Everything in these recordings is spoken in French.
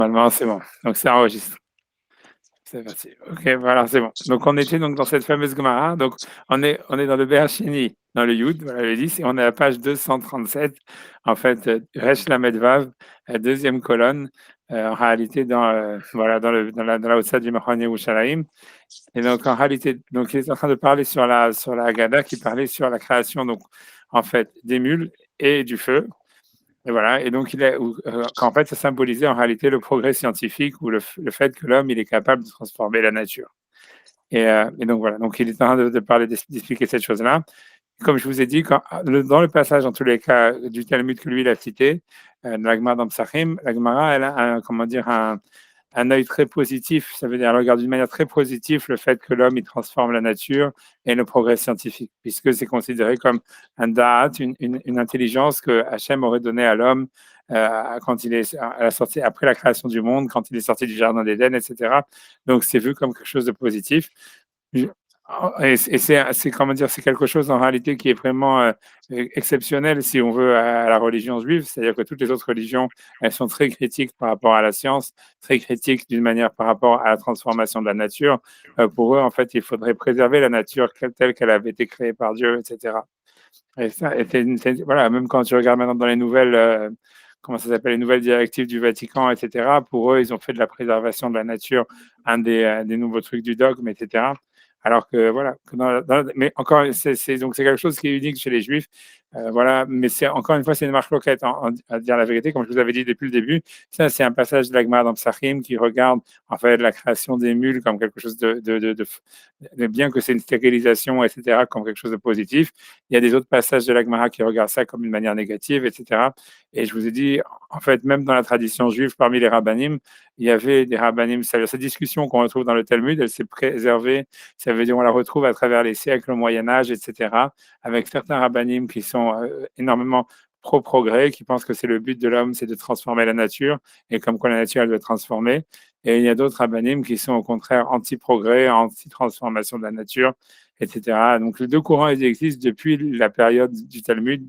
Normalement, c'est bon. Donc ça enregistre. C'est parti. OK, voilà, c'est bon. Donc on était donc dans cette fameuse Gemara. Donc on est dans le Bereshini, dans le Yud, voilà le 10, et on est à la page 237. En fait, Resh Lamed Vav, deuxième colonne, en réalité voilà, dans la Haussat du Machane Yerushalayim. Et donc en réalité, donc il est en train de parler sur la Haggadah qui parlait sur la création, donc en fait des mules et du feu. Et voilà, et donc qu'en fait, ça symbolisait en réalité le progrès scientifique ou le fait que l'homme il est capable de transformer la nature. Et donc voilà, donc il est en train de parler, d'expliquer cette chose-là. Comme je vous ai dit, dans le passage, en tous les cas, du Talmud que lui il a cité, la Gemara dans Psachim, la Gemara, elle a comment dire, un œil très positif, ça veut dire, elle regarde d'une manière très positive le fait que l'homme il transforme la nature et le progrès scientifique, puisque c'est considéré comme un da'at, une intelligence que Hachem aurait donnée à l'homme quand il est à la sortie, après la création du monde, quand il est sorti du jardin d'Éden, etc. Donc c'est vu comme quelque chose de positif. Et c'est comment dire, c'est quelque chose en réalité qui est vraiment exceptionnel si on veut à la religion juive, c'est-à-dire que toutes les autres religions, elles sont très critiques par rapport à la science, très critiques d'une manière par rapport à la transformation de la nature. Pour eux, en fait, il faudrait préserver la nature telle qu'elle avait été créée par Dieu, etc. Et ça, voilà, même quand tu regardes maintenant dans les nouvelles, comment ça s'appelle, les nouvelles directives du Vatican, etc., pour eux, ils ont fait de la préservation de la nature un des nouveaux trucs du dogme, etc. Alors que voilà, mais encore, donc c'est quelque chose qui est unique chez les Juifs, voilà. Mais c'est encore une fois, c'est une marche loquette, à dire la vérité, comme je vous avais dit depuis le début. Ça, c'est un passage de l'Agma dans Psachim qui regarde en fait la création des mules comme quelque chose bien que c'est une stérilisation, etc., comme quelque chose de positif. Il y a des autres passages de l'Agmara qui regardent ça comme une manière négative, etc. Et je vous ai dit, en fait, même dans la tradition juive, parmi les rabbinim, il y avait des rabbinim. Cette discussion qu'on retrouve dans le Talmud, elle s'est préservée. Ça veut dire on la retrouve à travers les siècles, au Moyen Âge, etc. Avec certains rabbinim qui sont énormément pro-progrès, qui pensent que c'est le but de l'homme, c'est de transformer la nature, et comme quoi la nature, elle doit être transformée. Et il y a d'autres rabbinim qui sont au contraire anti-progrès, anti-transformation de la nature, etc. Donc les deux courants ils existent depuis la période du Talmud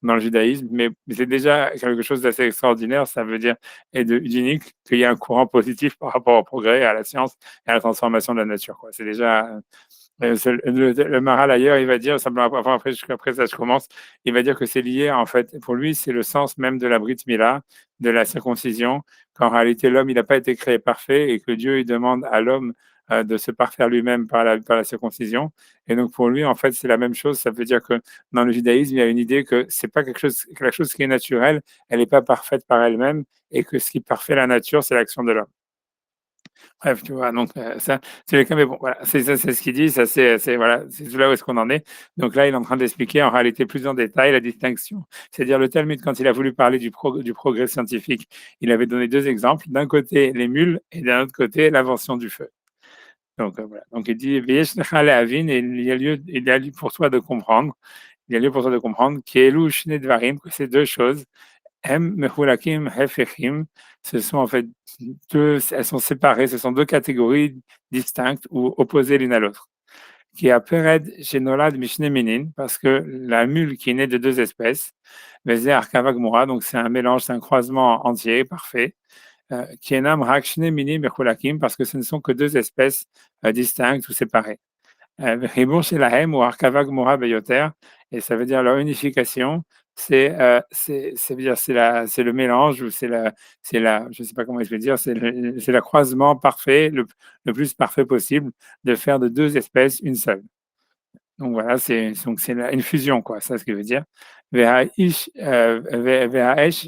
dans le judaïsme, mais c'est déjà quelque chose d'assez extraordinaire, ça veut dire, et d'unique, qu'il y a un courant positif par rapport au progrès, à la science et à la transformation de la nature, quoi. C'est déjà, le Maral ailleurs, il va dire, simplement, après ça, je commence, il va dire que c'est lié, en fait, pour lui, c'est le sens même de la Brit Mila, de la circoncision, qu'en réalité, l'homme, il n'a pas été créé parfait et que Dieu, il demande à l'homme de se parfaire lui-même par la circoncision. Et donc, pour lui, en fait, c'est la même chose. Ça veut dire que dans le judaïsme, il y a une idée que c'est pas quelque chose qui est naturel, elle n'est pas parfaite par elle-même, et que ce qui parfait la nature, c'est l'action de l'homme. Bref, tu vois, donc ça, c'est le cas, mais bon, voilà, c'est ça, c'est ce qu'il dit, ça, voilà, c'est là où est-ce qu'on en est. Donc là, il est en train d'expliquer en réalité plus en détail la distinction. C'est-à-dire le Talmud, quand il a voulu parler du progrès scientifique, il avait donné deux exemples. D'un côté, les mules, et d'un autre côté, l'invention du feu. Donc voilà. Donc il dit, V'yesh lecha lehavin, et il y a lieu pour toi de comprendre, il y a lieu pour toi de comprendre, qu'elu shne dvarim, que ces deux choses, Hem mechulakim hefechim, ce sont en fait elles sont séparées, ce sont deux catégories distinctes ou opposées l'une à l'autre. Qui a pered shenolad mishne minin, parce que la mule qui est née de deux espèces, Veze arkava gmora, donc c'est un mélange, c'est un croisement entier, parfait. Qui enam rak shne minim mechulakim, parce que ce ne sont que deux espèces distinctes ou séparées. חיבור שלהם הוא הרכבה גמורה ביותר, et ça veut dire leur unification, ça veut dire c'est le mélange ou je sais pas comment je vais dire, c'est le croisement parfait, le plus parfait possible de faire de deux espèces une seule. Donc voilà, c'est une fusion, quoi, ça ce que veut dire. Ve'ha'esh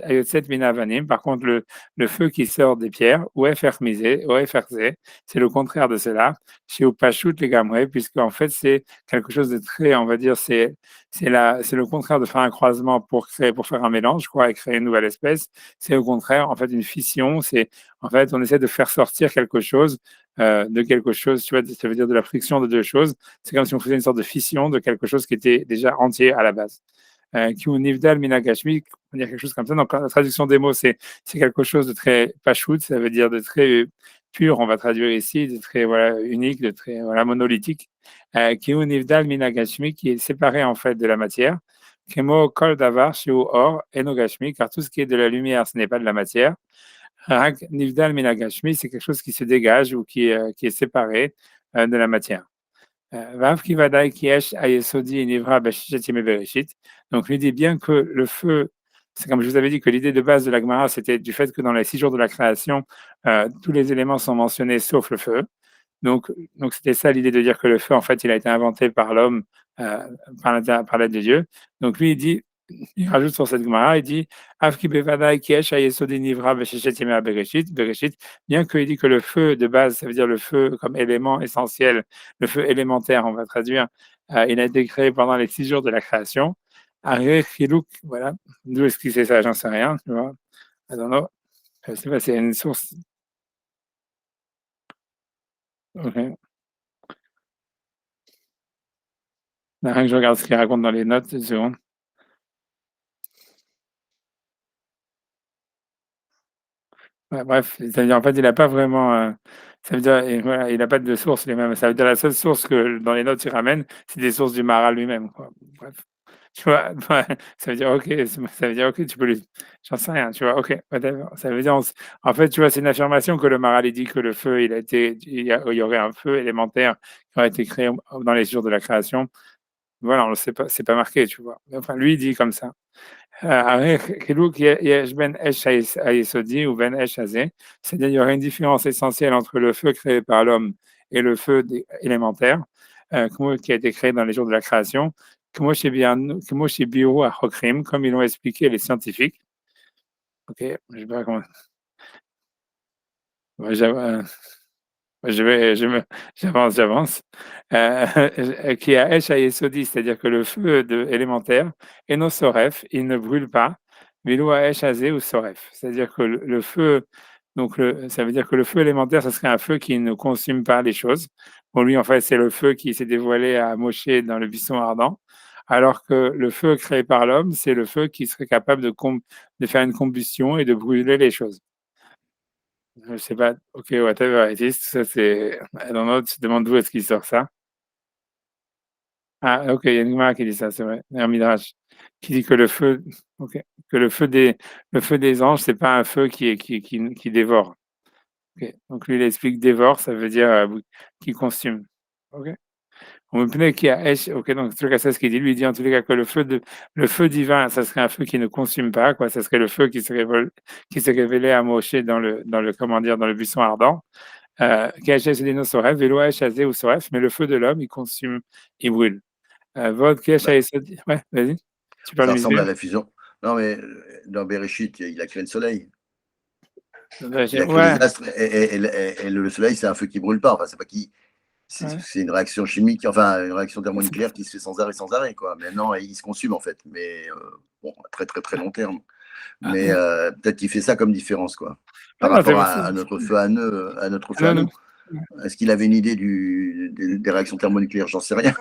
hayotzet min ha'avanim. Par contre, le feu qui sort des pierres, ou efermisé, ou eferzé, c'est le contraire de cela. Chez Upashut legamre, puisque en fait c'est quelque chose de très, on va dire, c'est le contraire de faire un croisement pour faire un mélange, quoi, et créer une nouvelle espèce. C'est au contraire, en fait, une fission. C'est en fait, on essaie de faire sortir quelque chose de quelque chose. Tu vois, ça veut dire de la friction de deux choses. C'est comme si on faisait une sorte de fission de quelque chose qui était déjà entier à la base. Nivdal Minagashmi, on va dire quelque chose comme ça. Donc, la traduction des mots, c'est quelque chose de très pachout, ça veut dire de très pur, on va traduire ici, de très voilà, unique, de très voilà, monolithique. Nivdal Minagashmi, qui est séparé en fait de la matière. Kemo Kol Davar, Shiu Or, Enogashmi, car tout ce qui est de la lumière, ce n'est pas de la matière. Rak nivdal min hagashmi, c'est quelque chose qui se dégage ou qui est séparé de la matière. Vav ki vadai ki yesh hayesodi nivra b'shishet yemei bereshit. Donc, lui dit bien que le feu, c'est comme je vous avais dit que l'idée de base de la Gemara, c'était du fait que dans les 6 jours de la création, tous les éléments sont mentionnés sauf le feu. Donc c'était ça l'idée de dire que le feu, en fait, il a été inventé par l'homme, euh, par l'aide de Dieu. Donc lui, il rajoute sur cette Gemara, il dit, Avki bevadai kiesh hayesodi nivra b'sheshet yemei bereshit, bien qu'il dit que le feu de base, ça veut dire le feu comme élément essentiel, le feu élémentaire, on va traduire, il a été créé pendant les 6 jours de la création. Areh chiluk, voilà. D'où est-ce qu'il sait ça? J'en sais rien, tu vois. I don't know. Je sais pas, c'est une source. Ok. Rien que je regarde ce qu'il raconte dans les notes, une seconde. Ouais, bref, c'est-à-dire en fait, il n'a pas vraiment. Ça veut dire, et voilà, il n'a pas de source lui-même. Ça veut dire la seule source que dans les notes il ramène, c'est des sources du Maharal lui-même, quoi. Bref, tu vois, ouais, ça veut dire ok, ça veut dire ok, tu peux lui. J'en sais rien, tu vois, ok, whatever. Ça veut dire, en fait, tu vois, c'est une affirmation que le Maharal il dit que le feu, il y aurait un feu élémentaire qui aurait été créé dans les jours de la création. Voilà, on le sait pas, c'est pas marqué, tu vois. Mais enfin, lui, il dit comme ça. חילוק יש בין אש היסודי ובין אש הזה, c'est-à-dire il y aurait une différence essentielle entre le feu créé par l'homme et le feu élémentaire, qui a été créé dans les jours de la création, כמו שהביאו החוקרים, comme ils l'ont expliqué les scientifiques. Ok, je sais pas comment. Ouais, j'avance. Qui a Esh Hayesodi, c'est-à-dire que le feu élémentaire, et non Soref, il ne brûle pas, mais l'eau à Esh Hazé ou Soref. C'est-à-dire que le feu, donc ça veut dire que le feu élémentaire, ça serait un feu qui ne consume pas les choses. Pour lui, en fait, c'est le feu qui s'est dévoilé à Moshe dans le buisson ardent. Alors que le feu créé par l'homme, c'est le feu qui serait capable de faire une combustion et de brûler les choses. Je sais pas, ok, whatever it is, ça c'est. I don't know, tu te demandes d'où est-ce qu'il sort ça. Ah, ok, il y a une Gemara qui dit ça, c'est vrai. Il y a un Midrash qui dit que ok, que le feu des anges, c'est pas un feu qui dévore. Ok, donc lui, il explique dévore, ça veut dire qui consume. Ok. On me plaît qu'il y a ok, donc en tout cas, c'est ce qu'il dit. Lui, il dit en tous les cas que le feu divin, ça serait un feu qui ne consume pas, quoi. Ça serait le feu qui s'est révélé à Moshe comment dire, dans le buisson ardent. KHS et Soref, Vélo HAZ ou Soref, mais le feu de l'homme, il consume, il brûle. Vod Bah, KHS, ouais, vas-y, tu parles ça de ressemble à Misbéo. la fusion. Non, mais dans Bereshit, il a créé le soleil. Il a créé les Ouais, astres et le soleil, c'est un feu qui brûle pas. Enfin, c'est pas qui. ouais. C'est une réaction chimique, enfin une réaction thermonucléaire qui se fait sans arrêt, quoi. Maintenant, il se consume en fait, mais bon, à très très très long terme. Ah, Mais peut-être qu'il fait ça comme différence, quoi, par non, c'est rapport pas ça. à notre feu à nous, Non, non. nous. Est-ce qu'il avait une idée des réactions thermonucléaires? J'en sais rien.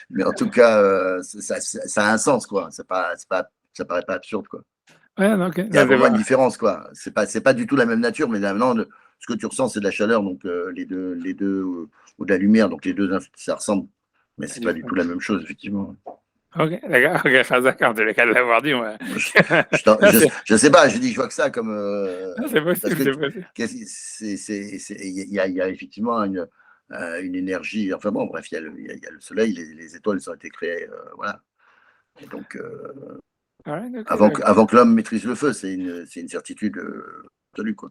Mais en tout cas, ça a un sens, quoi. Ça paraît pas absurde, quoi. Ouais, non, ok, Il y a non, c'est vraiment une pas. différence, quoi. C'est pas du tout la même nature, mais maintenant, ce que tu ressens, c'est de la chaleur, donc ou de la lumière, donc les deux, ça ressemble, mais C'est c'est du pas du feu. tout la même chose, effectivement. Ok, d'accord, ok, Khazak, en tous les cas de l'avoir dit, ouais. Je, Non, c'est je sais pas, je dis, je vois que ça comme non, c'est parce possible, que c'est possible. il y a effectivement une énergie. Enfin bon, bref, il y a le soleil, les étoiles ont été créées, voilà. Et donc, Ouais, ok, d'accord. avant que l'homme maîtrise le feu, c'est une certitude absolue, quoi.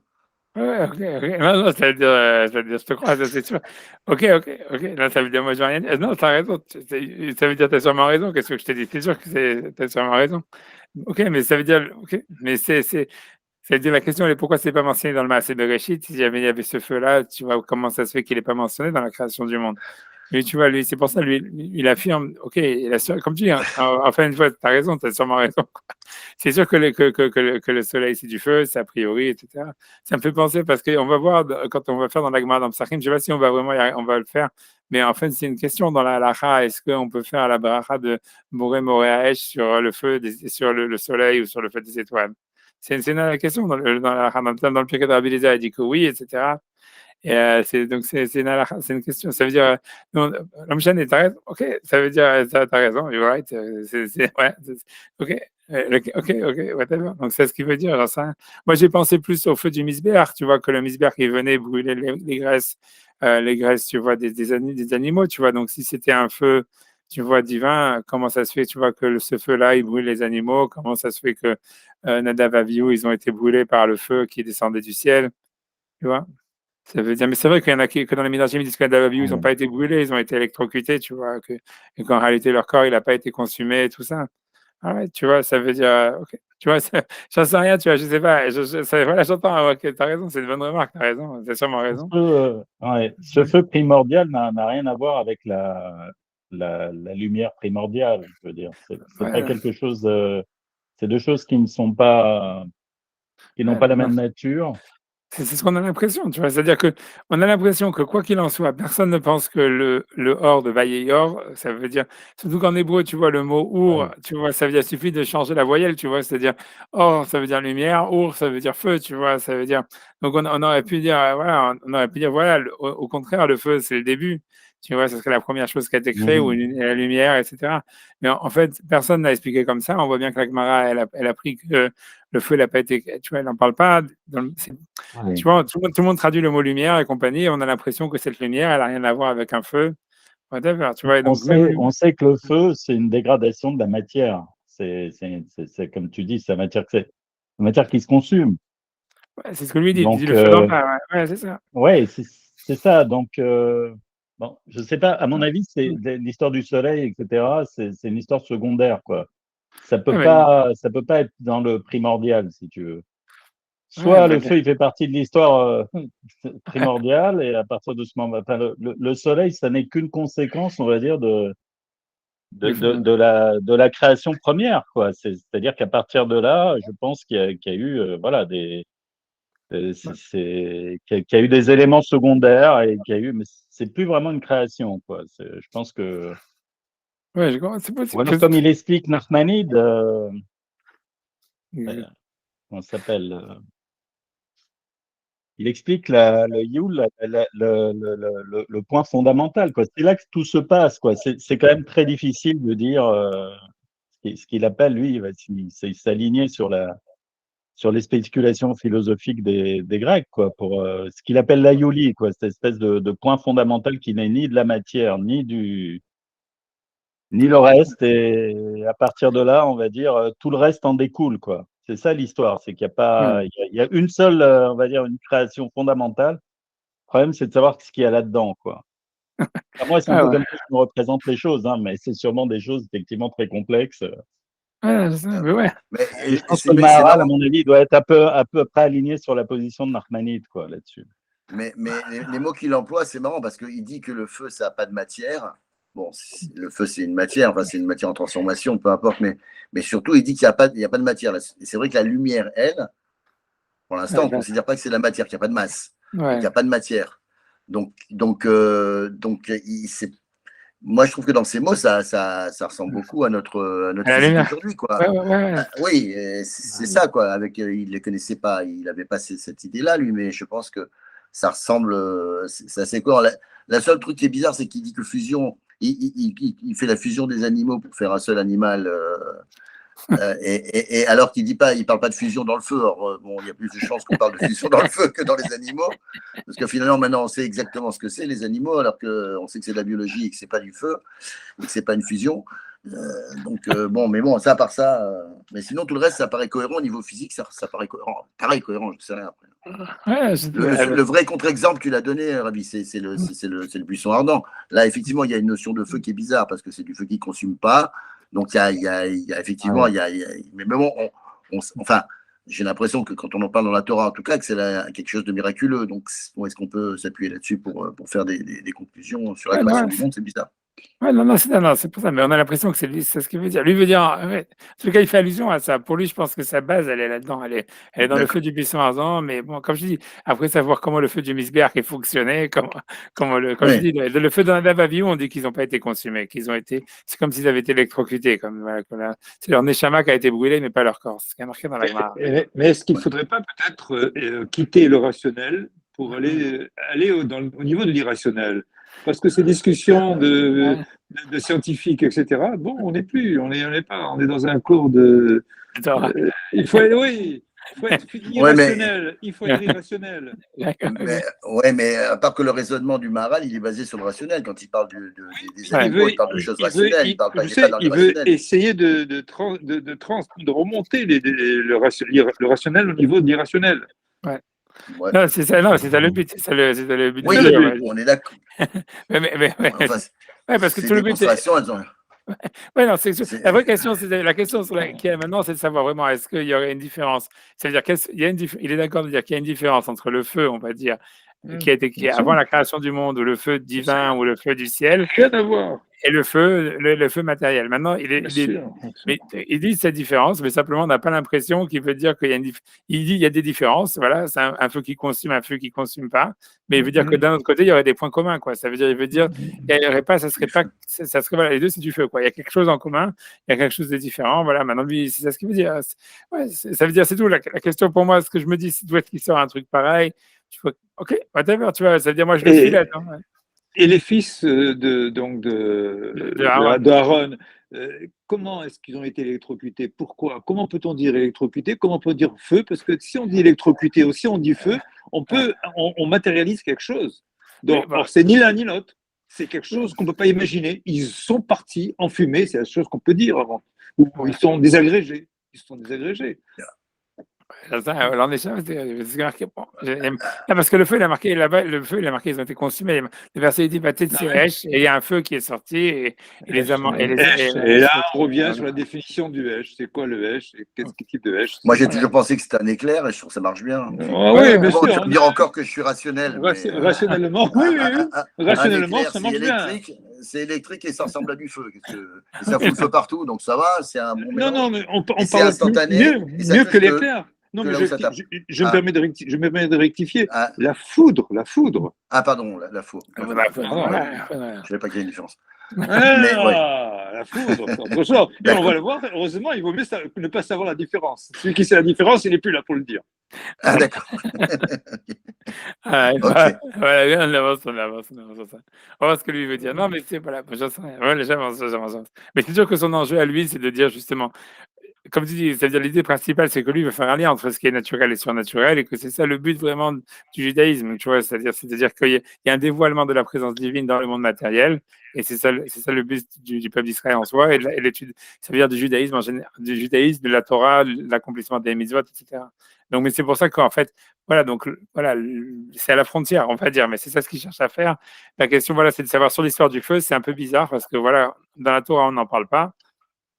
Ouais, ok, ok. Non, non, ça veut dire, je te crois, ça c'est sûr. Ok, ok, ok. Non, ça veut dire, moi, je vais rien dire. Non, t'as raison. Ça veut dire, t'as sûrement raison. Qu'est-ce que je t'ai dit? C'est sûr que t'as sûrement raison. Ok, mais ça veut dire, ok, mais c'est-à-dire, la question elle est pourquoi c'est pas mentionné dans le Maaseh Bereshit? Si jamais il y avait ce feu-là, tu vois comment ça se fait qu'il n'est pas mentionné dans la création du monde. Lui, tu vois, lui, c'est pour ça, lui, il affirme, ok, comme tu dis, hein, enfin, une fois, tu as raison, tu as sûrement raison. C'est sûr que le soleil, c'est du feu, c'est a priori, etc. Ça me fait penser parce qu'on va voir, quand on va faire dans la Gemara, dans Psachim, je ne sais pas si on va vraiment on va le faire, mais en fait, c'est une question dans la halakha, est-ce qu'on peut faire la bracha de Boré Moréaesh sur le feu, sur le soleil ou sur le feu des étoiles? C'est une question dans la halakha. Dans le Pirkei de Rabbi Eliezer, il dit que oui, etc. Et donc c'est une question. Ça veut dire, non, l'homme chaîne est raison. Ok, ça veut dire, t'as raison, you're right. Ouais, ok. Ok, whatever. Donc c'est ce qu'il veut dire, j'en sais rien. Moi j'ai pensé plus au feu du misbéach, tu vois, que le misbéach il venait brûler les graisses, tu vois, des animaux, tu vois. Donc si c'était un feu, tu vois, divin, comment ça se fait, tu vois, que ce feu-là il brûle les animaux, comment ça se fait que Nadav et Abihu, ils ont été brûlés par le feu qui descendait du ciel, tu vois. Ça veut dire, mais c'est vrai qu'il y en a que dans les Midrashim, ils disent que Nadav et Abihu, ils n'ont pas été brûlés, ils ont été électrocutés, tu vois, et qu'en réalité leur corps il n'a pas été consumé et tout ça. Ah ouais, tu vois, ça veut dire, ok. Tu vois, j'en sais rien, tu vois, je sais pas. Voilà, j'entends, ok, t'as raison, c'est une bonne remarque, t'as raison, t'as sûrement raison. Ouais, ce feu primordial n'a rien à voir avec la lumière primordiale, je veux dire. C'est pas Ouais, quelque chose. C'est deux choses qui ne sont pas, qui n'ont ouais, pas la non. même nature. C'est ce qu'on a l'impression, tu vois. C'est-à-dire que on a l'impression que quoi qu'il en soit, personne ne pense que le or de Vayeyor, ça veut dire, surtout qu'en hébreu, tu vois, le mot our, Ouais. tu vois, ça veut dire, il suffit de changer la voyelle, tu vois. C'est-à-dire, or, ça veut dire lumière, our, ça veut dire feu, tu vois. Ça veut dire, donc on aurait pu dire, voilà, on aurait pu dire, voilà, au contraire, le feu, c'est le début. Tu vois, ce serait la première chose qui a été créée, ou Mhm. la lumière, etc. Mais en fait, personne n'a expliqué comme ça. On voit bien que la Gemara, elle a pris que le feu, il n'a pas été, tu vois, elle n'en parle pas. Ouais. Tu vois, tout le monde traduit le mot lumière et compagnie, et on a l'impression que cette lumière, elle n'a rien à voir avec un feu, whatever, tu vois, et donc même On sait que le feu, c'est une dégradation de la matière. C'est comme tu dis, c'est la matière qui se consume. ouais, c'est ce que lui dit, il dit Donc, le feu dans le pain, ouais, c'est ça. ouais, c'est ça. Donc, bon, je sais pas, à mon avis, c'est l'histoire du soleil, etc. C'est une histoire secondaire, quoi. Ouais, mais, Ça peut pas être dans le primordial, si tu veux. ouais, Soit le feu, il fait partie de l'histoire primordiale, et à partir de ce moment, enfin, le soleil, ça n'est qu'une conséquence, on va dire, du feu. de la création première, quoi. C'est-à-dire qu'à partir de là, je pense qu'il y a eu, voilà, Ouais, qu'il y a eu des éléments secondaires et qu'il y a eu, mais c'est plus vraiment une création, quoi. Je pense que, ouais, je comprends, c'est ou possible. alors comme il explique Nachmanide, Euh, comment ça s'appelle, il explique le Yule, le point fondamental, quoi. C'est là que tout se passe, quoi. C'est quand même très difficile de dire ce qu'il appelle, lui, il va s'aligner sur les spéculations philosophiques des Grecs, quoi, pour ce qu'il appelle l'aioli, quoi, cette espèce de point fondamental qui n'est ni de la matière, ni le reste. Et à partir de là, on va dire, tout le reste en découle, quoi. C'est ça l'histoire, c'est qu'il n'y a ouais. pas, il y a une seule, on va dire, une création fondamentale. Le problème, c'est de savoir ce qu'il y a là-dedans, quoi. Enfin, moi, c'est un Ah peu ouais, comme ça que je me représente les choses, hein, mais c'est sûrement des choses effectivement très complexes. ouais, je sais, mais ouais. Mais Et je pense que le c'est Maharal, à marrant. mon avis, doit être à peu près aligné sur la position de Nachmanide, quoi, là-dessus. Mais les mots qu'il emploie, c'est marrant parce qu'il dit que le feu, ça n'a pas de matière. Bon, le feu, c'est une matière, enfin, c'est une matière en transformation, peu importe, mais surtout, il dit qu'il n'y a pas de matière. Et c'est vrai que la lumière, elle, pour l'instant, Ouais, on ne considère pas que c'est de la matière, qu'il n'y a pas de masse, donc il ouais. n'y a pas de matière. Moi, je trouve que dans ces mots, ça ressemble beaucoup à À notre la physique lumière. d'aujourd'hui, quoi. Ouais, ouais, ouais. Oui, c'est ça, quoi. Il ne les connaissait pas, il n'avait pas cette idée-là, lui, mais je pense que ça ressemble, c'est assez cohérent. La seule truc qui est bizarre, c'est qu'il dit que fusion, il fait la fusion des animaux pour faire un seul animal. Et alors qu'il dit pas, il parle pas de fusion dans le feu. Alors, bon, il y a plus de chances qu'on parle de fusion dans le feu que dans les animaux, parce que finalement, maintenant, on sait exactement ce que c'est les animaux, alors qu'on sait que c'est de la biologie et que c'est pas du feu et que c'est pas une fusion. Bon, mais bon, ça à part ça, mais sinon tout le reste, ça paraît cohérent au niveau physique, ça paraît cohérent, pareil cohérent, je sais rien après. Ouais, Le vrai contre-exemple, tu l'as donné, Ravi, c'est le buisson ardent. Là, effectivement, il y a une notion de feu qui est bizarre parce que c'est du feu qui ne consume pas. Donc, il y a effectivement, Ouais. mais bon, enfin, j'ai l'impression que quand on en parle dans la Torah, en tout cas, que c'est quelque chose de miraculeux. Donc, est-ce qu'on peut s'appuyer là-dessus pour faire des conclusions sur la ouais, création non, du monde? C'est bizarre. ouais, non, c'est pour ça, mais on a l'impression que c'est lui, c'est ce qu'il veut dire. Lui veut dire, ouais, en tout cas, il fait allusion à ça. Pour lui, je pense que sa base, elle est là-dedans. Elle est dans le feu D'accord. du buisson ardent, mais bon, comme je dis, après savoir comment le feu du Misbéach est fonctionné, comme je Oui, dis, le feu dans la Avihu, on dit qu'ils n'ont pas été consumés, c'est comme s'ils avaient été électrocutés, c'est leur neshama qui a été brûlé, mais pas leur corps. C'est ce qui est marqué dans la Gemara. Mais est-ce qu'il ne ouais. faudrait pas peut-être quitter le rationnel pour aller au niveau de l'irrationnel? Parce que ces discussions Ouais, de scientifiques, etc. Bon, on n'est plus, on n'est pas, on est dans un cours de. Il faut être, oui, il faut être irrationnel. Il faut être irrationnel. Mais à part que le raisonnement du Maharal, il est basé sur le rationnel. Quand il parle des animaux, il parle de choses rationnelles. Il parle pas dans le rationnel. Il veut essayer de remonter le rationnel au niveau de l'irrationnel. Ouais. Non, c'est ça le but. C'est ça le but. Oui, on est d'accord. Parce que tout le but. Non, la vraie question, la question qui est maintenant, c'est de savoir vraiment est-ce qu'il y aurait une différence. C'est-à-dire il est d'accord de dire qu'il y a une différence entre le feu, on va dire, qui est avant la création du monde, ou le feu divin, ou le feu du ciel. Rien à voir. Et le feu matériel. Maintenant, il dit cette différence, mais simplement, on n'a pas l'impression qu'il veut dire qu'il y a il dit il y a des différences. Voilà, c'est un feu qui consume, un feu qui consume pas. Mais il veut dire que d'un autre côté, il y aurait des points communs, quoi. Ça veut dire, il y aurait pas, ça serait voilà, les deux, c'est du feu, quoi. Il y a quelque chose en commun, il y a quelque chose de différent. Voilà, maintenant, lui, c'est ça ce qu'il veut dire. Ça veut dire, c'est tout. La question pour moi, ce que je me dis, c'est d'où est-ce qu'il sort un truc pareil. Ok, whatever, tu vois, ça veut dire, moi, je le suis là-dedans. Et les fils de Aaron, comment est-ce qu'ils ont été électrocutés? Pourquoi? Comment peut-on dire électrocuté? Comment peut-on dire feu? Parce que si on dit électrocuté ou si on dit feu, on matérialise quelque chose. Donc, alors, c'est ni l'un ni l'autre. C'est quelque chose qu'on ne peut pas imaginer. Ils sont partis en fumée, c'est la chose qu'on peut dire avant. Ou ils sont désagrégés. Alors, parce que le feu, il a marqué là-bas, ils ont été consumés. Le verset dit, et il y a un feu qui est sorti, et les amants. Et là, on revient sur la définition du Hesh. C'est quoi le Hesh? Quel type de Hesh? Moi, j'ai toujours pensé que c'était un éclair, et je trouve que ça marche bien. Oui, bien sûr. Tu vas me dire encore que je suis rationnel. Rationnellement, oui. Rationnellement, ça marche bien. C'est électrique et ça ressemble à du feu. Et ça fout le feu partout, donc ça va, c'est un bon mélange. Non, mais on parle mieux que l'éclair. Non, mais je me permets de rectifier. La foudre. Ah, pardon, la foudre. Je ne savais pas qu'il y a une différence. La foudre, c'est autre chose. Et on va le voir, heureusement, il vaut mieux ne pas savoir la différence. Celui qui sait la différence, il n'est plus là pour le dire. Ah, d'accord. Voilà, on avance. On va voir ce que lui veut dire. Non, mais c'est voilà, j'en sais rien. J'avance. Mais c'est sûr que son enjeu à lui, c'est de dire justement, comme tu dis, c'est-à-dire l'idée principale, c'est que lui veut faire un lien entre ce qui est naturel et surnaturel, et que c'est ça le but vraiment du judaïsme, tu vois, c'est-à-dire qu'il y a un dévoilement de la présence divine dans le monde matériel, et c'est ça le but du peuple d'Israël en soi, et l'étude, ça veut dire du judaïsme en général, de la Torah, de l'accomplissement des mitzvot, etc. Donc, mais c'est pour ça qu'en fait, voilà, c'est à la frontière, on va dire, mais c'est ça ce qu'il cherche à faire. La question, voilà, c'est de savoir sur l'histoire du feu, c'est un peu bizarre, parce que voilà, dans la Torah, on n'en parle pas.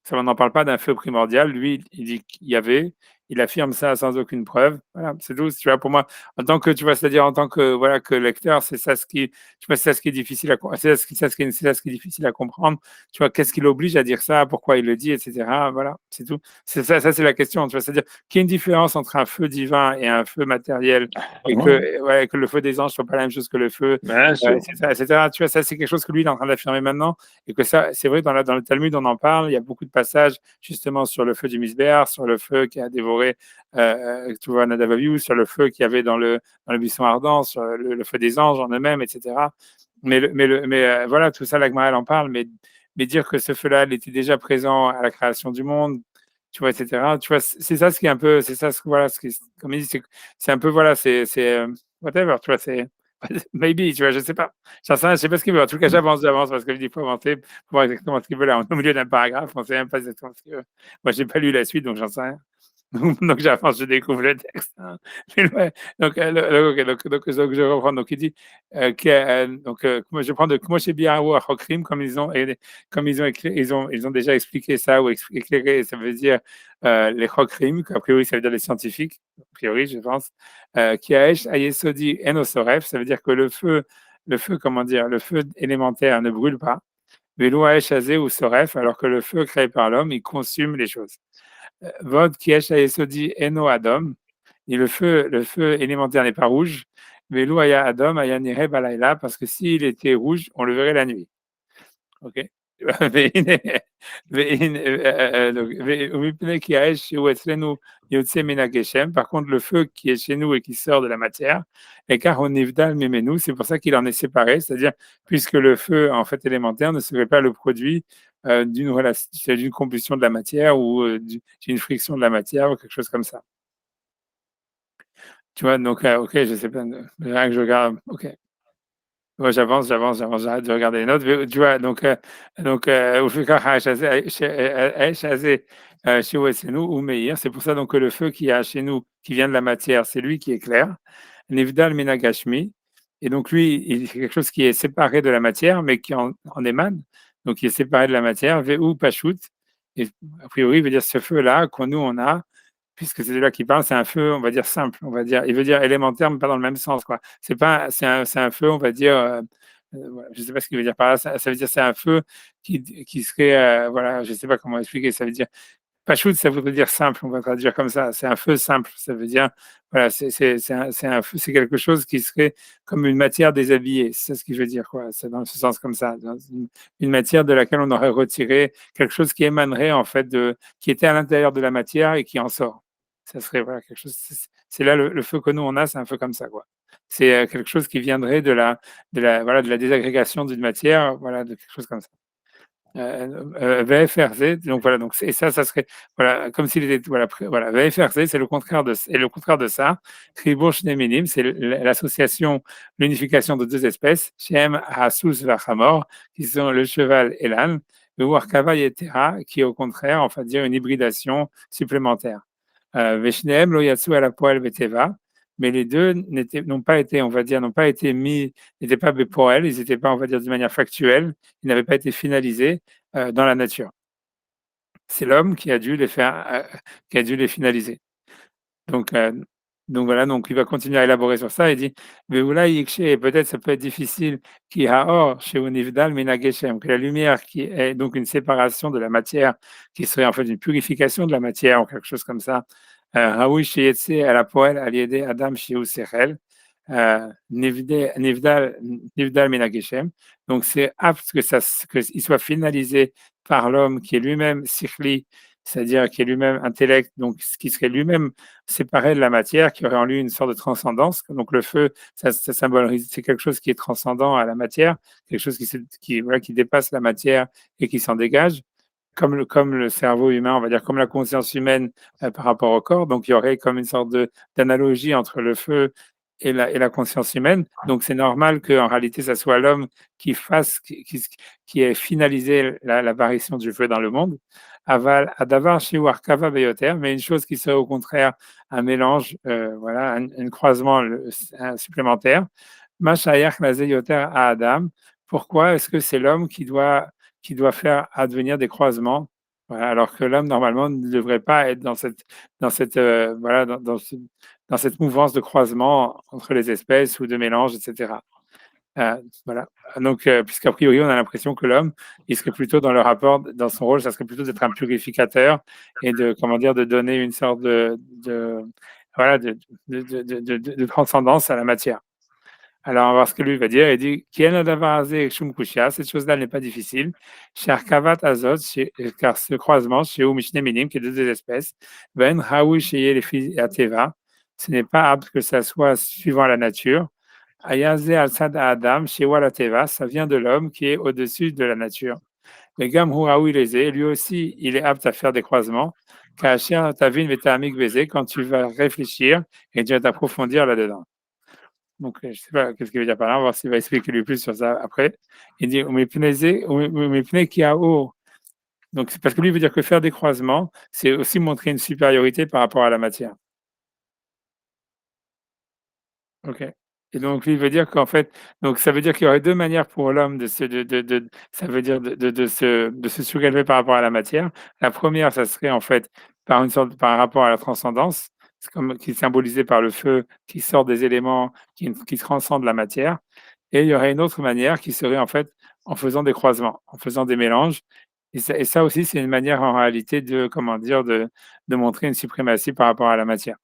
Ça, on n'en parle pas d'un feu primordial. Lui, il dit qu'il y avait. Il affirme ça sans aucune preuve. Voilà, c'est tout. Tu vois, pour moi, en tant que, tu vois, c'est-à-dire en tant que, voilà, que lecteur, c'est ça ce qui, tu vois, c'est ça ce qui est difficile à, c'est ça ce qui est difficile à comprendre. Tu vois, qu'est-ce qui l'oblige à dire ça, pourquoi il le dit, etc. Voilà, c'est tout. C'est ça, c'est la question. Tu vois, c'est-à-dire qu'il y a une différence entre un feu divin et un feu matériel, et que le feu des anges soit pas la même chose que le feu, etc. Tu vois, ça, c'est quelque chose que lui, il est en train d'affirmer maintenant, et que ça, c'est vrai, dans le Talmud, on en parle. Il y a beaucoup de passages, justement, sur le feu du Misbéar, sur le feu qui a dévoré tu vois, Nadav Avihu, sur le feu qu'il y avait dans le buisson ardent, sur le feu des anges en eux-mêmes, etc. Mais voilà, tout ça, la Gemara, elle en parle, mais dire que ce feu-là, il était déjà présent à la création du monde, tu vois, etc. Tu vois, c'est ça ce qui est un peu, c'est ça, voilà, comme il dit, c'est un peu, voilà, c'est whatever, tu vois, c'est maybe, tu vois, je sais pas. Je sais pas ce qu'il veut. En tout cas, j'avance parce que je dis faut avancer pour voir exactement ce qu'il veut là. Au milieu d'un paragraphe, on sait même pas exactement ce qu'il veut. Moi, j'ai pas lu la suite, donc j'en sais rien. Donc j'avance, je découvre le texte. Hein. Donc je reprends. Donc il dit je prends de Moshe Biaru à Chokrim, comme ils ont écrit, ils ont déjà expliqué ça ou éclairé. Ça veut dire les Chokrim, a priori ça veut dire les scientifiques, a priori je pense. Kiaesh Ayesodi Enosoref, ça veut dire que le feu, comment dire, le feu élémentaire ne brûle pas. Velo Aesh Azé ou Soref, alors que le feu créé par l'homme, il consume les choses. Vod Kiesh Ayesodi Eno Adam, et le feu élémentaire n'est pas rouge. Velo Aya Adam Aya Nire Balayla, parce que s'il était rouge, on le verrait la nuit. Ok. והנה, donc, ומפני כי האש שהוא אצלנו יוצא מן הגשם, par contre le feu qui est chez nous et qui sort de la matière, et car on nivdal ממנו, c'est pour ça qu'il en est séparé, c'est-à-dire puisque le feu en fait élémentaire ne serait pas le produit d'une relation, d'une combustion de la matière ou d'une friction de la matière ou quelque chose comme ça. Tu vois, donc ok, je sais pas, rien que je regarde, ok. Ouais, j'avance, j'arrête de regarder les notes. Tu vois, chez nous ou Meir, c'est pour ça donc que le feu qui a chez nous, qui vient de la matière, c'est lui qui est clair. Nivdal Minagashmi. Et donc lui, il est quelque chose qui est séparé de la matière, mais qui en émane. Donc il est séparé de la matière. Veu Pashut. Et a priori, il veut dire ce feu-là, qu'on nous on a, puisque c'est de là qu'il parle, c'est un feu, on va dire simple, on va dire, il veut dire élémentaire, mais pas dans le même sens, quoi. C'est pas, c'est un feu, on va dire, voilà, je sais pas ce qu'il veut dire par là, ça veut dire c'est un feu qui serait, voilà, je sais pas comment expliquer, ça veut dire, Pachout, ça voudrait dire simple, on va traduire comme ça, c'est un feu simple, ça veut dire, voilà, un feu, c'est quelque chose qui serait comme une matière déshabillée, c'est ce qu'il veut dire, quoi, c'est dans ce sens comme ça, une matière de laquelle on aurait retiré quelque chose qui émanerait, en fait, qui était à l'intérieur de la matière et qui en sort. Ça serait voilà, quelque chose. C'est là le feu que nous on a, c'est un feu comme ça, quoi. C'est quelque chose qui viendrait voilà, de la désagrégation d'une matière, voilà, de quelque chose comme ça. VFRZ, donc voilà, donc et ça serait voilà, comme s'il était voilà, VFRZ, c'est le contraire de ça. Tribourg Neminim, c'est l'association, l'unification de deux espèces, Shem Hasus Vachamor, qui sont le cheval et l'âne, le Warkava Yetera, qui est au contraire, enfin dire une hybridation supplémentaire. Veshneem lo yatsu ala poel beteva, mais les deux n'ont pas été, on va dire, n'étaient pas bepoel, ils n'étaient pas, on va dire, d'une manière factuelle, ils n'avaient pas été finalisés dans la nature. C'est l'homme qui a dû les faire, qui a dû les finaliser. Donc voilà, donc il va continuer à élaborer sur ça. Il dit, et peut-être ça peut être difficile, qui haor chez Univdal Menageshem, que la lumière qui est donc une séparation de la matière, qui serait en fait une purification de la matière ou quelque chose comme ça. Haoui Sheyetse à la poêle aliédé Adam Shiu Sechel, Nivdal Menageshem. Donc c'est apte qu'il soit finalisé par l'homme qui est lui-même Sikhli, c'est-à-dire qui est lui-même intellect, donc ce qui serait lui-même séparé de la matière, qui aurait en lui une sorte de transcendance. Donc le feu, ça symbolise, c'est quelque chose qui est transcendant à la matière, quelque chose qui dépasse la matière et qui s'en dégage, comme le cerveau humain, on va dire comme la conscience humaine par rapport au corps. Donc il y aurait comme une sorte d'analogie entre le feu et la conscience humaine. Donc c'est normal qu'en réalité, ça soit l'homme qui ait finalisé l'apparition du feu dans le monde. Aval, Adavar, Shiwar, Kava, Beyoter, mais une chose qui serait au contraire un mélange, voilà, un croisement supplémentaire. Mashayach, Yoter à Adam. Pourquoi est-ce que c'est l'homme qui doit faire advenir des croisements, voilà, alors que l'homme normalement ne devrait pas être dans cette mouvance de croisement entre les espèces ou de mélange, etc. Voilà. Donc, puisqu'a priori, on a l'impression que l'homme, il serait plutôt dans le rapport, dans son rôle, ça serait plutôt d'être un purificateur et de donner une sorte de transcendance à la matière. Alors, on va voir ce que lui va dire. Il dit cette chose-là n'est pas difficile. Car ce croisement, chez Mishne Minim, qui est deux espèces, Ben Haoui chez les Ateva, ce n'est pas apte que ça soit suivant la nature. Ayaze al-Sad Adam, chez Walateva, ça vient de l'homme qui est au-dessus de la nature. Mais Gam Haoui Leze, lui aussi, il est apte à faire des croisements. Kachir Tavin Vetamik Beze, quand tu vas réfléchir et tu vas t'approfondir là-dedans. Donc, je ne sais pas qu'est-ce qu'il veut dire par là, on va voir s'il va expliquer lui plus sur ça après. Il dit, donc, c'est parce que lui veut dire que faire des croisements, c'est aussi montrer une supériorité par rapport à la matière. Ok. Et donc, lui veut dire qu'en fait, donc ça veut dire qu'il y aurait deux manières pour l'homme ça veut dire de se surélever par rapport à la matière. La première, ça serait en fait par rapport à la transcendance, qui est symbolisé par le feu qui sort des éléments qui transcendent la matière. Et il y aurait une autre manière qui serait en fait en faisant des croisements, en faisant des mélanges. Et ça aussi, c'est une manière en réalité de montrer une suprématie par rapport à la matière.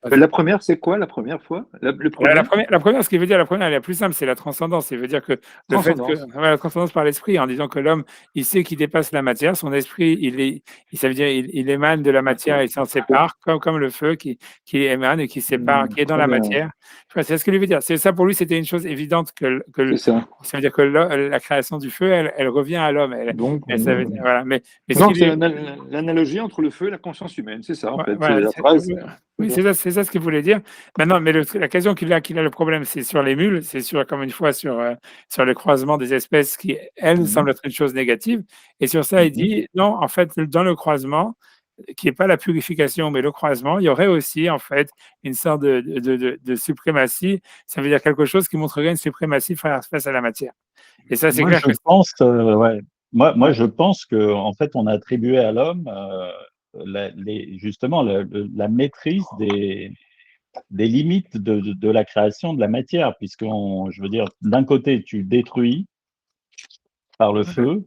La première, c'est quoi la première fois? Le La premier première, ce qui veut dire, la première, elle est la plus simple, c'est la transcendance. Ça veut dire que le fait que, transcendance. voilà, la transcendance par l'esprit, en disant que l'homme, il sait qu'il dépasse la matière, son esprit, ça veut dire, il émane de la matière et s'en sépare, comme le feu qui émane et qui sépare, qui est dans Très la bien. matière. Tu vois, c'est ce que lui veut dire. C'est ça, pour lui, c'était une chose évidente C'est ça. ça veut dire que la création du feu, elle revient à l'homme. Donc, Ça veut dire, voilà. Mais ce donc qui c'est lui, l'analogie entre le feu et la conscience humaine, c'est ça en ouais, fait, c'est voilà, la phrase. oui, c'est ça ce qu'il voulait dire. Maintenant, mais la question qu'il a le problème, c'est sur les mules, c'est sur, comme une fois, sur le croisement des espèces qui, elles, semblent être une chose négative. Et sur ça, il dit, non, en fait, dans le croisement, qui n'est pas la purification, mais le croisement, il y aurait aussi, en fait, une sorte de suprématie. Ça veut dire quelque chose qui montrerait une suprématie face à la matière. Et ça, c'est Moi, clair je que. pense, ouais. Moi, Ouais. je pense que en fait, on a attribué à l'homme justement la maîtrise des limites de la création de la matière, je veux dire, d'un côté, tu détruis par le feu,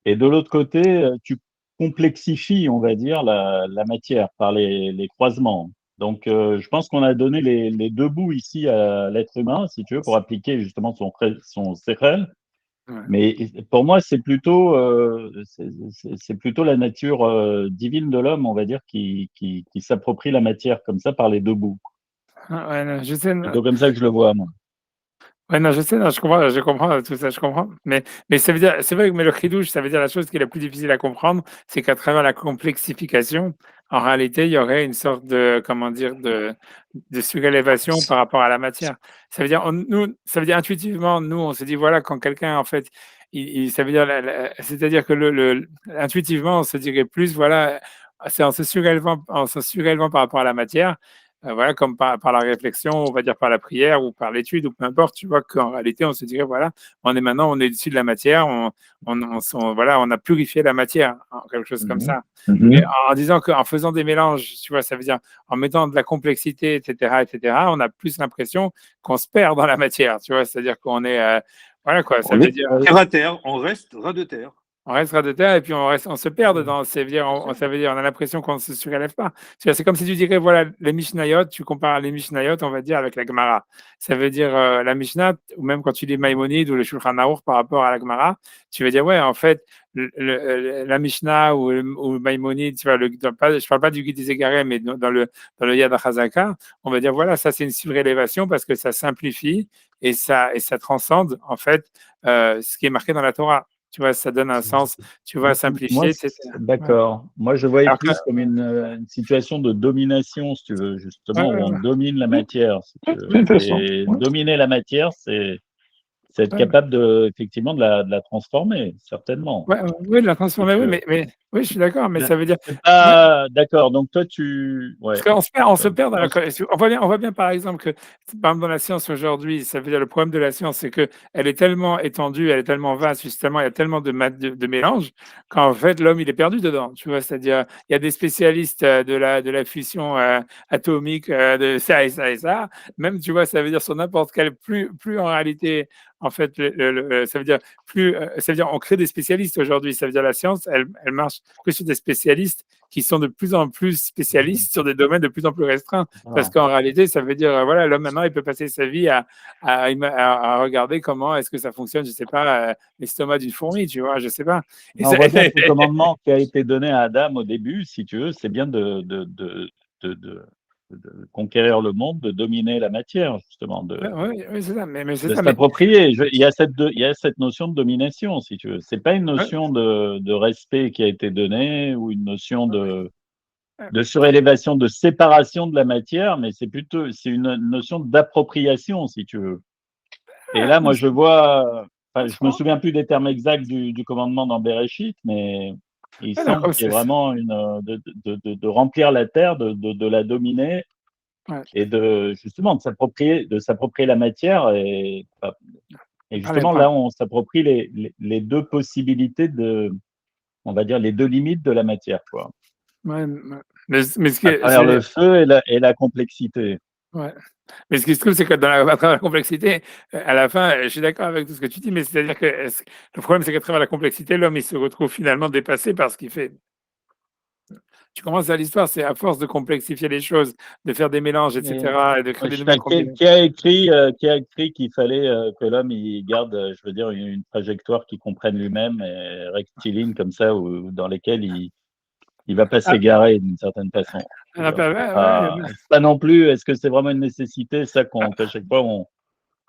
et de l'autre côté, tu complexifies, on va dire, la matière par les croisements. Donc, je pense qu'on a donné les deux bouts ici à l'être humain, si tu veux, pour appliquer justement son séchel. Ouais. Mais pour moi, c'est plutôt la nature divine de l'homme, on va dire, qui s'approprie la matière comme ça par les deux bouts. Ouais, non, je sais. C'est plutôt comme ça que je le vois, moi. Ouais, non, je sais, non, je comprends tout ça, je comprends. Mais ça veut dire, c'est vrai que mais le chidouche, ça veut dire la chose qui est la plus difficile à comprendre, c'est qu'à travers la complexification, en réalité, il y aurait une sorte de, comment dire, de surélévation par rapport à la matière. Ça veut dire, ça veut dire intuitivement, nous, on se dit, voilà, quand quelqu'un, en fait, ça veut dire, c'est-à-dire que intuitivement, on se dirait plus, voilà, c'est en se surélevant par rapport à la matière. Voilà, comme par la réflexion, on va dire par la prière ou par l'étude ou peu importe, tu vois qu'en réalité, on se dirait, voilà, on est au-dessus de la matière, voilà, on a purifié la matière, hein, quelque chose comme ça. Mais en disant qu'en faisant des mélanges, tu vois, ça veut dire en mettant de la complexité, etc., on a plus l'impression qu'on se perd dans la matière, tu vois, c'est-à-dire qu'on est, voilà quoi, ça On veut est dire. terre à terre, on reste ras de terre. On restera de terre et puis on se perd dedans. Ça veut dire, on a l'impression qu'on ne se surélève pas. C'est comme si tu dirais, voilà, les Mishnayot, tu compares les Mishnayot, on va dire, avec la Gemara. Ça veut dire, la Mishnah, ou même quand tu lis Maïmonide ou le Shulchan Aruch par rapport à la Gemara, tu veux dire, ouais, en fait, la Mishnah ou Maïmonide, tu vois, je parle pas du Guide des Égarés, mais dans le Yad HaZaka, on va dire, voilà, ça c'est une surélévation parce que ça simplifie et ça transcende, en fait, ce qui est marqué dans la Torah. Tu vois, ça donne un sens, tu vois, simplifié, Moi, etc. d'accord. Moi, je voyais Alors que, plus comme une situation de domination, si tu veux, ouais, justement, ouais, où on ouais. domine la matière, si tu veux. C'est intéressant. Et dominer la matière, c'est être Ouais, capable effectivement, de la transformer, certainement. oui, de la Si transformer, tu oui, veux. oui, je suis d'accord, mais ça veut dire, C'est ouais, pas d'accord. Donc, toi, parce ouais. qu'on se perd dans Non, on voit bien, par exemple, que, par exemple, dans la science aujourd'hui, ça veut dire le problème de la science, c'est que elle est tellement étendue, elle est tellement vaste, justement, il y a tellement de mélanges, qu'en fait, l'homme, il est perdu dedans, tu vois, c'est-à-dire, il y a des spécialistes de la fusion atomique, de ça et ça et ça, même, tu vois, ça veut dire sur n'importe quel, plus en réalité, en fait, ça veut dire, ça veut dire, on crée des spécialistes aujourd'hui, ça veut dire, la science, elle marche que sur des spécialistes qui sont de plus en plus spécialistes sur des domaines de plus en plus restreints. Parce qu'en réalité, ça veut dire, voilà, l'homme maintenant, il peut passer sa vie à regarder comment est-ce que ça fonctionne, je sais pas, l'estomac d'une fourmi, tu vois, je sais pas. Et on voit bien que le commandement qui a été donné à Adam au début, si tu veux, c'est bien de conquérir le monde, de dominer la matière, justement, oui, c'est ça, mais c'est de ça, mais s'approprier. Il y a cette notion de domination, si tu veux. C'est pas une ouais, notion de respect qui a été donnée ou une notion de surélévation, de séparation de la matière, mais c'est une notion d'appropriation, si tu veux. Et là, moi, je vois, enfin, je me souviens plus des termes exacts du commandement dans Bereshit, mais il semble qu'il y ait vraiment de remplir la terre, de la dominer ouais. et justement de s'approprier la matière et Allez, justement là on s'approprie les deux possibilités on va dire les deux limites de la matière, quoi, Ouais, mais ce à travers le feu et la complexité. ouais. Mais ce qui se trouve, c'est que à travers la complexité, à la fin, je suis d'accord avec tout ce que tu dis, mais c'est-à-dire que le problème, c'est qu'à travers la complexité, l'homme, il se retrouve finalement dépassé par ce qu'il fait. Tu commences à l'histoire, c'est à force de complexifier les choses, de faire des mélanges, etc., et de créer des nouvelles combinaisons. Qui a écrit qu'il fallait que l'homme il garde, je veux dire, une trajectoire qu'il comprenne lui-même, et rectiligne comme ça, dans lesquelles il va pas s'égarer d'une certaine façon. Ah, bah, C'est pas non plus, est-ce que c'est vraiment une nécessité, ça, qu'à chaque fois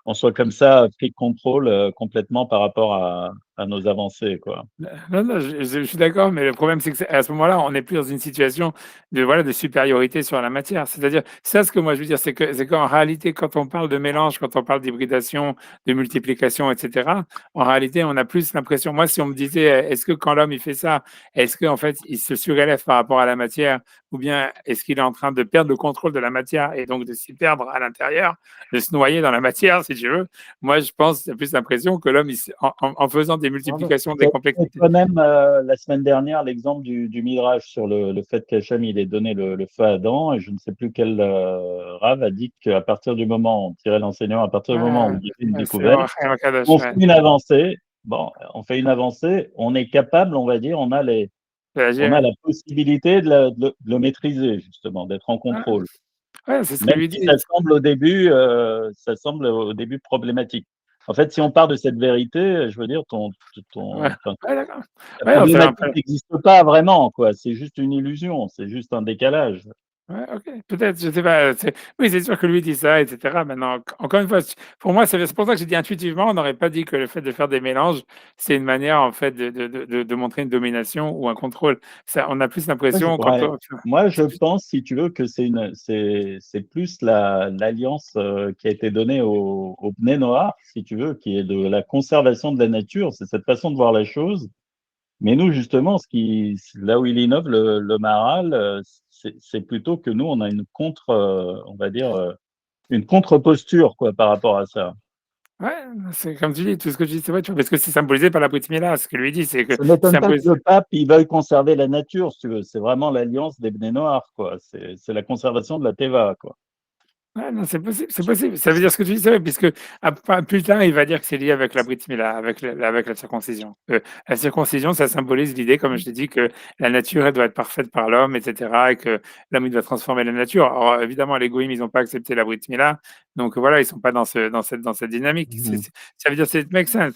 on soit comme ça, pris de contrôle complètement par rapport à nos avancées, quoi. Non, je suis d'accord, mais le problème, c'est qu'à ce moment-là, on n'est plus dans une situation de supériorité sur la matière. C'est-à-dire, ça, ce que moi je veux dire, c'est qu'en réalité, quand on parle de mélange, quand on parle d'hybridation, de multiplication, etc., en réalité, on a plus l'impression, moi, si on me disait, est-ce que quand l'homme il fait ça, est-ce qu'en fait, il se surélève par rapport à la matière, ou bien est-ce qu'il est en train de perdre le contrôle de la matière et donc de s'y perdre à l'intérieur, de se noyer dans la matière, si tu veux? Moi, je pense, j'ai plus l'impression que l'homme, en faisant des multiplications, des complexités. Quand même, la semaine dernière, l'exemple du Midrash sur le fait qu'Hachem il ait donné le feu à Adam, et je ne sais plus quel Rav a dit qu'à partir du moment, on tirait l'enseignement, à partir du moment où il y avait une découverte, on fait une avancée. Bon, on fait une avancée, on est capable, on va dire, on a la possibilité de le maîtriser, justement, d'être en contrôle. Ouais, c'est ce que Même lui si dit. ça semble au début problématique. En fait, si on part de cette vérité, je veux dire, D'accord. la problématique n'existe pas vraiment, quoi. C'est juste une illusion, c'est juste un décalage. Ouais, OK, peut-être, je sais pas, oui, c'est sûr que lui dit ça, etc. Maintenant, encore une fois, pour moi, c'est pour ça que j'ai dit intuitivement, on n'aurait pas dit que le fait de faire des mélanges, c'est une manière, en fait, de montrer une domination ou un contrôle. Ça, on a plus l'impression Moi, je pense, si tu veux, que c'est plus l'alliance qui a été donnée au Bnei Noach, si tu veux, qui est de la conservation de la nature. C'est cette façon de voir la chose. Mais nous, justement, là où il innove le Maharal, c'est plutôt que nous, on a on va dire, une contre-posture, quoi, par rapport à ça. Ouais, c'est comme tu dis, tout ce que tu dis, c'est vrai, tu vois, parce que c'est symbolisé par la Brit Mila. Ce que lui dit, c'est que Ça ne m'étonne pas que le pape, il veuille conserver la nature, si tu veux. C'est vraiment l'alliance des Bnei Noach, quoi. C'est la conservation de la Teva, quoi. Ouais, non, c'est possible, c'est possible. Ça veut dire ce que tu dis, c'est vrai, puisque plus tard, il va dire que c'est lié avec la Brit Mila, avec la circoncision. La circoncision, ça symbolise l'idée, comme je t'ai dit, que la nature, elle doit être parfaite par l'homme, etc., et que l'homme, il doit transformer la nature. Alors, évidemment, les goïms, ils n'ont pas accepté la Brit Mila, donc voilà, ils sont pas dans cette dynamique. Ça veut dire, c'est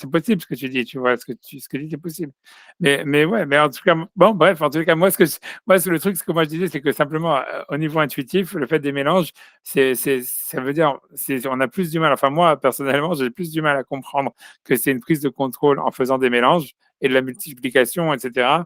possible ce que tu dis, tu vois, ce que tu dis, c'est possible. Mais ouais, mais en tout cas, bon, bref, en tout cas, moi, le truc, ce que moi je disais, c'est que simplement, au niveau intuitif, le fait des mélanges, ça veut dire, on a plus du mal, enfin moi personnellement, j'ai plus du mal à comprendre que c'est une prise de contrôle en faisant des mélanges et de la multiplication, etc.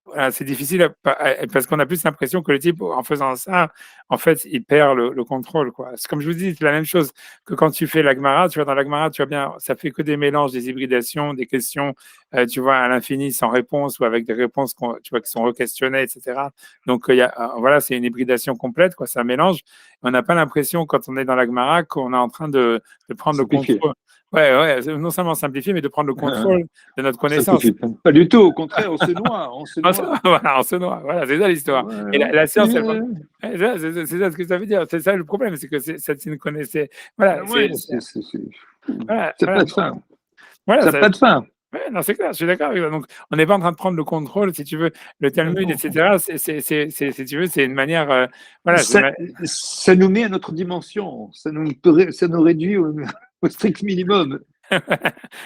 Voilà, c'est difficile parce qu'on a plus l'impression que le type, en faisant ça, en fait, il perd le contrôle, quoi. C'est comme je vous dis, c'est la même chose que quand tu fais la Gemara. Tu vois, dans la Gemara, tu vois bien, ça fait que des mélanges, des hybridations, des questions, tu vois, à l'infini, sans réponse ou avec des réponses tu vois, qui sont re-questionnées, etc. Donc, voilà, c'est une hybridation complète, quoi. C'est un mélange. On n'a pas l'impression, quand on est dans la Gemara, qu'on est en train de prendre le contrôle. Ouais, non seulement simplifier, mais de prendre le contrôle de notre connaissance. Pas du tout, au contraire, on se noie. Voilà, on se noie. Voilà, c'est ça l'histoire. Et la science, c'est ça ce que ça veut dire. C'est ça le problème, c'est que c'est une connaissance. Voilà, ça n'a pas de fin. Voilà, ça n'a pas de fin. Ouais, non, c'est clair, je suis d'accord avec ça. Donc, on n'est pas en train de prendre le contrôle, si tu veux, le Talmud, etc. Si tu veux, c'est une manière. Voilà, ça nous met à notre dimension. Ça nous réduit au strict minimum.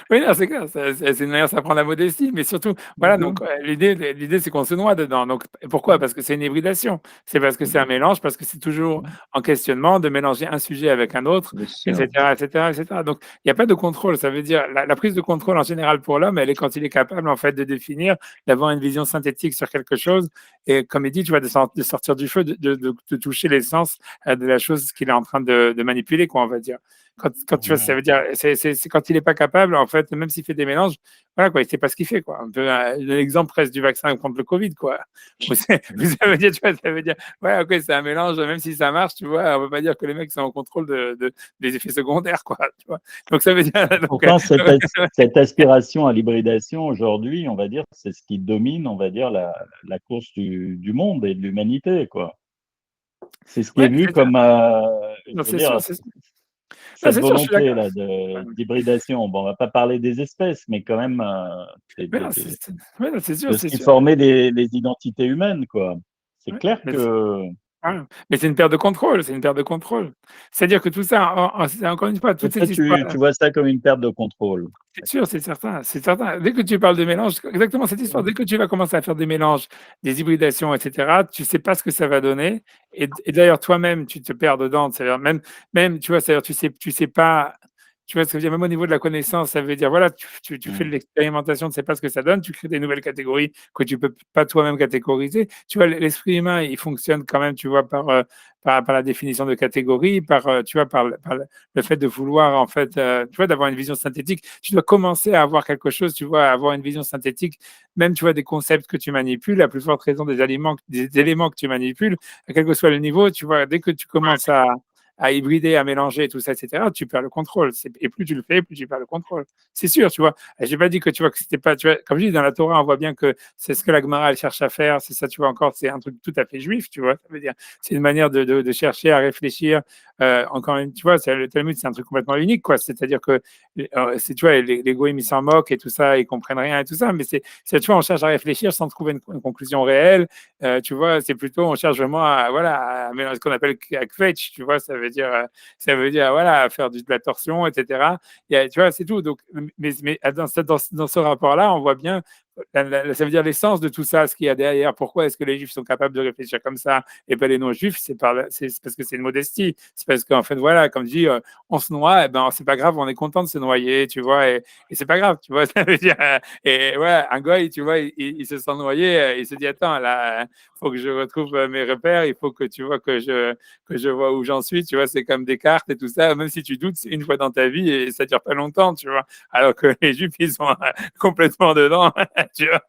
Oui, non, c'est clair, c'est une manière, ça prend la modestie, mais surtout, voilà, donc l'idée, c'est qu'on se noie dedans. Donc, pourquoi? Parce que c'est une hybridation. C'est parce que c'est un mélange, parce que c'est toujours en questionnement de mélanger un sujet avec un autre, etc., etc., etc. Donc, il n'y a pas de contrôle. Ça veut dire, la prise de contrôle en général pour l'homme, elle est quand il est capable, en fait, de définir, d'avoir une vision synthétique sur quelque chose, et comme il dit, tu vois, de sortir du feu, de toucher l'essence de la chose qu'il est en train de manipuler, quoi, on va dire. Quand tu vois, ça veut dire, c'est quand il n'est pas capable, en fait, même s'il fait des mélanges, voilà, quoi, il ne sait pas ce qu'il fait, quoi. Un peu l'exemple presque du vaccin contre le Covid, quoi. Ça veut dire, tu vois, ça veut dire, ouais, ok, c'est un mélange, même si ça marche, tu vois, on ne peut pas dire que les mecs sont en contrôle des effets secondaires, quoi, tu vois. Donc, ça veut dire. Pourtant, cette aspiration à l'hybridation, aujourd'hui, on va dire, c'est ce qui domine, on va dire, la course du monde et de l'humanité, quoi. C'est ce qui est vu comme. Cette volonté là d'hybridation. Bon, on va pas parler des espèces, mais quand même c'est sûr, de ce qui formait les identités humaines, quoi. C'est clair Mais que mais c'est une perte de contrôle, c'est une perte de contrôle. C'est-à-dire que tout ça, c'est encore une fois, toute toi, cette histoire. tu vois ça comme une perte de contrôle. C'est sûr, c'est certain, c'est certain. Dès que tu parles de mélange, exactement cette histoire, dès que tu vas commencer à faire des mélanges, des hybridations, et cetera, tu sais pas ce que ça va donner et d'ailleurs toi-même, tu te perds dedans. C'est-à-dire même, tu vois, c'est-à-dire tu sais pas, tu vois ce que je veux dire? Même au niveau de la connaissance, ça veut dire, voilà, tu fais de l'expérimentation, tu sais pas ce que ça donne, tu crées des nouvelles catégories que tu peux pas toi-même catégoriser. Tu vois, l'esprit humain, il fonctionne quand même, tu vois, par la définition de catégories, tu vois, par le fait de vouloir, en fait, tu vois, d'avoir une vision synthétique. Tu dois commencer à avoir quelque chose, tu vois, à avoir une vision synthétique, même, tu vois, des concepts que tu manipules, à plus forte raison des éléments que tu manipules, quel que soit le niveau, tu vois, dès que tu commences à hybrider, à mélanger tout ça, etc., tu perds le contrôle. Et plus tu le fais, plus tu perds le contrôle. C'est sûr, tu vois. Et j'ai pas dit que tu vois que c'était pas, tu vois, comme je dis, dans la Torah, on voit bien que c'est ce que la Gemara elle cherche à faire. C'est ça, tu vois, encore, c'est un truc tout à fait juif, tu vois. Ça veut dire, c'est une manière de chercher à réfléchir. Encore une, tu vois, le Talmud, c'est un truc complètement unique, quoi. C'est-à-dire que, tu vois, les goïms, ils s'en moquent et tout ça, ils comprennent rien et tout ça, mais tu vois, on cherche à réfléchir sans trouver une conclusion réelle. Tu vois, c'est plutôt, on cherche vraiment à, voilà, à mélanger ce qu'on appelle kvetch, tu vois, ça veut dire, voilà, faire de la torsion, etc. Tu vois, c'est tout. Donc, mais dans ce rapport-là, on voit bien, ça veut dire l'essence de tout ça, ce qu'il y a derrière. Pourquoi est-ce que les Juifs sont capables de réfléchir comme ça et pas les non-Juifs? C'est parce que c'est une modestie. C'est parce qu'en fait, voilà, comme je dis, on se noie, et ben, c'est pas grave, on est content de se noyer, tu vois, et c'est pas grave, tu vois. Ça veut dire, et ouais, un goy, tu vois, il se sent noyé, il se dit, attends, là, faut que je retrouve mes repères, il faut que tu vois que je vois où j'en suis, tu vois, c'est comme des cartes et tout ça, même si tu doutes, c'est une fois dans ta vie et ça dure pas longtemps, tu vois, alors que les Juifs, ils sont complètement dedans, tu vois,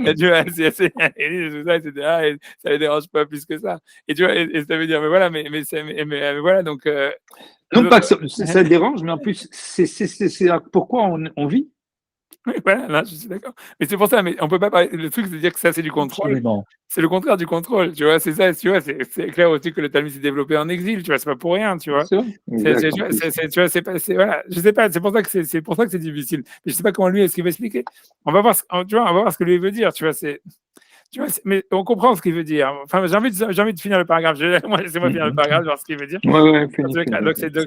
et tu vois, et tout ça, etc., et ça les dérange pas plus que ça, et tu vois, et ça veut dire, mais voilà, mais voilà, donc, Non pas que ça dérange, mais en plus, c'est pourquoi on vit. oui, voilà, là, je suis d'accord. Mais c'est pour ça, mais on peut pas parler. Le truc, c'est de dire que ça, c'est du contrôle. Absolument. C'est le contraire du contrôle, tu vois. C'est ça, tu vois. C'est clair aussi que le Talmud s'est développé en exil, tu vois. C'est pas pour rien, tu vois. C'est ça. Exact, Tu en vois, plus. tu vois, voilà. Je sais pas. C'est pour ça que c'est pour ça que c'est difficile. Mais je sais pas comment lui est-ce qu'il va expliquer. On va voir, tu vois, on va voir ce que lui veut dire, tu vois. Tu vois, mais on comprend ce qu'il veut dire. Enfin, j'ai envie de finir le paragraphe. Laissez-moi finir le paragraphe, voir ce qu'il veut dire. Ouais, Donc, fini.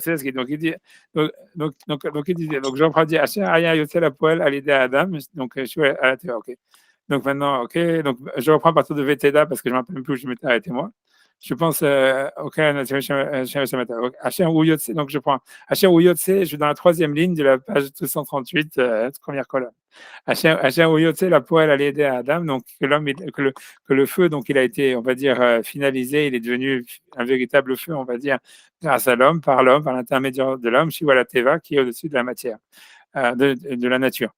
c'est ce qu'il donc il dit. Donc, il disait. Donc, Jean-Paul dit Asher Aya Yotel à poêle à l'idée à Adam. Donc, je suis à la théorie. OK. Donc, maintenant, OK. Donc, je reprends à partir de Veteda parce que je ne me rappelle même plus où je m'étais arrêté moi. Je pense, OK, Asher ou Yotse. Donc, je prends Asher ou Yotse. Je suis dans la troisième ligne de la page 238, première colonne. Asher ou Yotse, la poêle à l'aider à Adam. Donc, que le feu, donc, il a été, on va dire, finalisé. Il est devenu un véritable feu, on va dire, grâce à l'homme, par l'intermédiaire de l'homme, Shiva Teva, qui est au-dessus de la matière, de la nature.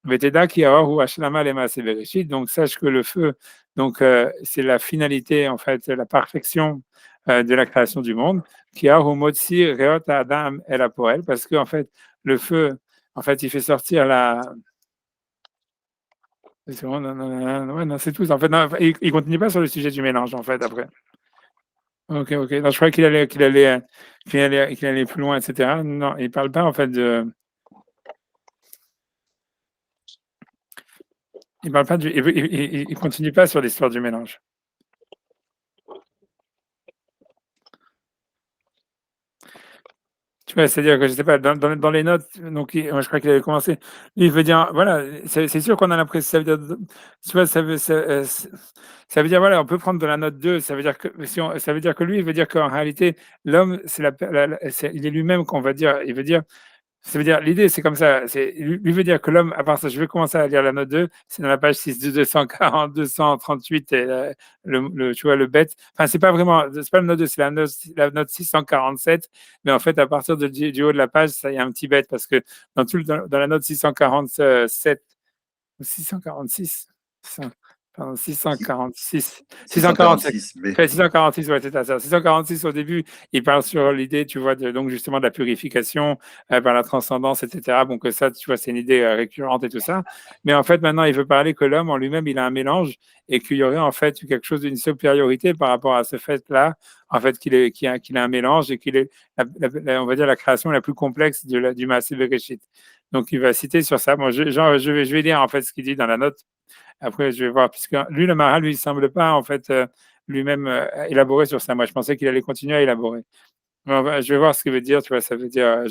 Veteda qui a ou Ashlama lema severeshit. Donc, sache que le feu, donc, c'est la finalité, en fait, la perfection de la création du monde. Qui a ou motzi reot Adam el apoel, parce que, en fait, le feu, en fait, il fait sortir la. C'est bon, non, ouais, non, c'est tout. En fait, non, il continue pas sur le sujet du mélange, en fait, après. Ok. Non, je croyais qu'il allait plus loin, etc. Non, il parle pas, en fait, de. Il parle pas il continue pas sur l'histoire du mélange. Tu vois, c'est-à-dire que je sais pas, dans les notes, donc moi, je crois qu'il avait commencé. Il veut dire, voilà, c'est sûr qu'on a l'impression, ça veut dire, tu vois, ça veut dire, voilà, on peut prendre de la note 2, ça veut dire que ça veut dire que lui, il veut dire qu'en réalité, l'homme, il est lui-même qu'on va dire, il veut dire. Ça veut dire, l'idée, c'est comme ça. Lui veut dire que l'homme, à part ça, je vais commencer à lire la note 2, c'est dans la page 6 de 240, 238, et tu vois, le bête. Enfin, c'est pas vraiment, c'est pas la note 2, c'est la note 647. Mais en fait, à partir du haut de la page, ça y a un petit bête parce que dans la note 647, ou 646, pardon, 646, 647. 646 B. 646, ouais, c'est ça. 646 au début, il parle sur l'idée, tu vois, donc justement de la purification par la transcendance, etc. Bon, que ça, tu vois, c'est une idée récurrente et tout ça. Mais en fait, maintenant, il veut parler que l'homme en lui-même, il a un mélange et qu'il y aurait en fait quelque chose d'une supériorité par rapport à ce fait-là, en fait, qu'il a un mélange et qu'il est, on va dire, la création la plus complexe du Maaseh Bereshit. Donc, il va citer sur ça. Bon, je vais lire en fait ce qu'il dit dans la note Après, je vais voir, puisque lui, le Maharal, lui, il semble pas, en fait, lui-même élaborer sur ça. Moi, je pensais qu'il allait continuer à élaborer. Je vais voir ce qu'il veut dire, tu vois, ça veut dire,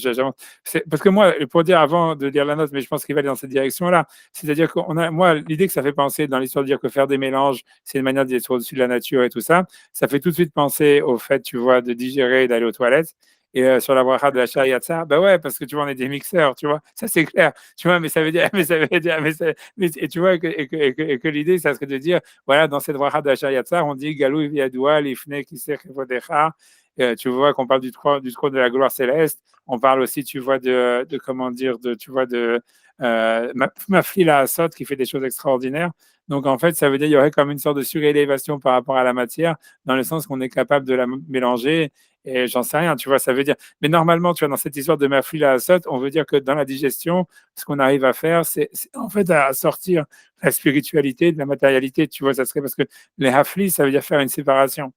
parce que moi, pour dire avant de lire la note, mais je pense qu'il va aller dans cette direction-là, c'est-à-dire moi, l'idée que ça fait penser dans l'histoire de dire que faire des mélanges, c'est une manière d'être au-dessus de la nature et tout ça, ça fait tout de suite penser au fait, tu vois, de digérer et d'aller aux toilettes. Et sur la bracha de la Shariatza, bah ouais, parce que tu vois, on est des mixeurs, tu vois, ça c'est clair, tu vois, mais ça veut dire, et tu vois, et que l'idée, ça serait de dire, voilà, dans cette bracha de la Shariatza, on dit Galou Viadoua, Lifne, Kisech, Vodecha. Tu vois qu'on parle du trône de la gloire céleste. On parle aussi, tu vois, de comment dire, tu vois, de Mafli la Assot qui fait des choses extraordinaires. Donc, en fait, ça veut dire qu'il y aurait comme une sorte de surélévation par rapport à la matière, dans le sens qu'on est capable de la mélanger. Et j'en sais rien, tu vois, ça veut dire. Mais normalement, tu vois, dans cette histoire de Mafli la Assot, on veut dire que dans la digestion, ce qu'on arrive à faire, c'est en fait à sortir la spiritualité de la matérialité, tu vois, ça serait parce que les Hafli, ça veut dire faire une séparation.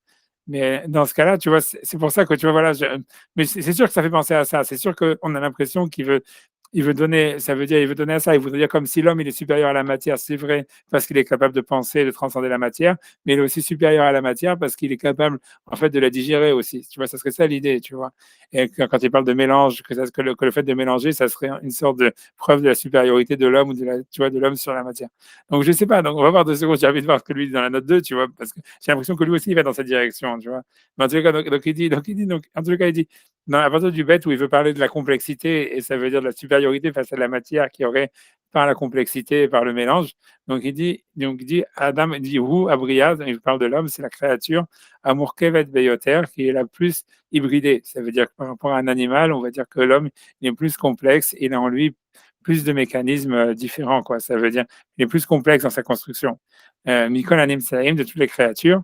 Mais dans ce cas-là, tu vois, c'est pour ça que tu vois, voilà, mais c'est sûr que ça fait penser à ça. C'est sûr qu'on a l'impression il veut donner, ça veut dire, il veut donner à ça. Il voudrait dire comme si l'homme, il est supérieur à la matière, c'est vrai, parce qu'il est capable de penser, de transcender la matière, mais il est aussi supérieur à la matière parce qu'il est capable, en fait, de la digérer aussi. Tu vois, ça serait ça l'idée, tu vois. Et quand il parle de mélange, que le fait de mélanger, ça serait une sorte de preuve de la supériorité de l'homme ou tu vois, de l'homme sur la matière. Donc, je sais pas. Donc, on va voir 2 secondes. J'ai envie de voir ce que lui dit dans la note 2, tu vois, parce que j'ai l'impression que lui aussi, il va dans cette direction, tu vois. Mais en tout cas, en tout cas, il dit, à partir du bête où il veut parler de la complexité, et ça veut dire de la supériorité face à la matière qui aurait par la complexité et par le mélange. Donc il dit Adam, il dit Hu Abriad, il parle de l'homme, c'est la créature, Amour Kevet Beyoter, qui est la plus hybridée. Ça veut dire que par rapport à un animal, on va dire que l'homme il est plus complexe, il a en lui plus de mécanismes différents, quoi. Ça veut dire il est plus complexe dans sa construction. Mikol Anim Saïm, de toutes les créatures.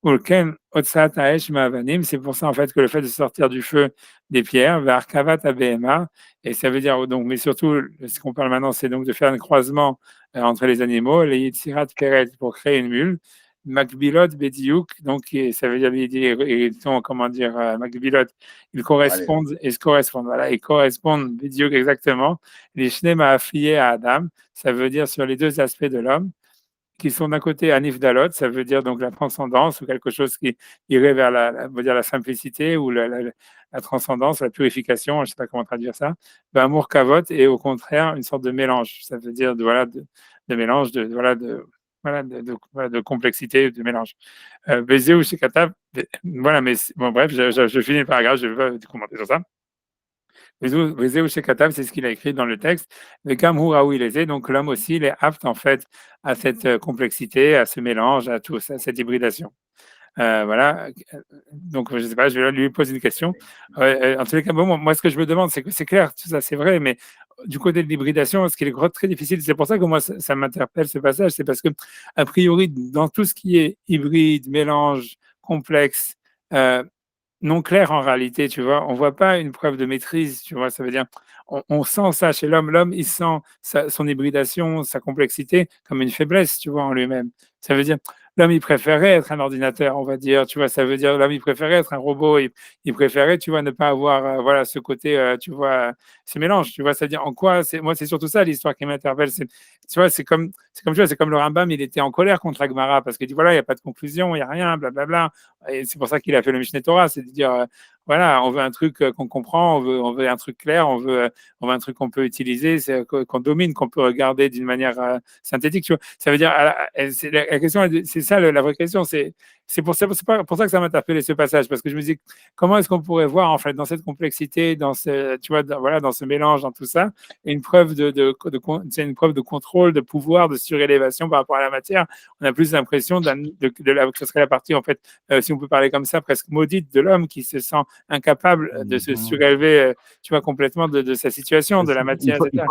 Ulken Otsat Haesh Ma'avanim, c'est pour ça en fait que le fait de sortir du feu des pierres, vers Kavat Abema, et ça veut dire donc, mais surtout ce qu'on parle maintenant, c'est donc de faire un croisement entre les animaux, les Yitzirat Keret pour créer une mule, Makbilot Bediouk, donc ça veut dire ils sont, comment dire, Makbilot, ils correspondent, et se correspondent, voilà, ils correspondent Bediouk exactement, les Shnema affiliés à Adam, ça veut dire sur les 2 aspects de l'homme qui sont d'un côté Anif Dalot, ça veut dire donc la transcendance ou quelque chose qui irait vers on va dire la simplicité ou la transcendance, la purification, je ne sais pas comment traduire ça, Amour Kavot et au contraire une sorte de mélange, ça veut dire de mélange, de complexité, de mélange. Bézé ou Shekatav, voilà, mais bon, bref, je finis le paragraphe, je ne vais pas commenter sur ça. Brisé ou Shekatav, c'est ce qu'il a écrit dans le texte. Le Kamhu Raoui les donc l'homme aussi, il est apte en fait à cette complexité, à ce mélange, à tout ça, à cette hybridation. Voilà. Donc, je ne sais pas, je vais lui poser une question. En tous les cas, bon, moi, ce que je me demande, c'est que c'est clair, tout ça, c'est vrai, mais du côté de l'hybridation, ce qui est très difficile, c'est pour ça que moi, ça m'interpelle ce passage, c'est parce que, a priori, dans tout ce qui est hybride, mélange, complexe, non clair en réalité, tu vois. On voit pas une preuve de maîtrise, tu vois. Ça veut dire, on sent ça chez l'homme. L'homme, il sent son hybridation, sa complexité comme une faiblesse, tu vois, en lui-même. Ça veut dire, l'homme, il préférait être un ordinateur, on va dire, tu vois. Ça veut dire, l'homme, il préférait être un robot. Il préférait, tu vois, ne pas avoir, voilà, ce côté, tu vois, ce mélange, tu vois. C'est-à-dire, en quoi, moi, c'est surtout ça l'histoire qui m'interpelle. Tu vois, tu vois, c'est comme le Rambam, il était en colère contre Agmara parce qu'il dit, voilà, il n'y a pas de conclusion, il n'y a rien, blablabla. Et c'est pour ça qu'il a fait le Mishneh Torah, c'est de dire, voilà, on veut un truc qu'on comprend, on veut un truc clair, on veut un truc qu'on peut utiliser, qu'on domine, qu'on peut regarder d'une manière synthétique. Tu vois. Ça veut dire, la question, c'est ça la vraie question. C'est pour ça que ça m'a interpellé ce passage, parce que je me dis, comment est-ce qu'on pourrait voir en fait dans cette complexité, tu vois, voilà, dans ce mélange, dans tout ça, une preuve c'est une preuve de contrôle, de pouvoir, de surélévation par rapport à la matière. On a plus l'impression que ce serait la partie en fait, si on peut parler comme ça, presque maudite de l'homme qui se sent incapable de se surélever, tu vois, complètement de sa situation, de la matière, etc.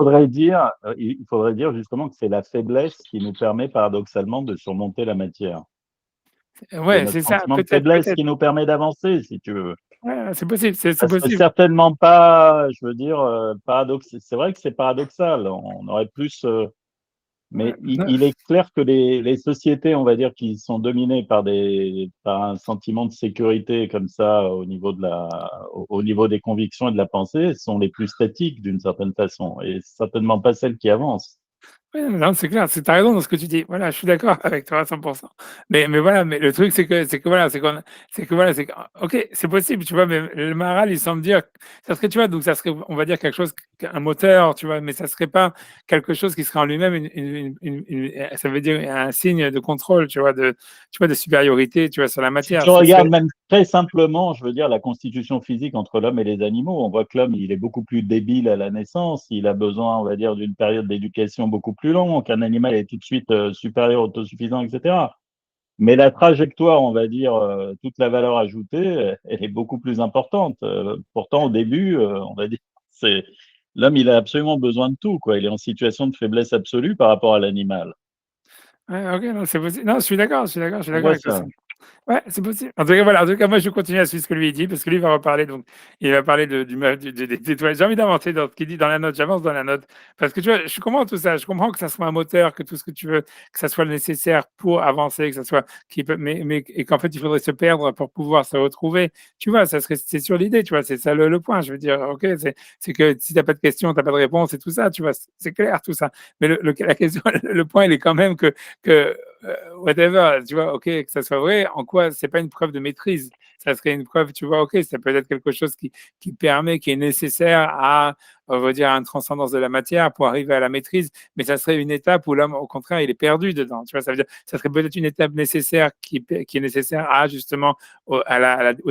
Il faudrait dire justement que c'est la faiblesse qui nous permet paradoxalement de surmonter la matière. Ouais, c'est ça, sentiment de peut-être. faiblesse qui nous permet d'avancer, si tu veux. Ouais, c'est possible, c'est Ça serait possible. certainement pas, je veux dire, paradoxal. C'est vrai que c'est paradoxal. On aurait plus. Mais il est clair que les sociétés, on va dire, qui sont dominées par un sentiment de sécurité comme ça au niveau au niveau des convictions et de la pensée, sont les plus statiques d'une certaine façon, et certainement pas celles qui avancent. Ouais, non, c'est clair, tu as raison dans ce que tu dis. Voilà, je suis d'accord avec toi à 100. Mais voilà, mais le truc, c'est que voilà, c'est que voilà, c'est que OK, c'est possible, tu vois? Mais le Maharal, il semble dire ça serait, tu vois? Donc ça serait, on va dire quelque chose, un moteur, tu vois? Mais ça serait pas quelque chose qui serait en lui-même ça veut dire un signe de contrôle, tu vois, de supériorité, tu vois, sur la Si matière. tu regardes même très simplement, je veux dire, la constitution physique entre l'homme et les animaux, on voit que l'homme, il est beaucoup plus débile à la naissance, il a besoin, on va dire, d'une période d'éducation beaucoup plus longue, qu'un animal est tout de suite supérieur, autosuffisant, etc. Mais la trajectoire, on va dire, toute la valeur ajoutée, elle est beaucoup plus importante. Pourtant, au début, on va dire, c'est l'homme, il a absolument besoin de tout, quoi. Il est en situation de faiblesse absolue par rapport à l'animal. Ouais, OK, non, c'est possible. Non, je suis On d'accord voit avec toi. ça. Ouais, c'est possible. En tout cas, voilà, en tout cas, moi, je continue à suivre ce que lui il dit, parce que lui va reparler, donc il va parler des toilettes. J'ai envie d'avancer dans ce qu'il dit dans la note, j'avance dans la note, parce que tu vois, je comprends tout ça, je comprends que ça soit un moteur, que tout ce que tu veux, que ça soit le nécessaire pour avancer, que ça soit, et qu'en fait, il faudrait se perdre pour pouvoir se retrouver. Tu vois, c'est sur l'idée, tu vois, c'est ça le point. Je veux dire, OK, c'est que si t'as pas de questions, t'as pas de réponse et tout ça, tu vois, c'est clair tout ça. Mais la question, le point, il est quand même que whatever, tu vois, OK, que ça soit vrai, en quoi c'est pas une preuve de maîtrise. Ça serait une preuve, tu vois, OK, ça peut être quelque chose qui permet, qui est nécessaire à, on va dire, à une transcendance de la matière pour arriver à la maîtrise, mais ça serait une étape où l'homme, au contraire, il est perdu dedans. Tu vois, ça veut dire, ça serait peut-être une étape nécessaire qui est nécessaire à, justement, au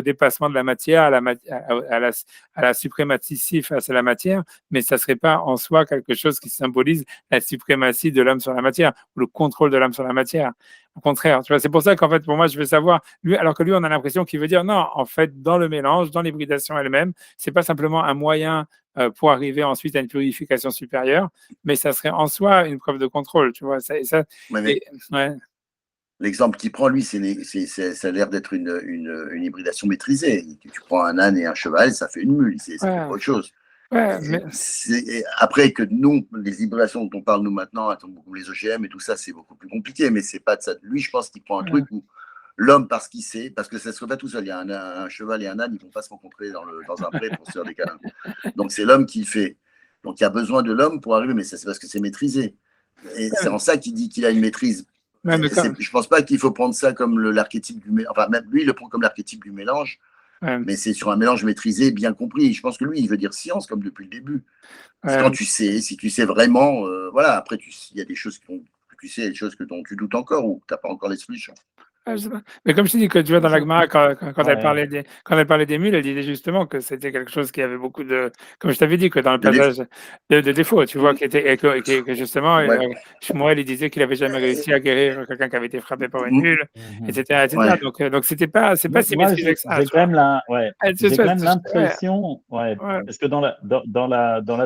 dépassement de la matière, à la suprématie face à la matière, mais ça serait pas en soi quelque chose qui symbolise la suprématie de l'homme sur la matière ou le contrôle de l'homme sur la matière. Au contraire, tu vois, c'est pour ça qu'en fait, pour moi, je veux savoir, lui, alors que lui, on a l'impression qu'il veut dire non, en fait, dans le mélange, dans l'hybridation elle-même, c'est pas simplement un moyen pour arriver ensuite à une purification supérieure, mais ça serait en soi une preuve de contrôle, tu vois. Ouais, mais Et, ouais, l'exemple qu'il prend, lui, ça a l'air d'être une hybridation maîtrisée. Tu prends un âne et un cheval, ça fait une mule, c'est ouais, pas autre chose. ouais, mais, Après que nous, les hybridations dont on parle nous maintenant, les OGM et tout ça, c'est beaucoup plus compliqué, mais c'est pas de ça. Lui, je pense qu'il prend un ouais, truc où l'homme, parce qu'il sait, parce que ça ne se fait pas tout seul, il y a un cheval et un âne, ils ne vont pas se rencontrer dans un pré pour se faire des câlins. Donc c'est l'homme qui le fait. Donc il y a besoin de l'homme pour arriver, mais ça c'est parce que c'est maîtrisé. Et c'est en ça qu'il dit qu'il a une maîtrise. ouais, mais Je ne pense pas qu'il faut prendre ça comme l'archétype du mélange. Enfin, même lui, il le prend comme l'archétype du mélange, ouais, mais c'est sur un mélange maîtrisé, bien compris. Je pense que lui, il veut dire science, comme depuis le début. C'est ouais. quand tu sais, si tu sais vraiment, voilà, après, il y a des choses que tu sais, des choses dont tu doutes encore ou que tu n'as pas encore les solutions. Ah, je sais pas. Mais comme je te dis que tu vois dans la Gemara, Ouais. quand elle parlait des mules, elle disait justement que c'était quelque chose qui avait beaucoup de, comme je t'avais dit, que dans le De déf- passage de défauts, tu vois, qui était, et que justement, Ouais. Shmuel, il disait qu'il avait jamais réussi à guérir quelqu'un qui avait été frappé par une Mm, mule, Mhm. etc., etc. ouais. Donc c'est pas si Moi, maîtrisé que ça, j'ai tu quand vois. même Ah, j'ai quand même ouais, l'impression, ouais, ouais, parce que dans la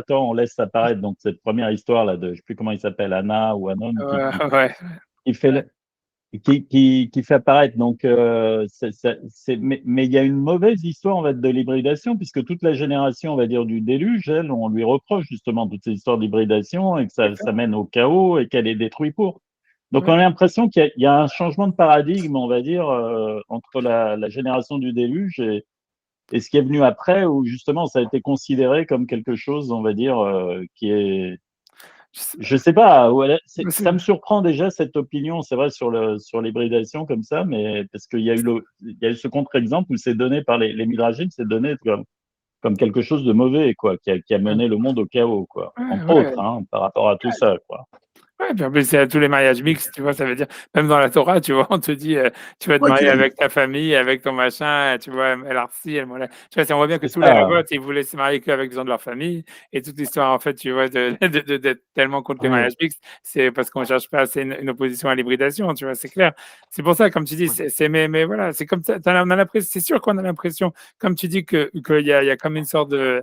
Torah, on laisse apparaître donc cette première histoire là de, je sais plus comment il s'appelle, Anna ou Anon, ouais, qui fait qui fait apparaître. Donc, mais il y a une mauvaise histoire, on va dire, de l'hybridation, puisque toute la génération, on va dire, du déluge, elle, on lui reproche justement toutes ces histoires d'hybridation et que ça mène au chaos et qu'elle est détruite pour. Donc, on a ouais. l'impression qu'il y a un changement de paradigme, on va dire, entre la génération du déluge et ce qui est venu après, où justement, ça a été considéré comme quelque chose, on va dire, qui est Je sais je sais pas, ouais, pas, ça me surprend déjà cette opinion, c'est vrai, sur l'hybridation comme ça, mais parce qu'il y a eu il y a eu ce contre-exemple où c'est donné par les midrashim, c'est donné comme quelque chose de mauvais, quoi, qui a ouais, mené le monde au chaos, quoi. Entre ouais. autres, hein, par rapport à tout ça, quoi. Ouais, puis en plus, c'est tous les mariages mixtes, tu vois, ça veut dire, même dans la Torah, tu vois, on te dit, tu vas te Ouais, marier avec ta famille, avec ton machin, tu vois, elle a reçu, elle m'a tu vois, on voit bien que C'est tous les ça, Havot, ils voulaient se marier qu'avec des gens de leur famille, et toute l'histoire, en fait, tu vois, d'être tellement contre les oui. mariages mixtes, c'est parce qu'on cherche pas assez une opposition à l'hybridation, tu vois, c'est clair. C'est pour ça, comme tu dis, mais voilà, c'est comme ça, on a l'impression, c'est sûr qu'on a l'impression, comme tu dis, qu'il y a comme une sorte de,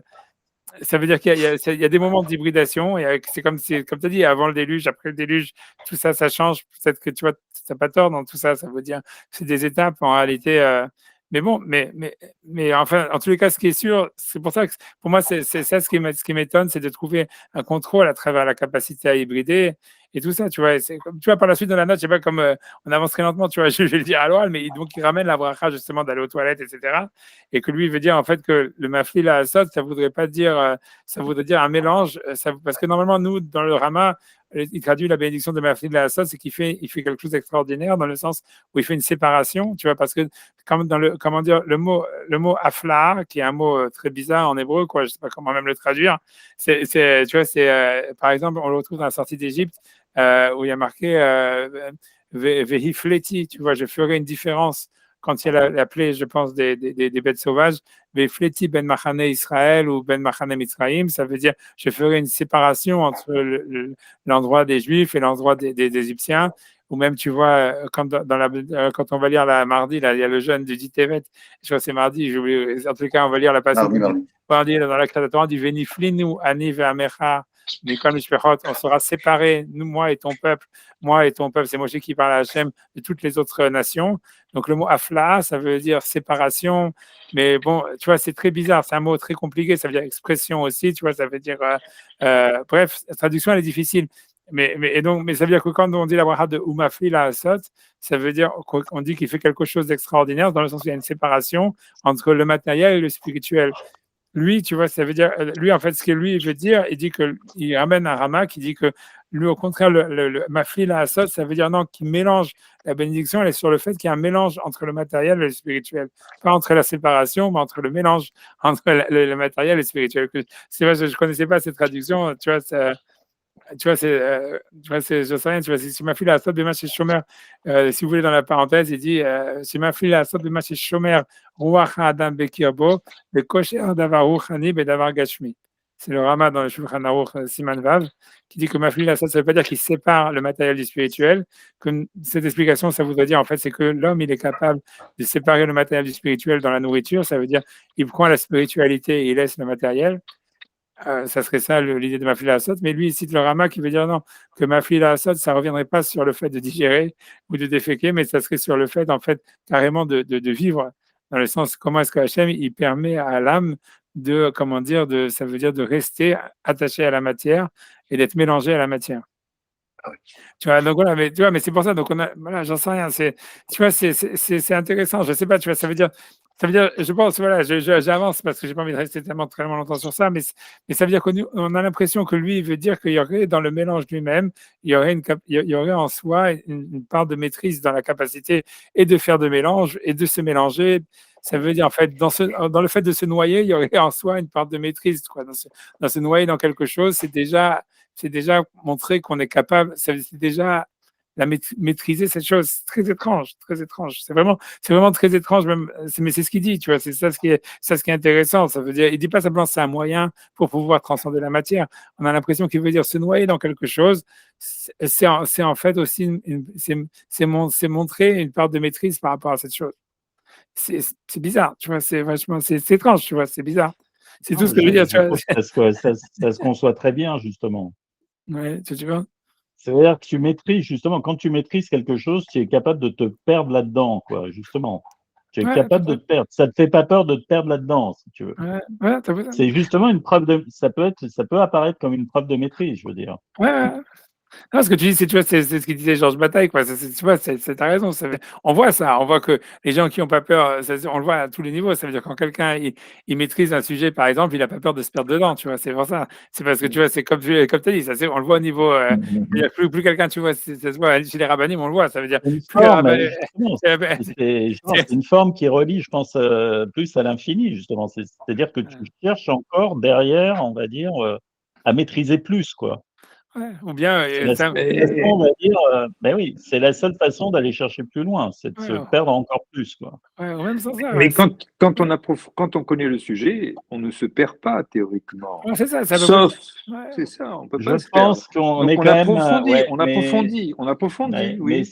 ça veut dire qu'il y a des moments d'hybridation et c'est comme si, comme tu as dit, avant le déluge, après le déluge, tout ça, ça change. Peut-être que tu vois, tu n'as pas tort dans tout ça. Ça veut dire c'est des étapes en réalité. Mais bon, mais enfin, en tous les cas, ce qui est sûr, c'est pour ça que pour moi, c'est ça ce qui m'étonne, c'est de trouver un contrôle à travers la capacité à hybrider et tout ça, tu vois. C'est comme, tu vois, par la suite de la note, je sais pas, comme on avance très lentement, tu vois, je vais le dire à l'oral, mais donc il ramène la bracha justement d'aller aux toilettes, etc. Et que lui il veut dire en fait que le mafli la asot, ça voudrait pas dire, ça voudrait dire un mélange, parce que normalement nous dans le Rama, il traduit la bénédiction de mafli la asot, c'est il fait quelque chose d'extraordinaire dans le sens où il fait une séparation, tu vois, parce que comme dans le, comment dire, le mot afla, qui est un mot très bizarre en hébreu, quoi, je sais pas comment même le traduire, tu vois, par exemple, on le retrouve dans la sortie d'Égypte, où il y a marqué Vehifleti, tu vois, je ferai une différence quand il y a la plaie, je pense, des bêtes sauvages. Vehifleti ben machane Israël ou ben machane Mitzraïm, ça veut dire je ferai une séparation entre l'endroit des Juifs et l'endroit des Égyptiens. Ou même, tu vois, quand on va lire la mardi, là, il y a le jeûne du dit Tevet, je crois que c'est mardi, en tout cas, on va lire la passage. Mardi, dans la créature, on dit Veniflinu ani ve'amecha. On sera séparés, nous, moi et ton peuple, c'est Moshe qui parle à Hachem de toutes les autres nations. Donc le mot afla, ça veut dire séparation, mais bon, tu vois, c'est très bizarre, c'est un mot très compliqué, ça veut dire expression aussi, tu vois, ça veut dire, bref, la traduction elle est difficile. Mais ça veut dire que quand on dit la bracha de Umafli la Asot, ça veut dire qu'on dit qu'il fait quelque chose d'extraordinaire dans le sens où il y a une séparation entre le matériel et le spirituel. Lui, tu vois, ça veut dire, lui, en fait, ce que lui veut dire, il dit il ramène un Rama qui dit que lui, au contraire, le Mafli la Asot, ça veut dire non, qu'il mélange la bénédiction, elle est sur le fait qu'il y a un mélange entre le matériel et le spirituel. Pas entre la séparation, mais entre le mélange entre le matériel et le spirituel. C'est vrai, je ne connaissais pas cette traduction, tu vois, je sais rien, tu vois, si ma fille a sorte de match Shomer, si vous voulez dans la parenthèse, il dit, si ma fille a sorte de match Shomer, Ruach Adam Bekirbo, le Kosher Davar Ruchani Bedavar Gashmi. C'est le Rama dans le Shulchan Aruch Siman Vav, qui dit que ma fille a sorte, ça veut pas dire qu'il sépare le matériel du spirituel. Que cette explication, ça voudrait dire, en fait, c'est que l'homme, il est capable de séparer le matériel du spirituel dans la nourriture. Ça veut dire, il prend la spiritualité et il laisse le matériel. Ça serait ça l'idée de Mafli Asot, mais lui il cite le Rama qui veut dire non, que Mafli Asot, ça ne reviendrait pas sur le fait de digérer ou de déféquer, mais ça serait sur le fait, en fait, carrément de vivre, dans le sens comment est-ce que Hachem, il permet à l'âme de, comment dire, ça veut dire de rester attaché à la matière et d'être mélangé à la matière. Tu vois, donc voilà, mais c'est pour ça, donc voilà, j'en sais rien, tu vois, c'est intéressant, je sais pas, tu vois, ça veut dire, je pense, voilà, j'avance parce que j'ai pas envie de rester tellement très longtemps sur ça, mais ça veut dire qu'on a l'impression que lui, il veut dire qu'il y aurait dans le mélange lui-même, il y aurait en soi une part de maîtrise dans la capacité et de faire de mélange et de se mélanger. Ça veut dire, en fait, dans le fait de se noyer, il y aurait en soi une part de maîtrise, quoi. Dans se noyer dans quelque chose, c'est déjà montrer qu'on est capable, c'est déjà maîtriser cette chose. C'est très étrange, très étrange. C'est vraiment très étrange, même, mais c'est ce qu'il dit, tu vois, c'est ça ce qui est intéressant. Ça veut dire, il dit pas simplement c'est un moyen pour pouvoir transcender la matière. On a l'impression qu'il veut dire se noyer dans quelque chose. C'est en fait aussi, c'est montrer une part de maîtrise par rapport à cette chose. C'est bizarre, tu vois, c'est étrange, tu vois, c'est bizarre. C'est tout ce que je veux dire. Tu vois. Ça se conçoit très bien, justement. Ouais, tu vois. C'est-à-dire que tu maîtrises, justement, quand tu maîtrises quelque chose, tu es capable de te perdre là-dedans, quoi, justement. Tu es capable de te perdre. Ça ne te fait pas peur de te perdre là-dedans, si tu veux. Ouais, c'est justement une preuve ça peut apparaître comme une preuve de maîtrise, je veux dire. Ouais. Non, ce que tu dis, c'est ce qu'il disait Georges Bataille, quoi. Tu vois, t'as raison. On voit ça. On voit que les gens qui n'ont pas peur, on le voit à tous les niveaux. Ça veut dire quand quelqu'un il maîtrise un sujet, par exemple, il n'a pas peur de se perdre dedans. Tu vois, c'est pour ça. C'est parce que tu vois, c'est comme tu as dit. Ça, on le voit au niveau. Plus quelqu'un, tu vois, ça se voit chez les rabbinim, on le voit. Ça veut dire. C'est une forme qui relie, je pense, plus à l'infini, justement. C'est-à-dire que tu cherches encore derrière, on va dire, à maîtriser plus, quoi. Ouais, ou bien, on va dire, oui, c'est la seule façon d'aller chercher plus loin, c'est de se perdre encore plus, quoi. Même sans ça, mais quand on connaît le sujet, on ne se perd pas théoriquement. C'est ça, sauf, c'est ça, on peut pas se perdre. Je pense qu'on est quand même. On approfondit, oui. Mais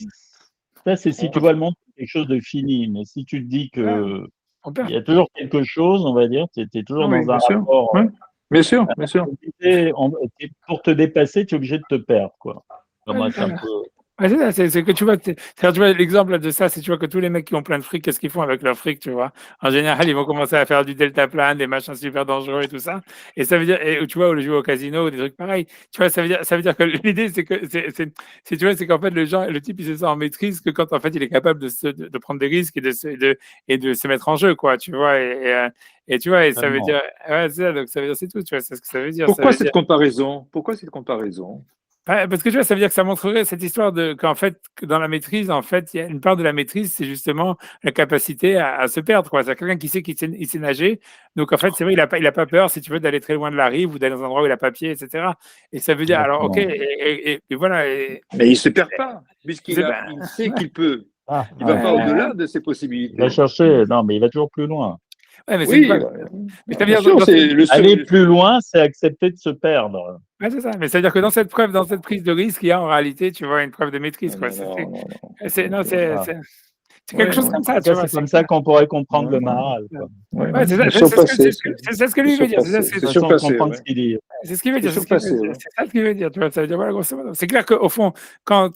ça, c'est si tu vois le monde comme quelque chose de fini. Mais si tu te dis que il y a toujours quelque chose, on va dire, tu es toujours dans un rapport. Bien sûr. Pour te dépasser, tu es obligé de te perdre, quoi. Moi, c'est un peu. Ouais, c'est ça, c'est que tu vois, tu vois l'exemple de ça, c'est tu vois que tous les mecs qui ont plein de fric, qu'est-ce qu'ils font avec leur fric, tu vois? En général, ils vont commencer à faire du deltaplane, des machins super dangereux et tout ça. Et ça veut dire, et, tu vois, ou le jouer au casino ou des trucs pareils. Tu vois, ça veut dire que l'idée, c'est que, tu vois, c'est qu'en fait, le type, il se sent en maîtrise que quand, en fait, il est capable de prendre des risques et de se mettre en jeu, quoi, tu vois. Et tu vois, et ça veut Totalement. dire, ouais, c'est ça, donc ça veut dire, c'est tout, tu vois, c'est ce que ça veut dire. Ça Pourquoi veut cette dire, comparaison? Pourquoi cette comparaison? ouais, parce que tu vois, ça veut dire que ça montrerait cette histoire de qu'en fait, que dans la maîtrise, en fait, il y a une part de la maîtrise, c'est justement la capacité à se perdre, quoi. C'est quelqu'un qui sait il sait nager. Donc, en fait, c'est vrai, il a pas peur, si tu veux, d'aller très loin de la rive ou d'aller dans un endroit où il a pas pied, etc. Et ça veut dire, alors, ok, Exactement. et voilà. Mais il ne se perd pas, C'est puisqu'pas- il sait qu'il peut. Ah, Il ne va ouais, pas ouais. au-delà de ses Il va possibilités. chercher, non, mais il va toujours plus loin. ouais, mais c'est une Oui, part. Mais ça veut bien dire, sûr, c'est le Aller seul. plus loin, c'est accepter de se perdre. ouais, c'est ça. Mais ça veut dire que dans cette preuve, dans cette prise de risque, il y a en réalité, tu vois, une preuve de maîtrise, Non, quoi. non, non, non, non. Non, Ah. c'est quelque Oui, chose oui. comme En ça, tout tu cas, vois. c'est comme ça qu'on pourrait comprendre le Ouais, Maharal, quoi. ouais, Ouais, c'est ça, c'est c'est surpassé. ce que lui veut dire. C'est ça, C'est Façon de surpassé, comprendre ouais. ce qu'il dit. c'est ce qu'il veut C'est dire, c'est ce qu'il veut surpassé, dire. ouais. C'est ça ce qu'il veut dire, tu vois. Ça veut dire, voilà, grosso modo. C'est clair qu'au fond, quand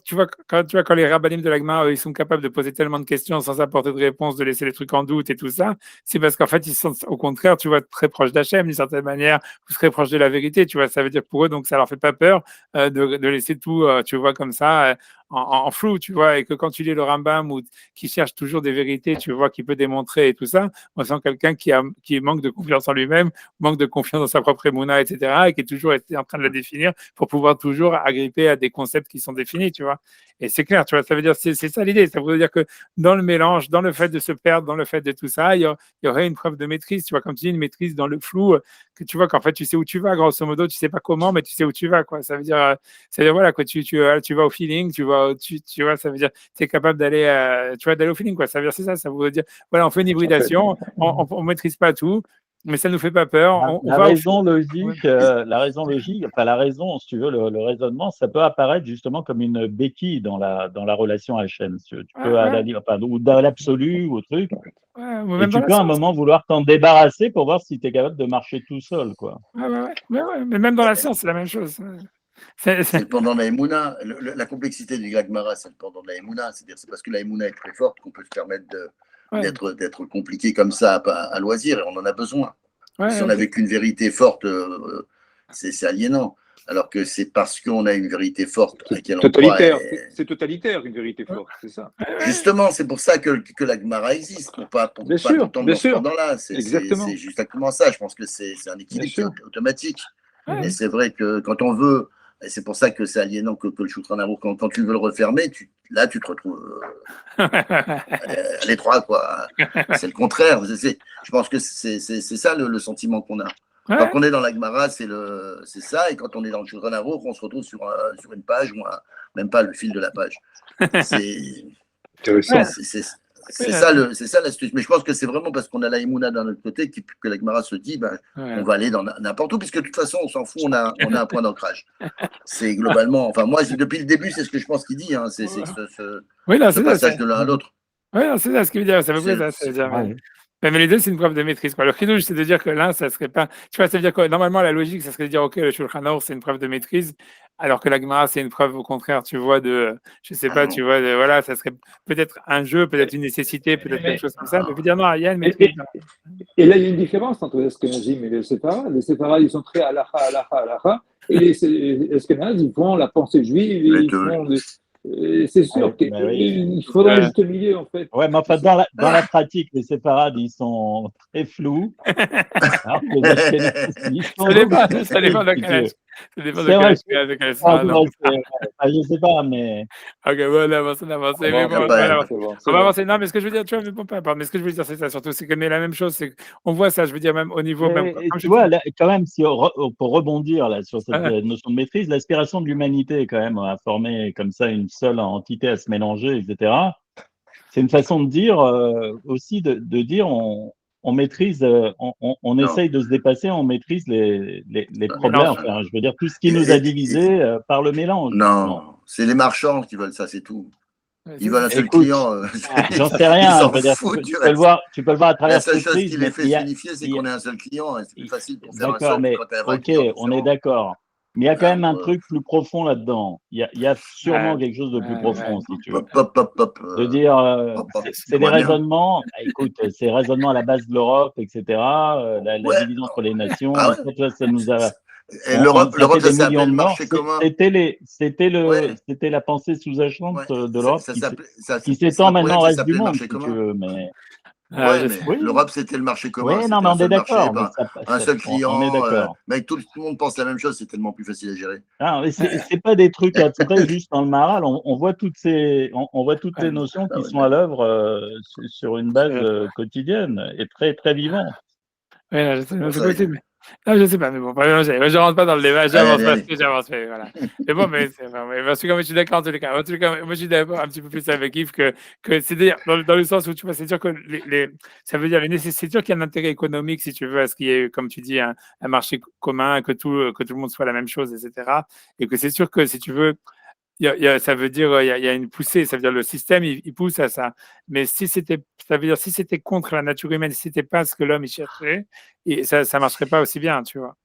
les rabbinim de l'Agma, ils sont capables de poser tellement de questions sans apporter de réponse, de laisser les trucs en doute et tout ça, c'est parce qu'en fait, ils sont, au contraire, tu vois, très proches d'Hachem, d'une certaine manière, ou très proches de la vérité, tu vois. Ça veut dire pour eux, donc ça leur fait pas peur de laisser tout, tu vois, comme ça, en flou, tu vois, et que quand tu lis le Rambam ou qui cherche toujours des vérités, tu vois, qui peut démontrer et tout ça, on sent quelqu'un qui manque de confiance en lui-même, manque de confiance dans sa propre émouna, etc., et qui est toujours en train de la définir pour pouvoir toujours agripper à des concepts qui sont définis, tu vois. Et c'est clair, tu vois, ça veut dire, c'est ça l'idée, ça veut dire que dans le mélange, dans le fait de se perdre, dans le fait de tout ça, il y aurait une preuve de maîtrise, tu vois, comme tu dis, une maîtrise dans le flou, que tu vois qu'en fait, tu sais où tu vas, grosso modo, tu sais pas comment, mais tu sais où tu vas, quoi. Ça veut dire, voilà, quoi, tu vas au feeling, tu vois, ça veut dire, tu es capable d'aller, tu vois, d'aller au feeling, quoi. Ça veut dire, c'est ça, ça veut dire, voilà, on fait une En fait, hybridation, on maîtrise pas tout, mais ça nous fait pas peur, on La va au raison ouais. logique, enfin la raison, si tu veux, le raisonnement, ça peut apparaître justement comme une béquille dans la relation HM. Tu Ouais, peux ouais, enfin, ou dans l'absolu ou au truc, ouais, ou et même dans tu la peux à un science. moment vouloir t'en débarrasser pour voir si tu es capable de marcher tout seul, quoi. Ouais, ouais, ouais. Mais même dans la science, c'est la même chose. C'est le pendant de la Emouna. La complexité du Gagmara, c'est le pendant de la Emouna. C'est-à-dire, c'est parce que la Emouna est très forte qu'on peut se permettre ouais, d'être compliqué comme ça à loisir, et on en a besoin. Si ouais, on ok. n'avait qu'une vérité forte, c'est aliénant. Alors que c'est parce qu'on a une vérité forte à laquelle on croit. totalitaire. C'est totalitaire, une vérité Ouais, forte, c'est ça. ouais, Justement, c'est pour ça que la Gemara existe, pour pas tout Bien le temps bien dans ce sûr, pendant-là. exactement, C'est exactement ça. Je pense que c'est un bien équilibre qui est sûr. automatique. ouais. Et c'est vrai que quand on veut, et c'est pour ça que c'est aliénant que le Shulchan Aruch, quand tu veux le refermer, là tu te retrouves à l'étroit, quoi. C'est le contraire. Je pense que c'est ça le sentiment qu'on a. Quand Ouais, on est dans la Gemara, c'est ça, et quand on est dans le Shulchan Aruch, on se retrouve sur une page, ou même pas le fil de la page. C'est Intéressant. c'est ça la situation. Mais je pense que c'est vraiment parce qu'on a la Emouna d'un autre côté que la Gemara se dit, ben, on va aller dans n'importe où, puisque de toute façon, on s'en fout, on a un point d'ancrage. C'est globalement, enfin moi, depuis le début, c'est ce que je pense qu'il dit, hein, c'est oui, non, ce c'est ça. passage de l'un à l'autre. Oui, non, c'est ça ce qu'il veut dire. C'est à peu près ça. Ça veut dire, Ouais. mais les deux, c'est une preuve de maîtrise, quoi. Le chidouche, c'est de dire que l'un, ça serait pas. Tu vois, ça veut dire que normalement, la logique, ça serait de dire, OK, le Shulchan Aruch, c'est une preuve de maîtrise, alors que la Gemara, c'est une preuve, au contraire, tu vois, je sais Ah pas, non. tu vois, voilà, ça serait peut-être un jeu, peut-être une nécessité, peut-être quelque chose comme ça. Mais je veux dire, non, il y a une maîtrise. Et là, il y a une différence entre les Ashkenazim et les Séfarades. Les Séfarades, ils sont très halakha, halakha, halakha. Et les Ashkenazim, ils font la pensée juive, Les ils deux. font. C'est sûr Ouais, bah oui. qu'il faudrait un juste milieu, en fait. Ouais, mais enfin, dans la pratique, les séparades, ils sont très flous. Alors que les Ashkénazes, ils sont Ça dépend, beaucoup plus ça dépend de stricts, si quel tu veux. âge. Ça dépend de C'est quel vrai, âge tu as, de quel ah, non. enfin, je sais pas, mais Ok, bon, on avance, on avance. Mais bon, on va avancer. C'est bon, On c'est va bon. avancer. Non, mais ce que je veux dire, tu vois, mais bon, peu importe. Mais ce que je veux dire, c'est ça, surtout, c'est que mais la même chose, c'est qu'on voit ça, je veux dire, même au niveau, même et comme tu je dis. vois, là, quand même, si pour rebondir là, sur cette Ouais, notion de maîtrise, l'aspiration de l'humanité, quand même, à former comme ça une seule entité, à se mélanger, etc., c'est une façon de dire aussi, de dire on maîtrise, on Non, essaye de se dépasser, on maîtrise les non, problèmes, mélange. enfin, je veux dire, tout ce qui nous Et- a et- divisés par le mélange, justement. non, c'est les marchands qui veulent ça, c'est tout. Ouais, Ils c'est veulent ça. un seul Écoute, client, j'en sais ils rien, je s'en veux dire, foutent du tu peux le reste. voir, tu peux le voir à La travers seule cette chose crise, qui les mais fait s'unifier, c'est il y qu'on a, ait un seul client, et c'est plus facile pour faire un d'accord, seul que mais quand tu as 20 ok, clients on est différents. d'accord. Mais il y a quand même un Alors, truc plus profond là-dedans. Il y a sûrement quelque chose de plus profond, si tu veux. De dire, c'est des moi bien. raisonnements, bah, écoute, c'est des raisonnements à la base de l'Europe, etc., la Ouais. division entre les nations, Ah et ça nous a, Et l'Europe, ça fait ça des s'appelait millions le de morts. marché commun. C'était Ouais, la pensée sous-jacente ouais. de l'Europe qui C'est s'étend pas pour rien maintenant que au ça reste du s'appelait le monde, marché si tu commun. veux, mais Ouais, je mais sais. oui. l'Europe, c'était le marché commun. Oui, non, C'était mais un on est seul marché, d'accord, un seul on est client. d'accord. Mais tout le monde pense la même chose, c'est tellement plus facile à gérer. Ah, mais c'est pas des trucs abstraits juste dans le moral. On voit on voit toutes ces notions Ah qui ouais, sont à l'œuvre sur une base Ouais, quotidienne et très très vivante. je sais, bon, c'est ça va. possible. Non, je sais pas, mais bon, je rentre pas dans le débat, j'avance parce que j'avance, mais voilà. Mais bon, parce que comme je suis d'accord en tous les cas. En tous les cas, moi, je suis d'accord un petit peu plus avec Yves que c'est-à-dire, dans le sens où, tu vois, c'est sûr que ça veut dire, c'est sûr qu'il y a un intérêt économique, si tu veux, à ce qu'il y ait, comme tu dis, un marché commun, que tout le monde soit la même chose, etc. Et que c'est sûr que, si tu veux, ça veut dire il y a une poussée, ça veut dire le système il pousse à ça. Mais ça veut dire si c'était contre la nature humaine, si c'était pas ce que l'homme il cherchait, et ça marcherait pas aussi bien, tu vois.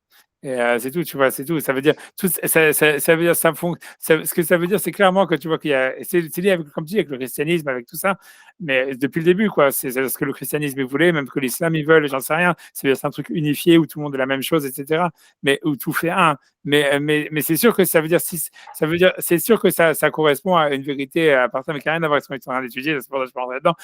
Et c'est tout, tu vois, c'est tout. Ça veut dire, ça veut dire, ce que ça veut dire, c'est clairement que tu vois qu'il y a, c'est lié avec, comme tu dis, avec le christianisme, avec tout ça, mais depuis le début, quoi. C'est ce que le christianisme il voulait, même que l'islam ils veulent, j'en sais rien. C'est un truc unifié où tout le monde est la même chose, etc. Mais où tout fait un. Mais c'est sûr que ça veut dire, c'est sûr que ça correspond à une vérité à partir, mais qui n'a rien à voir avec ce qu'on est en train d'étudier, c'est pour ça que je parle là-dedans.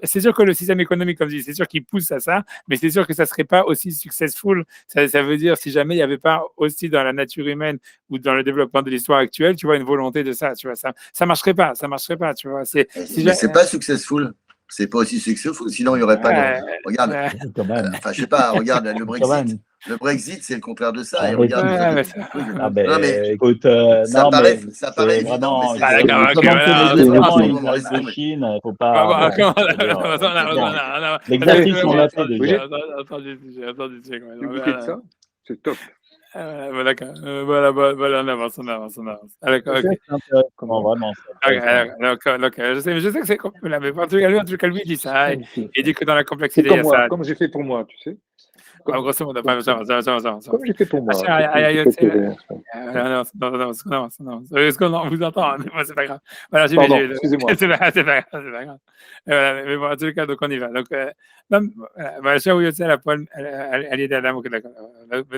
C'est sûr que le système économique, comme je dis, c'est sûr qu'il pousse à ça, mais c'est sûr que ça serait pas aussi successful. Ça veut dire si jamais il n'y avait pas aussi dans la nature humaine ou dans le développement de l'histoire actuelle, tu vois, une volonté de ça, tu vois, ça marcherait pas, tu vois. Mais c'est pas successful. C'est pas aussi successful, sinon il n'y aurait pas de. Regarde, Quand même. enfin, je sais pas, regarde le Quand Brexit. même. Le Brexit, c'est le contraire de ça. Ah, Et mais regarde, Ah, ben, non, mais écoute, ça non, mais paraît c'est évident, mais vraiment, c'est. Ah, il d'accord, faut ok, commencer voilà, médiocrement laisse et il tomber, laisse parle de tomber. Chine, faut Bon, pas, bon, bon, comment je veux dire, c'est bon. L'exercice, on l'a fait déjà. J'ai entendu, Vous goûtez de ça? C'est top. d'accord. Voilà, on avance. Ah, d'accord, ok. C'est intéressant, vraiment, c'est intéressant. Donc, je sais que c'est comme là, mais en tout cas, lui, il dit ça. Il dit que dans la C'est complexité, il y comme a moi, ça. comme j'ai fait pour moi, tu sais. Grosso modo, ça. Comme j'ai fait pour moi. Est-ce qu'on vous entend? Mais moi, c'est pas grave. Voilà, Pardon, excusez-moi. c'est pas grave. Voilà, mais bon, en tout cas, donc on y va. Donc, Chao Yotze, la poêle, elle est d'Adam. Ok, d'accord.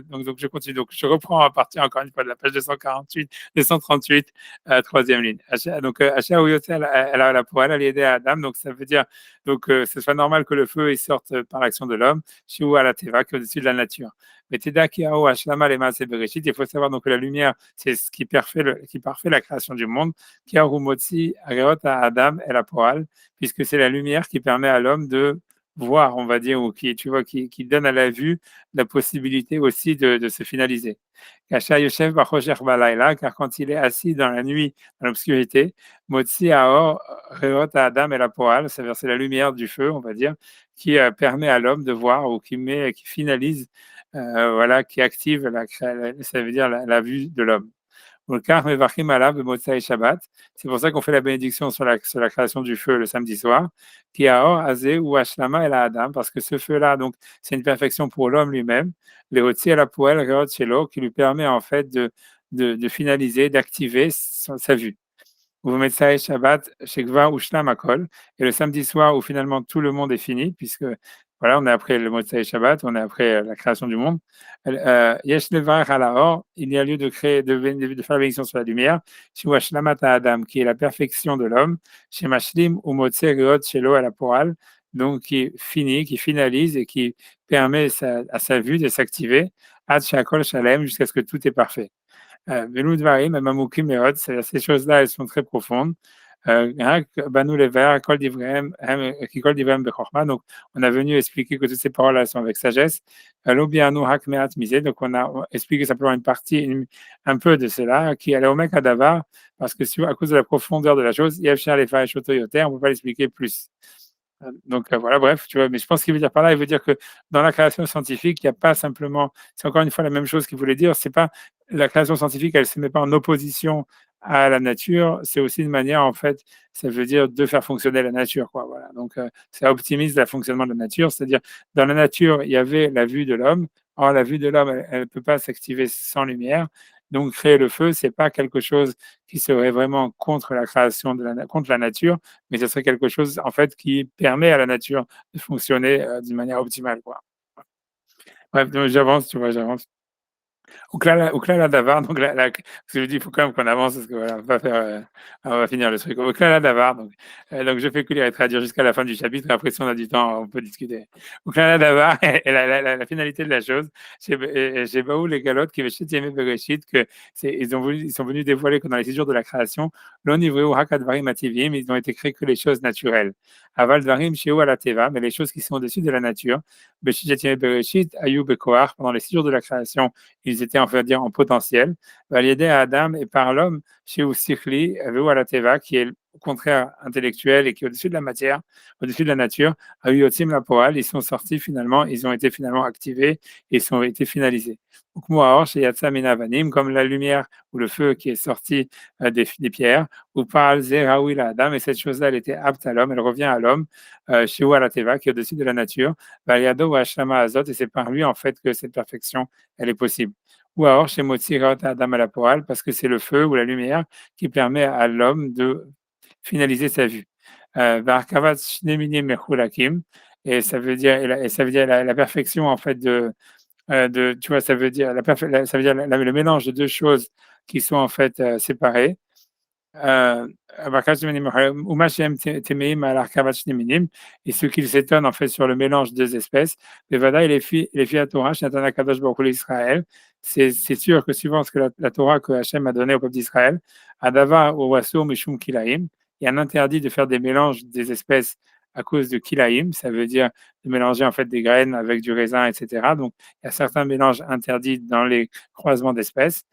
Donc, je continue. Donc, je reprends à partir encore une fois de la page 248, 238, troisième ligne. Donc, Chao Yotze, elle a la poêle, elle est aidée à Adam. Donc, ça veut dire ce soit normal que le feu il sorte par l'action de l'homme, Shiu ala Teva, qui est au-dessus de la nature. Mais Teda Kiao Ashlama Lema Bereshit, il faut savoir donc que la lumière, c'est ce qui parfait la création du monde. Kiaru Motzi Areot à Adam et la Poal, puisque c'est la lumière qui permet à l'homme de voir, on va dire, ou qui donne à la vue la possibilité aussi de se finaliser. Kasha Yoshev Bachocher Balayla, car quand il est assis dans la nuit, dans l'obscurité, Motzi Aor Reot à Adam et la Poal, c'est la lumière du feu, on va dire, qui permet à l'homme de voir ou qui finalise, voilà, qui active ça veut dire la vue de l'homme. C'est pour ça qu'on fait la bénédiction sur la création du feu le samedi soir. Qui a azé ou ashlama et la adam, parce que ce feu-là, donc, c'est une perfection pour l'homme lui-même. Le hotzi à la poêle, reot shelo, qui lui permet en fait de finaliser, d'activer sa vue. Vous mettez Shabbat, Shekva ou Shlam Akol, et le samedi soir où finalement tout le monde est fini, puisque voilà, on est après le Motsai Shabbat, on est après la création du monde. Yesh Levar Halaor, il y a lieu de faire la bénédiction sur la lumière, chez Washlamat Adam, qui est la perfection de l'homme, chez Mashlim ou Motsai Reot Shelo à la Poral, donc qui finit, qui finalise et qui permet à sa vue de s'activer, Ad Shakol Shalem, jusqu'à ce que tout est parfait. Ces choses-là, elles sont très profondes. Donc, on a venu expliquer que toutes ces paroles elles sont avec sagesse. Donc, on a expliqué simplement une partie, un peu de cela, qui est au mec à parce que à cause de la profondeur de la chose, on ne peut pas l'expliquer plus. Donc voilà, bref, tu vois, mais je pense qu'il veut dire par là, il veut dire que dans la création scientifique, il n'y a pas simplement, c'est encore une fois la même chose qu'il voulait dire, c'est pas la création scientifique, elle ne se met pas en opposition à la nature, c'est aussi une manière, en fait, ça veut dire de faire fonctionner la nature, quoi, voilà. Donc ça optimise le fonctionnement de la nature, c'est-à-dire dans la nature, il y avait la vue de l'homme, or la vue de l'homme, elle ne peut pas s'activer sans lumière, Donc, créer le feu, c'est pas quelque chose qui serait vraiment contre la création contre la nature, mais ce serait quelque chose, en fait, qui permet à la nature de fonctionner d'une manière optimale, quoi. Bref, donc j'avance, tu vois, j'avance. Ouklala Davar, donc parce que je dis, il faut quand même qu'on avance parce que voilà, on va finir le truc. Ouklala Davar, donc je fais que lire et traduire jusqu'à la fin du chapitre, et après si on a du temps, on peut discuter. Ouklala Davar, et la finalité de la chose, chez Baoul et Galot, qui veut Yemé Bereshit, ils sont venus dévoiler que dans les 6 jours de la création, l'on ivreu hakadvarim ativim, ils n'ont été créés que les choses naturelles. Aval dvarim sheu ala teva, mais les choses qui sont au-dessus de la nature, Beshit Yemé Bereshit, ayu bekoar, pendant les 6 jours de la création, ils étaient on va dire en potentiel, validé à Adam et par l'homme chez Usichli, Teva, qui est au contraire intellectuel et qui est au-dessus de la matière, au-dessus de la nature, a eu Yotzim la Poal, ils sont sortis finalement, ils ont été finalement activés et ils ont été finalisés. Donc, moi, chez Yatsam Vanim, comme la lumière ou le feu qui est sorti des pierres, ou par Zeraoui la Adam, et cette chose-là, elle était apte à l'homme, elle revient à l'homme, chez Teva, qui est au-dessus de la nature, Valiado ou Hashlama Azot, et c'est par lui en fait que cette perfection, elle est possible. Ou alors chez Motzirot Adam à la Poal, parce que c'est le feu ou la lumière qui permet à l'homme de finaliser sa vue. Varkavat Shneminim Mechulakim, et ça veut dire, la perfection en fait tu vois, ça veut dire ça veut dire le mélange de deux choses qui sont en fait séparées. Et ce qu'ils s'étonnent en fait sur le mélange des espèces, les filles à Torah, Israël, c'est sûr que suivant ce que la Torah que Hachem a donné au peuple d'Israël, Adava ou Wasso Mishum Kilaim, il y a un interdit de faire des mélanges des espèces à cause de Kilaim, ça veut dire de mélanger en fait des graines avec du raisin, etc. Donc il y a certains mélanges interdits dans les croisements d'espèces.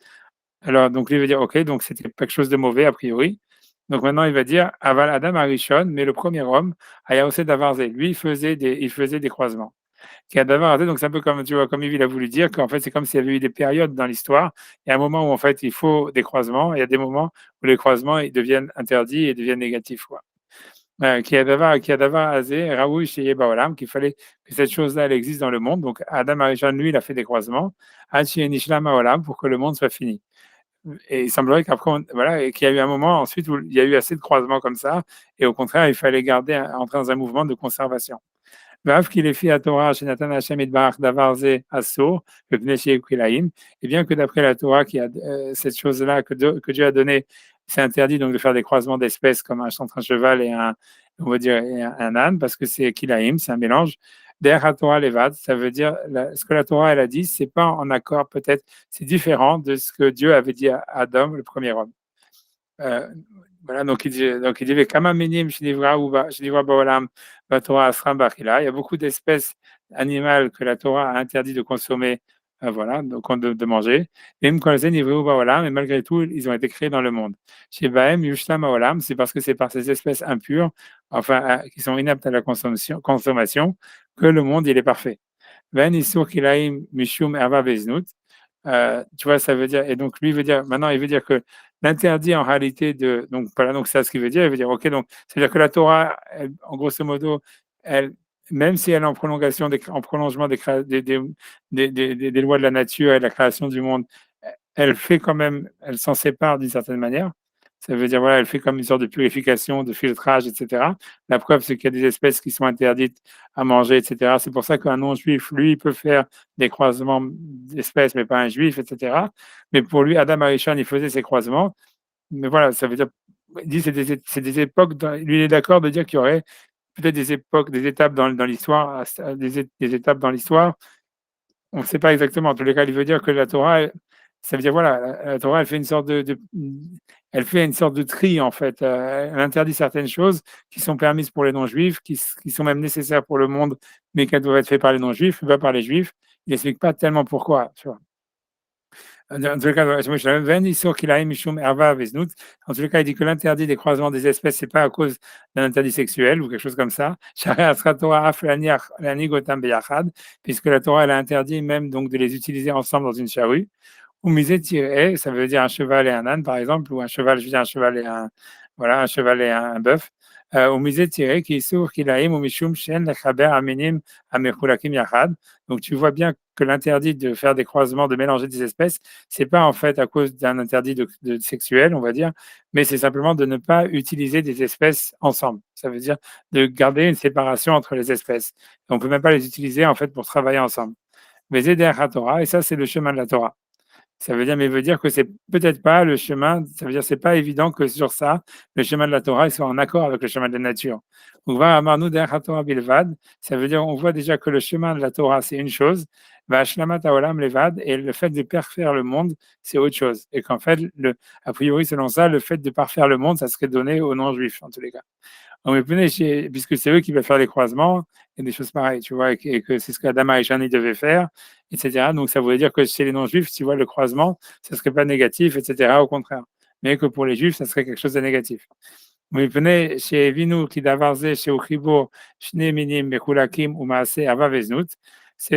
Alors, donc, lui veut dire, OK, donc c'était quelque chose de mauvais, a priori. Donc, maintenant, il va dire, Aval Adam Arishon, mais le premier homme, Ayaose Davarze, lui, il faisait des croisements. Qui a Davarze, donc c'est un peu comme, tu vois, comme Yves a voulu dire, qu'en fait, c'est comme s'il y avait eu des périodes dans l'histoire. Il y a un moment où, en fait, il faut des croisements, et il y a des moments où les croisements, ils deviennent interdits et deviennent négatifs, quoi. Qui a Davar Azé, Raoui chez Baolam, qu'il fallait que cette chose-là, elle existe dans le monde. Donc, Adam Arishon, lui, il a fait des croisements, Hachi Nishlam Baolam, pour que le monde soit fini. Et il semblerait qu'après, voilà, et qu'il y a eu un moment ensuite où il y a eu assez de croisements comme ça, et au contraire, il fallait entrer dans un mouvement de conservation. Vav qu'il est fait à Torah, chez Nathan Hashem et Barach Davarze Assur, le Pneshi Kilaim, et bien que d'après la Torah, qui a cette chose-là que Dieu a donnée, c'est interdit donc de faire des croisements d'espèces comme entre un cheval et on va dire, un âne, parce que c'est Kilaim, c'est un mélange. Derrière Torah Levad, ça veut dire ce que la Torah elle a dit, c'est pas en accord peut-être, c'est différent de ce que Dieu avait dit à Adam, le premier homme. Voilà, donc il dit Kama Menim Shnivra Baolam Torah Asram Bachila. Il y a beaucoup d'espèces animales que la Torah a interdit de consommer, voilà, donc de manger. Même quand les Nivru Baolam, et malgré tout, ils ont été créés dans le monde. Chez Baem Yushlam Baolam, c'est parce que c'est par ces espèces impures, enfin, qui sont inaptes à la consommation, que le monde il est parfait. Ben Isur Kilaim Mishum Erva Beznut. Tu vois, ça veut dire, et donc lui veut dire, maintenant il veut dire que l'interdit en réalité donc voilà, donc c'est ce qu'il veut dire, il veut dire, ok, donc c'est-à-dire que la Torah, en grosso modo, même si elle est en prolongement des lois de la nature et de la création du monde, elle fait quand même, elle s'en sépare d'une certaine manière. Ça veut dire, voilà, elle fait comme une sorte de purification, de filtrage, etc. La preuve, c'est qu'il y a des espèces qui sont interdites à manger, etc. C'est pour ça qu'un non-juif, lui, il peut faire des croisements d'espèces, mais pas un juif, etc. Mais pour lui, Adam Arishon, il faisait ces croisements. Mais voilà, ça veut dire, il dit c'est des époques, lui, il est d'accord de dire qu'il y aurait peut-être des époques, des étapes dans l'histoire, des étapes dans l'histoire. On ne sait pas exactement. En tous les cas, il veut dire que la Torah, ça veut dire, voilà, la Torah, elle fait une sorte elle fait une sorte de tri, en fait. Elle interdit certaines choses qui sont permises pour les non-juifs, qui sont même nécessaires pour le monde, mais qu'elles doivent être faites par les non-juifs, pas par les juifs. Il n'explique pas tellement pourquoi, tu vois. En tous les cas, en tous les cas, il dit que l'interdit des croisements des espèces, c'est pas à cause d'un interdit sexuel ou quelque chose comme ça. Puisque la Torah, elle a interdit même donc de les utiliser ensemble dans une charrue. Ou miser tiré, ça veut dire un cheval et un âne, par exemple, ou un cheval, je veux dire un cheval et un, voilà, un cheval et un bœuf. au musée tiré qui sourd kilaim ou mishum shen lechaber aminim amechulakim yachad. Donc tu vois bien que l'interdit de faire des croisements, de mélanger des espèces, c'est pas en fait à cause d'un interdit de sexuel, on va dire, mais c'est simplement de ne pas utiliser des espèces ensemble. Ça veut dire de garder une séparation entre les espèces. On peut même pas les utiliser en fait pour travailler ensemble. Mais Zeder HaTorah, et ça c'est le chemin de la Torah. Ça veut dire que c'est peut-être pas le chemin, ça veut dire c'est pas évident que sur ça, le chemin de la Torah il soit en accord avec le chemin de la nature. Donc, va amarnu derech haTorah bilvad, ça veut dire on voit déjà que le chemin de la Torah c'est une chose, va ashlamat haolam levad, et le fait de parfaire le monde c'est autre chose. Et qu'en fait, a priori selon ça, le fait de parfaire le monde, ça serait donné aux non-juifs en tous les cas. Puisque c'est eux qui veulent faire les croisements et des choses pareilles, tu vois, et que c'est ce qu'Adama et Shani devaient faire, etc. Donc ça voulait dire que chez les non-juifs, tu vois, le croisement, ça serait pas négatif, etc. Au contraire. Mais que pour les juifs, ça serait quelque chose de négatif. Mais venez chez Vinu, qui d'avarze, chez Uchibo, Shne Minim, Mekulakim, ou Maase, Avaveznut.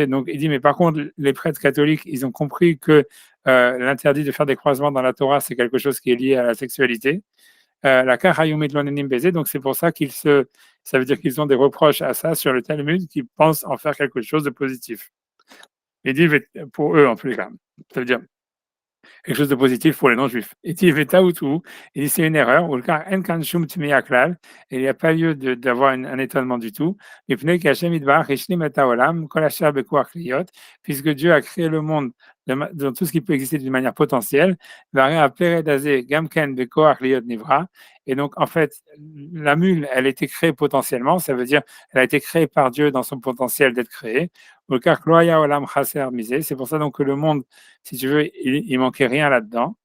Donc, il dit, mais par contre, les prêtres catholiques, ils ont compris que l'interdit de faire des croisements dans la Torah, c'est quelque chose qui est lié à la sexualité. La Kahayumit Lonenim Bézé, donc c'est pour ça ça veut dire qu'ils ont des reproches à ça sur le Talmud, qui pensent en faire quelque chose de positif. Il dit pour eux en tous les cas. Ça veut dire quelque chose de positif pour les non-juifs. Et il dit c'est une erreur, ou le cas et il n'y a pas lieu d'avoir un étonnement du tout, puisque Dieu a créé le monde dans tout ce qui peut exister d'une manière potentielle, et donc en fait, la mule, elle a été créée potentiellement, ça veut dire elle a été créée par Dieu dans son potentiel d'être créée. C'est pour ça donc que le monde, si tu veux, il manquait rien là-dedans.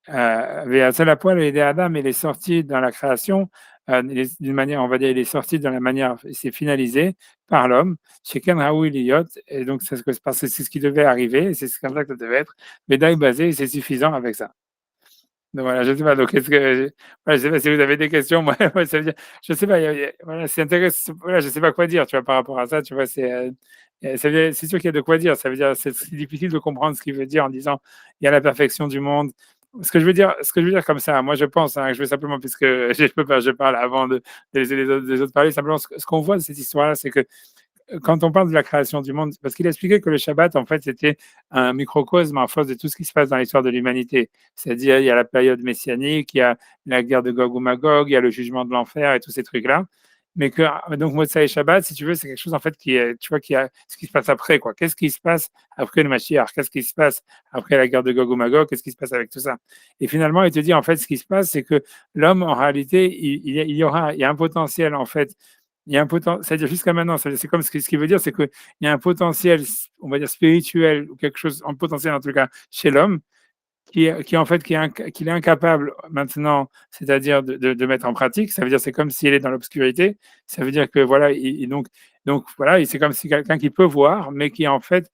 La poil et Adam, il est sorti dans la création d'une manière, on va dire, il est sorti dans la manière, c'est finalisé par l'homme. Chez Ken Raoui Liyot, et donc c'est ce qui devait arriver, c'est comme ça que ça devait être. Mais Daï basé, c'est suffisant avec ça. Donc voilà, je sais pas. Donc je sais pas si vous avez des questions. Moi, ça veut dire, je sais pas. Voilà, c'est intéressant. Voilà, je sais pas quoi dire. Tu vois, par rapport à ça, tu vois, c'est sûr qu'il y a de quoi dire. Ça veut dire, c'est difficile de comprendre ce qu'il veut dire en disant, il y a la perfection du monde. Ce que je veux dire comme ça, moi je pense, que je veux simplement, puisque je parle avant de laisser les autres parler, simplement ce qu'on voit de cette histoire-là, c'est que quand on parle de la création du monde, parce qu'il expliquait que le Shabbat, en fait, c'était un microcosme en face de tout ce qui se passe dans l'histoire de l'humanité. C'est-à-dire, il y a la période messianique, il y a la guerre de Gog ou Magog, il y a le jugement de l'enfer et tous ces trucs-là. Mais donc, Motsai et Shabbat, si tu veux, c'est quelque chose, en fait, qui est, tu vois, ce qui se passe après, quoi. Qu'est-ce qui se passe après le Mashiach? Qu'est-ce qui se passe après la guerre de Gog ou Magog? Qu'est-ce qui se passe avec tout ça? Et finalement, il te dit, en fait, ce qui se passe, c'est que l'homme, en réalité, il y a un potentiel, en fait, il y a un potentiel, c'est-à-dire jusqu'à maintenant, c'est comme ce qui veut dire, c'est qu'il y a un potentiel, on va dire spirituel, ou quelque chose en potentiel en tout cas, chez l'homme, en fait, qu'il est incapable maintenant, c'est-à-dire de mettre en pratique. Ça veut dire c'est comme s'il est dans l'obscurité. Ça veut dire que voilà, donc voilà, c'est comme si quelqu'un qui peut voir, mais qui est en fait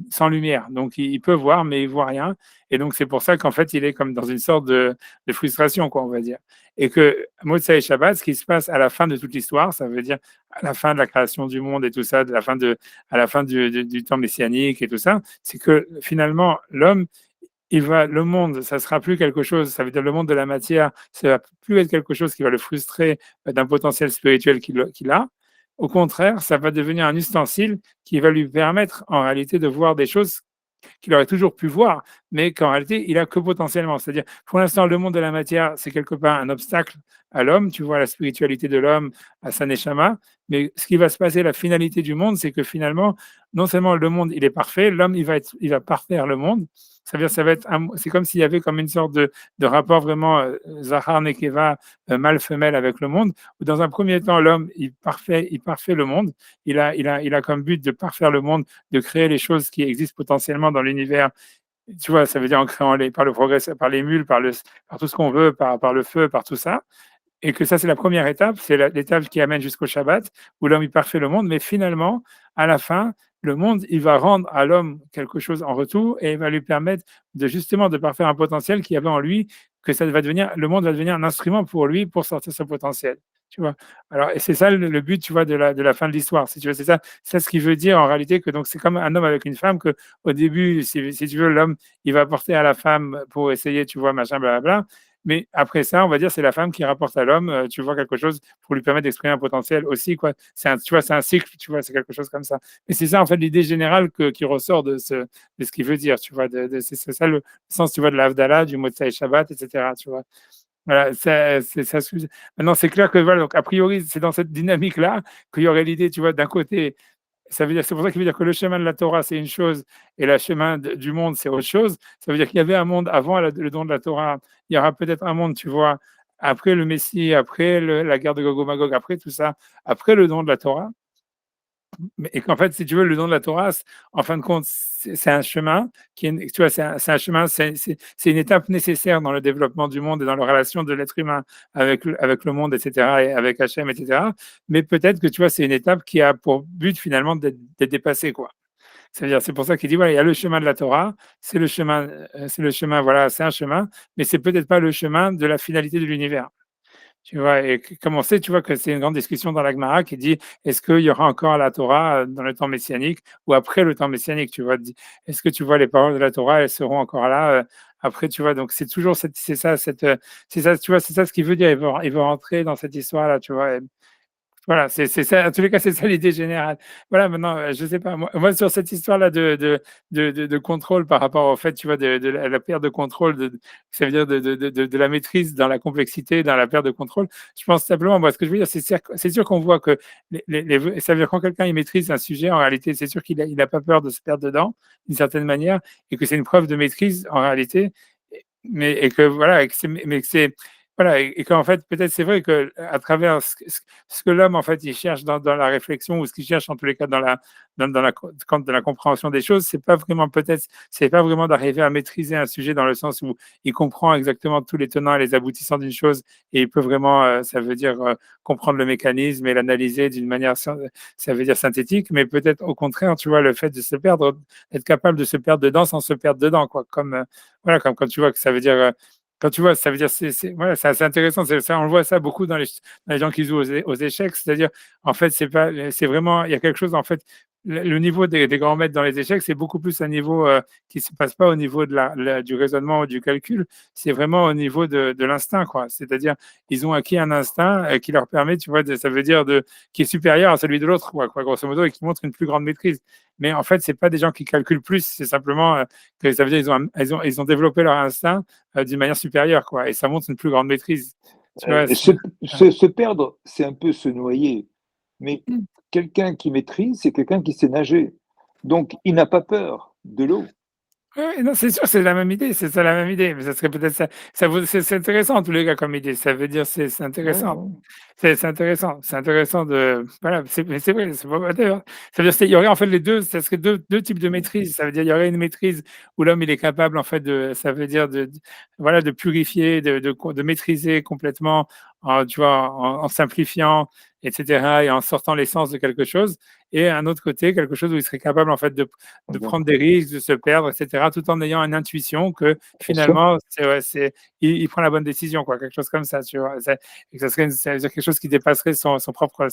sans lumière. Donc il peut voir, mais il voit rien. Et donc c'est pour ça qu'en fait il est comme dans une sorte de frustration, quoi, on va dire. Et que Motsai Shabbat, ce qui se passe à la fin de toute l'histoire, ça veut dire à la fin de la création du monde et tout ça, à la fin du temps messianique et tout ça, c'est que finalement l'homme le monde, ça sera plus quelque chose, ça veut dire le monde de la matière, ça va plus être quelque chose qui va le frustrer d'un potentiel spirituel qu'il a. Au contraire, ça va devenir un ustensile qui va lui permettre en réalité de voir des choses qu'il aurait toujours pu voir, mais qu'en réalité, il a que potentiellement. C'est-à-dire, pour l'instant, le monde de la matière, c'est quelque part un obstacle à l'homme, tu vois, la spiritualité de l'homme, à sa neshama, mais ce qui va se passer, la finalité du monde, c'est que finalement, non seulement le monde, il est parfait, l'homme, il va parfaire le monde. Ça veut dire, c'est comme s'il y avait comme une sorte de rapport vraiment Zahar Nekeva, mâle-femelle avec le monde, où dans un premier temps, l'homme, il parfait le monde, il a comme but de parfaire le monde, de créer les choses qui existent potentiellement dans l'univers. Tu vois, ça veut dire en créant par le progrès, par les mules, par tout ce qu'on veut, par le feu, par tout ça. Et que ça, c'est la première étape, c'est l'étape qui amène jusqu'au Shabbat, où l'homme, il parfait le monde, mais finalement, à la fin, le monde, il va rendre à l'homme quelque chose en retour et il va lui permettre justement de parfaire un potentiel qu'il y avait en lui, que le monde va devenir un instrument pour lui pour sortir ce potentiel. Tu vois. Alors, et c'est ça le but, tu vois, de la fin de l'histoire. Si tu veux, c'est ça ce qui veut dire en réalité que donc c'est comme un homme avec une femme que au début, si tu veux, l'homme, il va porter à la femme pour essayer, tu vois, machin, blablabla. Mais après ça, on va dire, c'est la femme qui rapporte à l'homme, tu vois, quelque chose pour lui permettre d'exprimer un potentiel aussi, quoi. Tu vois, c'est un cycle, tu vois, c'est quelque chose comme ça. Et c'est ça, en fait, l'idée générale qui ressort de ce qu'il veut dire, tu vois. C'est ça le sens, tu vois, de l'Havdalah, du Motsai Shabbat, etc., tu vois. Voilà, ça. Maintenant, c'est clair que, voilà, donc, a priori, c'est dans cette dynamique-là qu'il y aurait l'idée, tu vois, d'un côté, ça veut dire, c'est pour ça qu'il veut dire que le chemin de la Torah, c'est une chose, et le chemin du monde, c'est autre chose. Ça veut dire qu'il y avait un monde avant le don de la Torah. Il y aura peut-être un monde, tu vois, après le Messie, après la guerre de Gog et Magog, après tout ça, après le don de la Torah. Et qu'en fait, si tu veux, le don de la Torah, en fin de compte, c'est un chemin tu vois, c'est un chemin, c'est une étape nécessaire dans le développement du monde et dans la relation de l'être humain avec le monde, etc., et avec Hachem, etc. Mais peut-être que, tu vois, c'est une étape qui a pour but finalement d'être dépassée, quoi. C'est-à-dire, c'est pour ça qu'il dit, voilà, il y a le chemin de la Torah, c'est le chemin, voilà, c'est un chemin, mais c'est peut-être pas le chemin de la finalité de l'univers. Tu vois, et comme on sait, tu vois que c'est une grande discussion dans la Gemara qui dit est-ce qu'il y aura encore la Torah dans le temps messianique ou après le temps messianique, tu vois, est-ce que tu vois les paroles de la Torah, elles seront encore là après, tu vois, donc c'est toujours c'est ça, tu vois, c'est ça ce qu'il veut dire, il veut rentrer dans cette histoire-là, tu vois, voilà, c'est ça, en tous les cas, c'est ça l'idée générale. Voilà, maintenant, je sais pas, moi sur cette histoire-là de contrôle par rapport au fait, tu vois, de la perte de contrôle, ça veut dire de la maîtrise dans la complexité, dans la perte de contrôle, je pense simplement, moi, ce que je veux dire, c'est sûr qu'on voit que ça veut dire quand quelqu'un il maîtrise un sujet, en réalité, c'est sûr qu'il a pas peur de se perdre dedans, d'une certaine manière, et que c'est une preuve de maîtrise, en réalité, mais, et que voilà, mais que c'est voilà, et qu'en fait, peut-être c'est vrai que à travers ce que l'homme, en fait, il cherche dans la réflexion ou ce qu'il cherche en tous les cas dans la compréhension des choses, c'est pas vraiment peut-être, c'est pas vraiment d'arriver à maîtriser un sujet dans le sens où il comprend exactement tous les tenants et les aboutissants d'une chose et il peut vraiment, ça veut dire comprendre le mécanisme et l'analyser d'une manière, ça veut dire synthétique, mais peut-être au contraire, tu vois, le fait de se perdre, être capable de se perdre dedans sans se perdre dedans, quoi, comme voilà, comme quand tu vois que ça veut dire quand tu vois, ça veut dire, voilà, c'est assez intéressant. Ça, on le voit ça beaucoup dans les gens qui jouent aux échecs. C'est-à-dire, en fait, c'est vraiment, il y a quelque chose, en fait, le niveau des grands maîtres dans les échecs, c'est beaucoup plus un niveau qui ne se passe pas au niveau du raisonnement ou du calcul. C'est vraiment au niveau de l'instinct, quoi. C'est-à-dire, ils ont acquis un instinct qui leur permet, tu vois, ça veut dire qui est supérieur à celui de l'autre, quoi, grosso modo, et qui montre une plus grande maîtrise. Mais en fait, c'est pas des gens qui calculent plus. C'est simplement que ça veut dire ils ont développé leur instinct d'une manière supérieure, quoi. Et ça montre une plus grande maîtrise. Tu vois, Se perdre, c'est un peu se noyer. Mais quelqu'un qui maîtrise, c'est quelqu'un qui sait nager. Donc, il n'a pas peur de l'eau. ouais, non, c'est sûr, c'est la même idée, c'est ça la même idée, mais ça serait peut-être c'est intéressant en tous les cas comme idée. Ça veut dire c'est intéressant. Ouais. C'est intéressant. C'est intéressant de voilà, mais c'est vrai, c'est pas d'ailleurs. Ça veut dire il y aurait en fait les deux, ça serait deux types de maîtrise. Ça veut dire il y aurait une maîtrise où l'homme il est capable en fait ça veut dire voilà de purifier, de maîtriser complètement, tu vois, en simplifiant, etc. et en sortant l'essence de quelque chose. Et un autre côté, quelque chose où il serait capable en fait de prendre des risques, de se perdre, etc., tout en ayant une intuition que finalement, il prend la bonne décision, quoi, quelque chose comme ça, tu vois. Et que ça veut dire quelque chose qui dépasserait son propre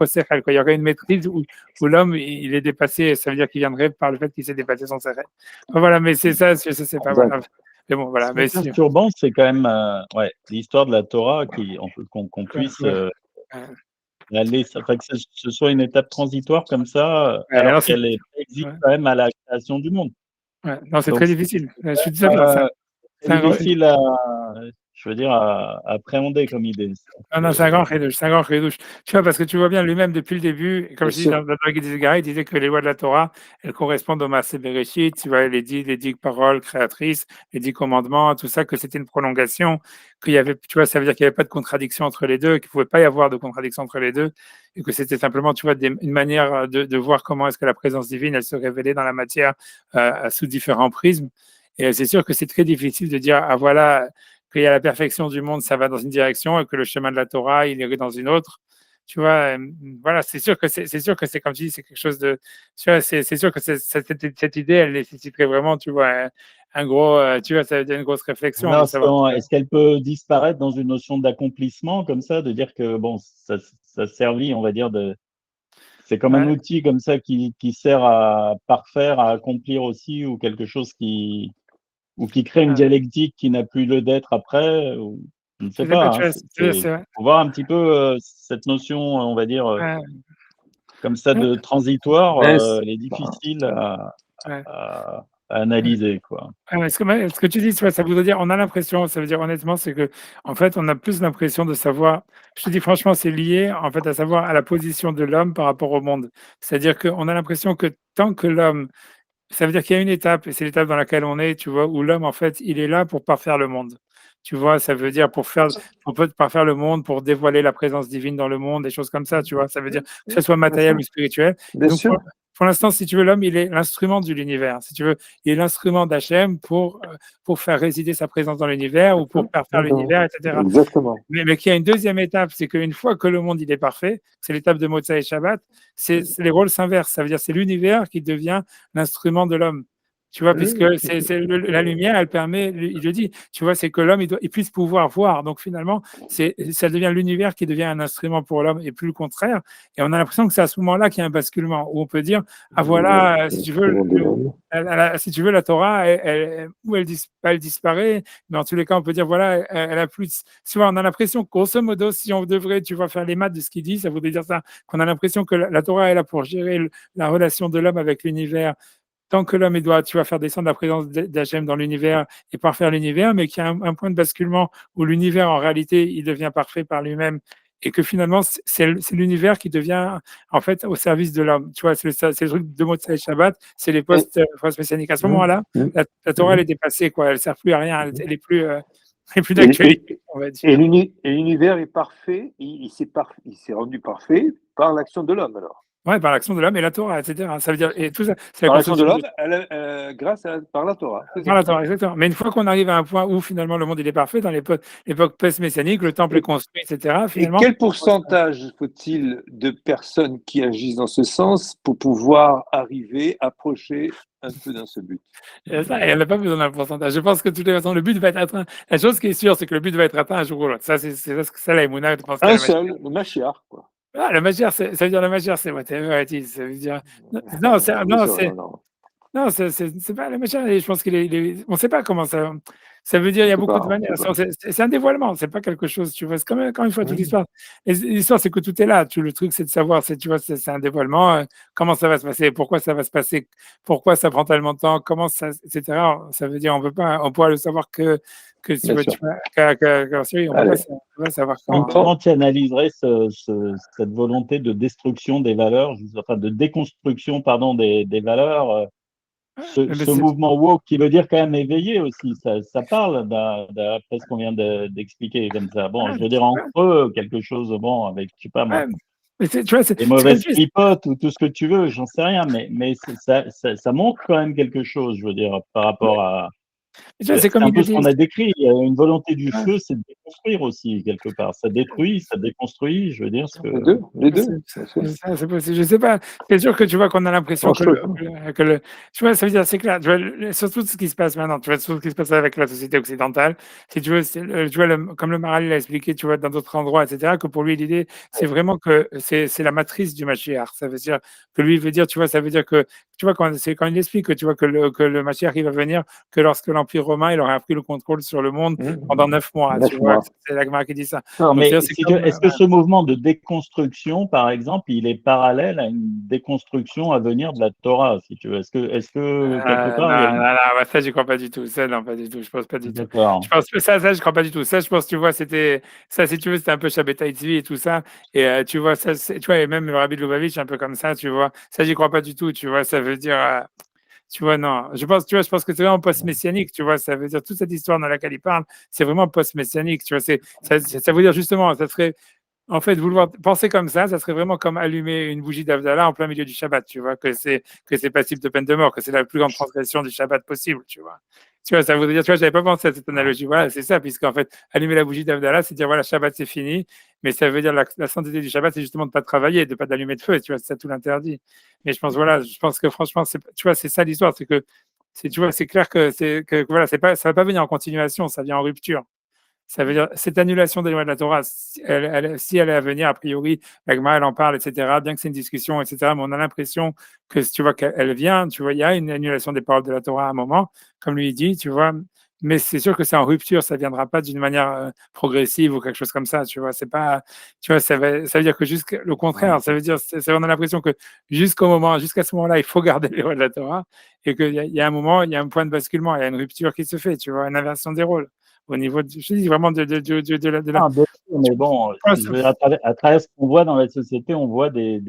cercle, quoi. Il y aurait une maîtrise où l'homme, il est dépassé, ça veut dire qu'il viendrait par le fait qu'il s'est dépassé son cercle. Enfin, voilà, mais c'est ça, je sais pas, voilà. Mais bon, voilà. Ce qui Mais est perturbant, c'est quand même l'histoire de la Torah qu'on puisse aller, enfin, que ce soit une étape transitoire comme ça, ouais, alors alors, qu'elle existe ouais, quand même à la création du monde. ouais. Non, c'est Donc, très difficile. Je suis tout à fait euh, c'est c'est un, difficile je veux dire, à appréhender comme idée. ah non, c'est un grand chidouche, c'est un grand chidouche. Tu vois, parce que tu vois bien lui-même depuis le début, et comme Bien je dis sûr. dans le Guide des Égarés, il disait que les lois de la Torah, elles correspondent au Maaseh Bereshit, tu vois, les 10 paroles créatrices, les 10 commandements, tout ça, que c'était une prolongation, qu'il y avait, tu vois, ça veut dire qu'il n'y avait pas de contradiction entre les deux, qu'il ne pouvait pas y avoir de contradiction entre les deux, et que c'était simplement, tu vois, une manière de voir comment est-ce que la présence divine, elle se révélait dans la matière sous différents prismes. Et c'est sûr que c'est très difficile de dire, ah voilà, qu'il y a la perfection du monde, ça va dans une direction, et que le chemin de la Torah, il irait dans une autre. Tu vois, voilà, c'est sûr que c'est comme tu dis, c'est quelque chose de, tu vois, c'est sûr que cette idée, elle nécessiterait vraiment, tu vois, un gros, tu vois, ça veut dire une grosse réflexion de Alors, savoir. est-ce qu'elle peut disparaître dans une notion d'accomplissement comme ça, de dire que bon, ça servit, on va dire, c'est comme un Ouais. outil comme ça qui sert à parfaire, à accomplir aussi, ou quelque chose ou qui crée une Ah. dialectique qui n'a plus lieu d'être après, ou je ne sais Je sais pas, pas. tu vois, c'est vrai. Faut voir un petit peu cette notion, on va dire, Ouais, comme ça ouais, de transitoire, Mais elle est difficile ouais. à analyser, quoi. Ouais, ce que tu dis, tu vois, ça voudrait dire, on a l'impression, ça veut dire honnêtement, c'est que, en fait, on a plus l'impression de savoir, je te dis franchement, c'est lié, en fait, à savoir à la position de l'homme par rapport au monde. C'est-à-dire qu'on a l'impression que tant que l'homme, ça veut dire qu'il y a une étape, et c'est l'étape dans laquelle on est, tu vois, où l'homme, en fait, il est là pour parfaire le monde. Tu vois, ça veut dire pour parfaire le monde, pour dévoiler la présence divine dans le monde, des choses comme ça, tu vois. Ça veut dire que ce soit matériel ou spirituel. Et Bien donc, sûr. pour l'instant, si tu veux, l'homme, il est l'instrument de l'univers. Si tu veux, il est l'instrument d'Hachem pour faire résider sa présence dans l'univers ou pour parfaire l'univers, etc. Exactement. Mais qu'il y a une deuxième étape, c'est qu'une fois que le monde il est parfait, c'est l'étape de Motsai et Shabbat, c'est les rôles s'inversent. Ça veut dire c'est l'univers qui devient l'instrument de l'homme. Tu vois, puisque la lumière, elle permet, il le dit, tu vois, c'est que l'homme, il puisse pouvoir voir. Donc finalement, ça devient l'univers qui devient un instrument pour l'homme et plus le contraire. Et on a l'impression que c'est à ce moment-là qu'il y a un basculement où on peut dire, ah voilà, si tu veux, si tu veux, la Torah, elle disparaît, mais en tous les cas, on peut dire, voilà, elle a plus. Tu vois, on a l'impression, grosso modo, si on devrait, tu vois, faire les maths de ce qu'il dit, ça voudrait dire ça, qu'on a l'impression que la Torah est là pour gérer la relation de l'homme avec l'univers. Tant que l'homme doit, tu vas faire descendre la présence d'Hachem dans l'univers et parfaire l'univers, mais qu'il y a un point de basculement où l'univers, en réalité, il devient parfait par lui-même et que finalement, c'est l'univers qui devient, en fait, au service de l'homme. Tu vois, c'est le truc de Motsai Shabbat, c'est les postes messianiques. À ce moment-là, la Torah, elle est dépassée, quoi. Elle ne sert plus à rien, elle est plus, elle est plus d'actualité, on va dire. Et l'univers est parfait, il s'est rendu parfait par l'action de l'homme, alors. Ouais, par l'action de l'homme et la Torah, etc. Ça veut dire, et tout ça, c'est la Par l'action de construction l'homme, par la Torah. par la Torah, exactement. Mais une fois qu'on arrive à un point où finalement le monde il est parfait, dans l'époque post-messianique, le temple est construit, etc. Et Finalement, quel pourcentage faut-il de personnes qui agissent dans ce sens pour pouvoir approcher un peu dans ce but? ça, elle n'a pas besoin d'un pourcentage. Je pense que de toute façon, le but va être atteint. La chose qui est sûre, c'est que le but va être atteint un jour ou l'autre. Ça, c'est ça la Emouna, je pense que Un seul, le Mashiach, quoi. Ah, la magie, ça veut dire la magie, c'est whatever it is. Ça veut dire. Non, non, c'est pas la machine. Je pense on ne sait pas comment ça. Ça veut dire, il y a beaucoup de manières. C'est un dévoilement, c'est pas quelque chose, tu vois. C'est comme quand une fois toute l'histoire. L'histoire, c'est que tout est là. Le truc, c'est de savoir, tu vois, c'est un dévoilement. Comment ça va se passer, pourquoi ça va se passer, pourquoi ça prend tellement de temps, comment ça, etc. Ça veut dire, on pourra le savoir que si tu veux, on peut pas savoir comment. Comment tu analyserais cette volonté de destruction des valeurs, enfin de déconstruction, pardon, des valeurs, ce mouvement woke qui veut dire quand même éveillé aussi, ça parle d'après ce qu'on vient d'expliquer comme ça. Bon, je veux dire en creux quelque chose, bon, avec, je sais pas moi, tu vois, des mauvaises clipotes ou tout ce que tu veux, j'en sais rien, mais ça montre quand même quelque chose, je veux dire, par rapport à. C'est un peu ce qu'on a décrit. Une volonté du feu, c'est de déconstruire aussi, quelque part. Ça détruit, ça déconstruit, je veux dire. Les deux. C'est possible. Je sais pas. C'est sûr que tu vois qu'on a l'impression que tu vois, ça veut dire, c'est clair. Tu vois, surtout ce qui se passe maintenant, tu vois, surtout ce qui se passe avec la société occidentale. Si tu veux, tu vois, comme le Maharal l'a expliqué, tu vois, dans d'autres endroits, etc., que pour lui, l'idée, c'est vraiment que c'est la matrice du Mashiach. Ça veut dire que lui, il veut dire, tu vois, ça veut dire que, tu vois, quand il explique que, tu vois, que le Mashiach, il va venir que lorsque l'Empire romain, il aurait pris le contrôle sur le monde pendant 9 mois. Tu vois, c'est la Gemara qui dit ça. Non, mais est-ce que ce mouvement de déconstruction, par exemple, il est parallèle à une déconstruction à venir de la Torah, si tu veux? Est-ce que quelque part, il y a non, ça, j'y crois pas du tout. Ça, non, pas du tout. Je pense pas du tout. D'accord. Je pense que ça, je crois pas du tout. Ça, je pense, tu vois, c'était ça, si tu veux, c'était un peu Shabbatai Tzvi et tout ça. Et tu vois, ça, tu vois, et même le Rabbi de Lubavitch, un peu comme ça, tu vois. Ça, j'y crois pas du tout. Tu vois, ça veut dire. Tu vois, non. Je pense que c'est vraiment post-messianique, tu vois. Ça veut dire toute cette histoire dans laquelle il parle, c'est vraiment post-messianique, tu vois. Ça veut dire justement, ça serait, en fait, vouloir penser comme ça serait vraiment comme allumer une bougie d'Avdallah en plein milieu du Shabbat, tu vois, que c'est passible de peine de mort, que c'est la plus grande transgression du Shabbat possible, tu vois. Tu vois, ça voudrait dire, tu vois, j'avais pas pensé à cette analogie. Voilà, c'est ça, puisqu'en fait, allumer la bougie d'Avdallah, c'est dire, voilà, Shabbat, c'est fini, mais ça veut dire la sainteté du Shabbat, c'est justement de pas travailler, de pas d'allumer de feu, tu vois, c'est ça tout l'interdit. Mais je pense que franchement, tu vois, c'est ça l'histoire, c'est que, tu vois, c'est clair que voilà, ça va pas venir en continuation, ça vient en rupture. Ça veut dire cette annulation des lois de la Torah, si elle est à venir, a priori, la Gemara, elle en parle, etc., bien que c'est une discussion, etc., mais on a l'impression que, tu vois, qu'elle vient, tu vois, il y a une annulation des paroles de la Torah à un moment, comme lui dit, tu vois, mais c'est sûr que c'est en rupture, ça viendra pas d'une manière progressive ou quelque chose comme ça, tu vois, c'est pas, tu vois, ça veut dire que le contraire, ça veut dire, on a l'impression que jusqu'à ce moment-là, il faut garder les lois de la Torah, et qu'il y a un moment, il y a un point de basculement, il y a une rupture qui se fait, tu vois, une inversion des rôles au niveau, je dis vraiment de la. Ah, bien sûr, mais bon, Ouais, je veux dire, à travers ce qu'on voit dans la société, on voit des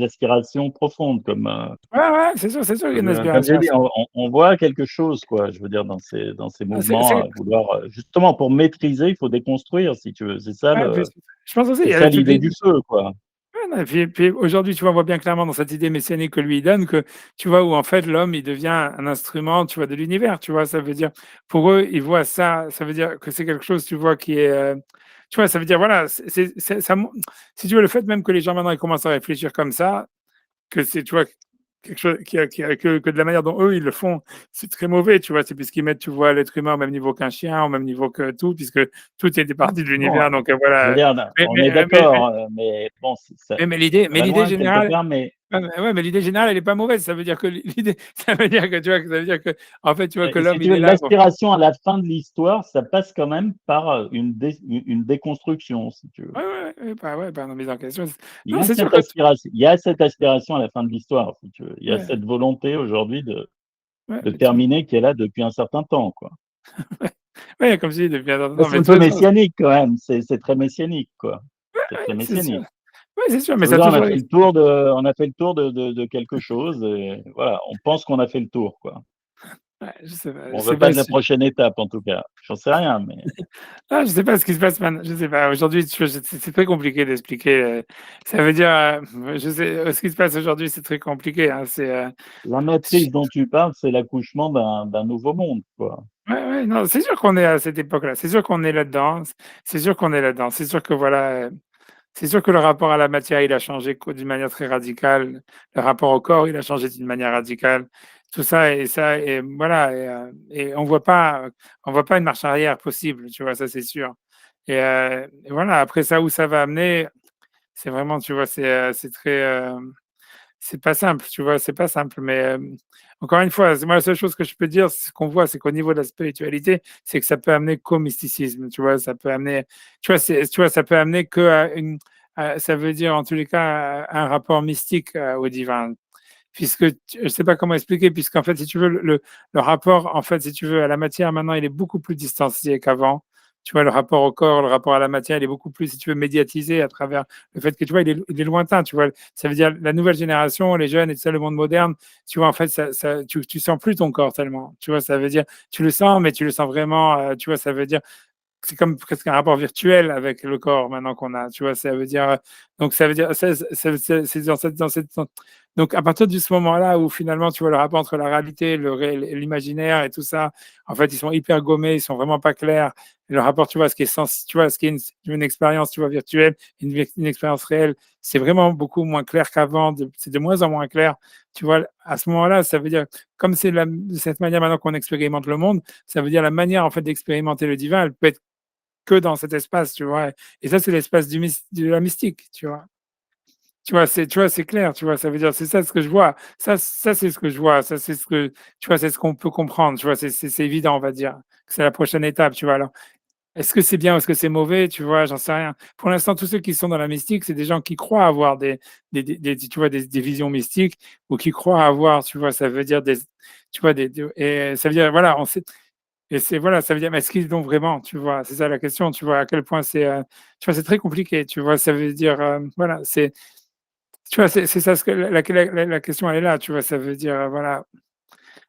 aspirations profondes, comme, ouais, c'est sûr, il y a une comme j'ai aspiration. dit, on voit quelque chose, quoi, je veux dire, dans ces mouvements, à vouloir, justement, pour maîtriser, il faut déconstruire, si tu veux. C'est ça Ouais, je pense aussi, il y a l'idée du feu, quoi. ouais, non, et puis aujourd'hui, tu vois, on voit bien clairement dans cette idée messianique que lui il donne que, tu vois, où en fait l'homme, il devient un instrument, tu vois, de l'univers, tu vois, ça veut dire, pour eux, ils voient ça, ça veut dire que c'est quelque chose, tu vois, qui est, tu vois, ça veut dire, voilà, si tu veux, le fait même que les gens maintenant, ils commencent à réfléchir comme ça, que c'est, tu vois, quelque chose que de la manière dont eux, ils le font, c'est très mauvais, tu vois, c'est puisqu'ils mettent, tu vois, l'être humain au même niveau qu'un chien, au même niveau que tout, puisque tout est des parties de Bon, l'univers, donc je veux voilà. dire, Mais, on mais, est mais, mais, d'accord, mais bon, ça mais l'idée, va loin quelque générale, part, mais ouais, mais l'idée générale, elle est pas mauvaise. Ça veut dire que l'idée, ça veut dire que tu vois, ça veut dire que, en fait, tu vois que si l'homme, tu il veux, est là pour. l'aspiration à la fin de l'histoire, ça passe quand même par une déconstruction, si tu veux. Ouais, pas une mise en question. Il y Non, a c'est sûr cette que. aspiration, il y a cette aspiration à la fin de l'histoire, si tu veux. Il y a Ouais, cette volonté aujourd'hui de mais terminer qui est là depuis un certain temps, quoi. ouais, comme si depuis un Ça, non, c'est mais un de peu toute façon, messianique quand même. C'est très messianique, quoi. C'est très c'est sûr. messianique. Ouais, c'est sûr, mais Je veux ça a dire, toujours. on a fait le tour de quelque chose et voilà, on pense qu'on a fait le tour, quoi. Ouais, je sais pas, On veut pas de la prochaine étape, en tout cas. J'en sais rien, mais je sais pas ce qui se passe maintenant. Je sais pas. Aujourd'hui, c'est très compliqué d'expliquer. Ça veut dire, je sais, ce qui se passe aujourd'hui, c'est très compliqué. Hein, la matrice dont tu parles, c'est l'accouchement d'un nouveau monde, quoi. ouais, non, c'est sûr qu'on est à cette époque-là. C'est sûr qu'on est là-dedans. C'est sûr qu'on est là-dedans. C'est sûr que voilà, c'est sûr que le rapport à la matière, il a changé d'une manière très radicale. Le rapport au corps, il a changé d'une manière radicale. Tout ça et voilà, et on voit pas une marche arrière possible. Tu vois, ça c'est sûr. Et voilà. Après ça, où ça va amener, c'est vraiment, tu vois, c'est très. C'est pas simple, tu vois? C'est pas simple, mais encore une fois, c'est moi la seule chose que je peux dire, ce qu'on voit, c'est qu'au niveau de la spiritualité, c'est que ça peut amener qu'au mysticisme, tu vois? Ça peut amener, tu vois, ça peut amener ça veut dire en tous les cas un rapport mystique au divin. Puisque je sais pas comment expliquer, puisqu'en fait, si tu veux, le rapport, en fait, si tu veux, à la matière, maintenant, il est beaucoup plus distancié qu'avant. Tu vois, le rapport au corps, le rapport à la matière, il est beaucoup plus, si tu veux, médiatisé à travers le fait que, tu vois, il est lointain, tu vois. Ça veut dire la nouvelle génération, les jeunes et tout ça, le monde moderne, tu vois, en fait, tu sens plus ton corps tellement. Tu vois, ça veut dire, tu le sens, mais tu le sens vraiment, tu vois, ça veut dire, c'est comme presque un rapport virtuel avec le corps maintenant qu'on a, tu vois, ça veut dire, donc ça veut dire, c'est donc à partir de ce moment-là où finalement, tu vois, le rapport entre la réalité, le réel et l'imaginaire et tout ça, en fait, ils sont hyper gommés, ils sont vraiment pas clairs. Et le rapport, tu vois, tu vois, ce qui est une expérience, tu vois, virtuelle, une expérience réelle, c'est vraiment beaucoup moins clair qu'avant, c'est de moins en moins clair. Tu vois, à ce moment-là, ça veut dire, comme c'est de cette manière maintenant qu'on expérimente le monde, ça veut dire la manière en fait d'expérimenter le divin, elle peut être que dans cet espace, tu vois. Et ça, c'est l'espace de la mystique, tu vois. Tu vois, c'est clair, tu vois. Ça veut dire, c'est ça ce que je vois. C'est ce que je vois. Ça, c'est ce que, tu vois, c'est ce qu'on peut comprendre, tu vois. C'est évident, on va dire. Que c'est la prochaine étape, tu vois. Alors, est-ce que c'est bien ou est-ce que c'est mauvais, tu vois, j'en sais rien. Pour l'instant, tous ceux qui sont dans la mystique, c'est des gens qui croient avoir tu vois, des visions mystiques ou qui croient avoir, tu vois, ça veut dire tu vois, et ça veut dire, voilà, on sait, et c'est voilà, ça veut dire, mais est-ce qu'ils l'ont vraiment, tu vois? C'est ça la question, tu vois? À quel point tu vois, c'est très compliqué, tu vois? Ça veut dire, voilà, tu vois, c'est ça ce que la question, elle est là, tu vois? Ça veut dire, voilà,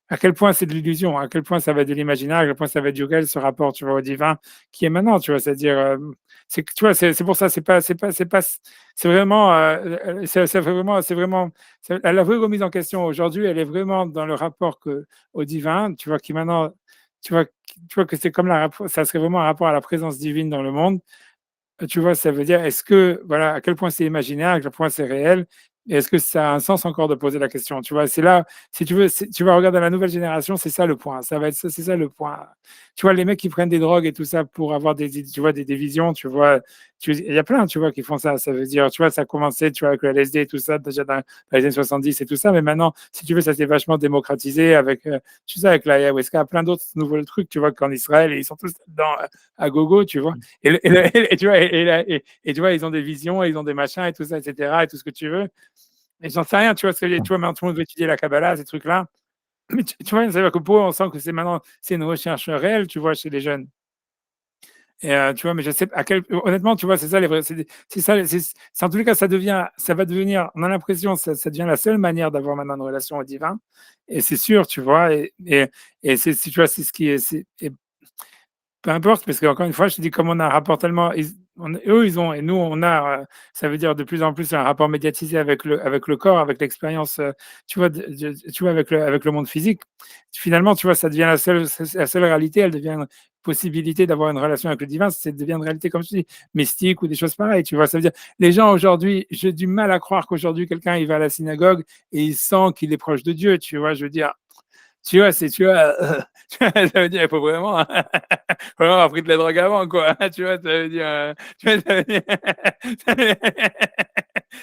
à quel point c'est de l'illusion, à quel point ça va être de l'imaginaire, à quel point ça va être du réel, ce rapport, tu vois, au divin qui est maintenant, tu vois? C'est-à-dire, tu vois, c'est pour ça, c'est vraiment, la vraie remise en question aujourd'hui, elle est vraiment dans le rapport au divin, tu vois? Qui maintenant, tu vois que c'est comme ça serait vraiment un rapport à la présence divine dans le monde. Tu vois, ça veut dire, est-ce que, voilà, à quel point c'est imaginaire, à quel point c'est réel, Et est-ce que ça a un sens encore de poser la question? Tu vois, c'est là, si tu veux, tu vas regarder la nouvelle génération, c'est ça le point. Ça va être ça, c'est ça le point. Tu vois, les mecs qui prennent des drogues et tout ça pour avoir tu vois, des visions, tu vois, il y a plein, tu vois, qui font ça. Ça veut dire, tu vois, ça a commencé, tu vois, avec le LSD et tout ça, déjà dans les années 70 et tout ça, mais maintenant, si tu veux, ça s'est vachement démocratisé avec, tu sais, avec la ayahuasca, plein d'autres nouveaux trucs, tu vois, qu'en Israël, et ils sont tous dedans à gogo, tu vois. Et tu vois, et tu vois, ils ont des visions, et ils ont des machins et tout ça, etc., et tout ce que tu veux. Et j'en sais rien, tu vois, tu vois, maintenant tout le monde veut étudier la Kabbalah, ces trucs-là. Mais tu vois, c'est-à-dire que pour eux, on sent que c'est une recherche réelle, tu vois, chez les jeunes. Et tu vois, mais je sais honnêtement, tu vois, c'est ça les vrais, c'est ça, en tous les cas, ça va devenir, on a l'impression, ça devient la seule manière d'avoir maintenant une relation au divin. Et c'est sûr, tu vois, et tu vois, c'est ce qui est, et peu importe, parce qu'encore une fois, je te dis, comme on a un rapport tellement. Eux, ils ont, et nous, on a, ça veut dire de plus en plus un rapport médiatisé avec le corps, avec l'expérience, tu vois, tu vois avec le monde physique. Finalement, tu vois, ça devient la seule réalité, elle devient une possibilité d'avoir une relation avec le divin, ça devient une réalité, comme je dis, mystique ou des choses pareilles, tu vois. Ça veut dire, les gens aujourd'hui, j'ai du mal à croire qu'aujourd'hui, quelqu'un, il va à la synagogue et il sent qu'il est proche de Dieu, tu vois, je veux dire. Tu vois, tu vois, ça veut dire, il faut vraiment, vraiment avoir pris de la drogue avant, quoi. Tu vois, ça veut dire, tu vois, ça veut dire,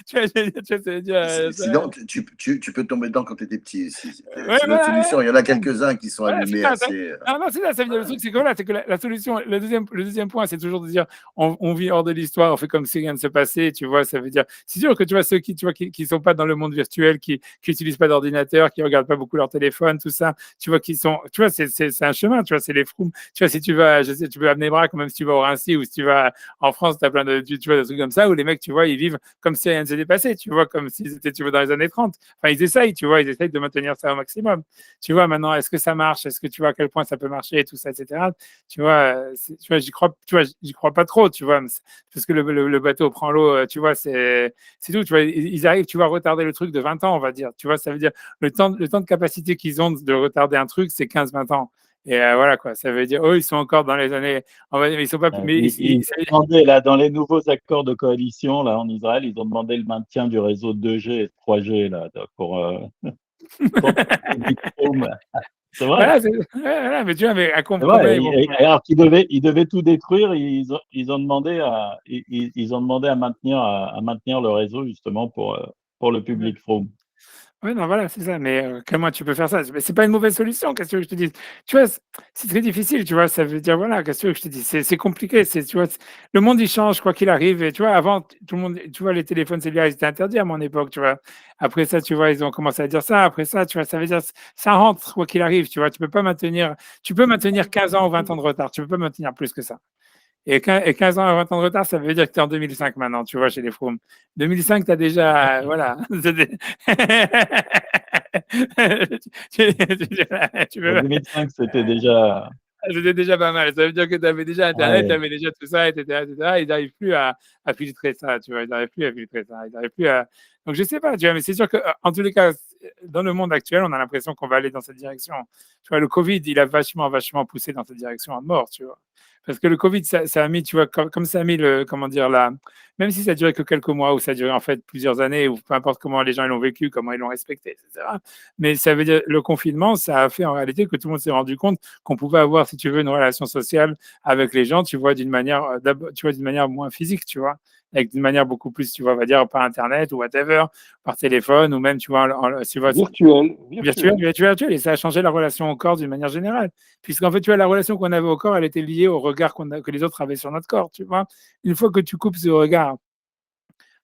tu vois, ça veut dire, Sinon, tu peux tomber dedans quand tu étais petit. ouais, C'est notre voilà, solution. Il y en a quelques-uns qui sont voilà, c'est allumés ça. assez. Non, non, c'est ça. Ça veut dire, le truc, c'est que voilà, c'est que la solution, le deuxième point, c'est toujours de dire, on vit hors de l'histoire, on fait comme si rien ne se passait, tu vois. Ça veut dire, c'est sûr que tu vois ceux qui sont pas dans le monde virtuel, qui utilisent pas d'ordinateur, qui regardent pas beaucoup leur téléphone, tout ça, tu vois, tu vois, c'est un chemin, tu vois, c'est les froums. Tu vois, si tu vas, je sais, tu peux amener Braque, même si tu vas au Rincy ou si tu vas en France, tu as plein de, tu vois, des trucs comme ça où les mecs, tu vois, ils vivent comme si rien ne s'était passé, tu vois, comme s'ils étaient, tu vois, dans les années 30. Enfin, ils essayent, tu vois, ils essayent de maintenir ça au maximum. Tu vois, maintenant, est-ce que ça marche? Est-ce que tu vois à quel point ça peut marcher et tout ça, etc. Tu vois, j'y crois pas trop, tu vois, parce que le bateau prend l'eau, tu vois, c'est tout, tu vois, ils arrivent, tu vois, à retarder le truc de 20 ans, on va dire, tu vois, ça veut dire le temps de capacité qu'ils ont de retarder un truc, c'est 15-20 ans. Et voilà, quoi, ça veut dire, eux, ils sont encore dans les années, on va dire, ils sont pas, mais Ils ont demandé, là, dans les nouveaux accords de coalition là, en Israël, ils ont demandé le maintien du réseau 2G et 3G là, pour c'est vrai. voilà, voilà, mais tu vois, mais à C'est combien vrai. ils vont. Alors ils devaient tout détruire, ils ont demandé ils ont demandé à maintenir le réseau justement pour le public From. Oui, non, voilà, c'est ça. Mais comment tu peux faire ça? Mais c'est pas une mauvaise solution, qu'est-ce que je te dis? Tu vois, c'est très difficile, tu vois. Ça veut dire, voilà, qu'est-ce que je te dis? C'est compliqué. Tu vois, le monde, il change, quoi qu'il arrive. Et tu vois, avant, tout le monde, tu vois, les téléphones cellulaires, ils étaient interdits à mon époque, tu vois. Après ça, tu vois, ils ont commencé à dire ça. Après ça, tu vois, ça veut dire, ça rentre, quoi qu'il arrive, tu vois. Tu peux maintenir 15 ans ou 20 ans de retard. Tu peux pas maintenir plus que ça. Et 15 ans à 20 ans de retard, ça veut dire que tu es en 2005 maintenant, tu vois, chez les Froome. 2005, tu as déjà. Voilà. En 2005, C'était déjà pas mal. Ça veut dire que tu avais déjà Internet, tu ouais, avais déjà tout ça, etc., etc. Ils n'arrivent plus à filtrer ça, tu vois. Ils n'arrivent plus à filtrer ça. Ils n'arrivent plus à. Donc, je sais pas, tu vois, mais c'est sûr que, en tous les cas, dans le monde actuel, on a l'impression qu'on va aller dans cette direction. Tu vois, le Covid, il a vachement, vachement poussé dans cette direction à mort, tu vois. Parce que le Covid, ça a mis, tu vois, comme ça a mis comment dire, même si ça a duré que quelques mois ou ça a duré en fait plusieurs années ou peu importe comment les gens l'ont vécu, comment ils l'ont respecté, etc. Mais ça veut dire, le confinement, ça a fait en réalité que tout le monde s'est rendu compte qu'on pouvait avoir, si tu veux, une relation sociale avec les gens, tu vois, d'une manière moins physique, tu vois, avec d'une manière beaucoup plus, tu vois, on va dire par Internet ou whatever, par téléphone ou même, tu vois, tu vois, virtuel, et ça a changé la relation au corps d'une manière générale. Puisqu'en fait, tu vois, la relation qu'on avait au corps, elle était liée au regard que les autres avaient sur notre corps, tu vois. Une fois que tu coupes ce regard,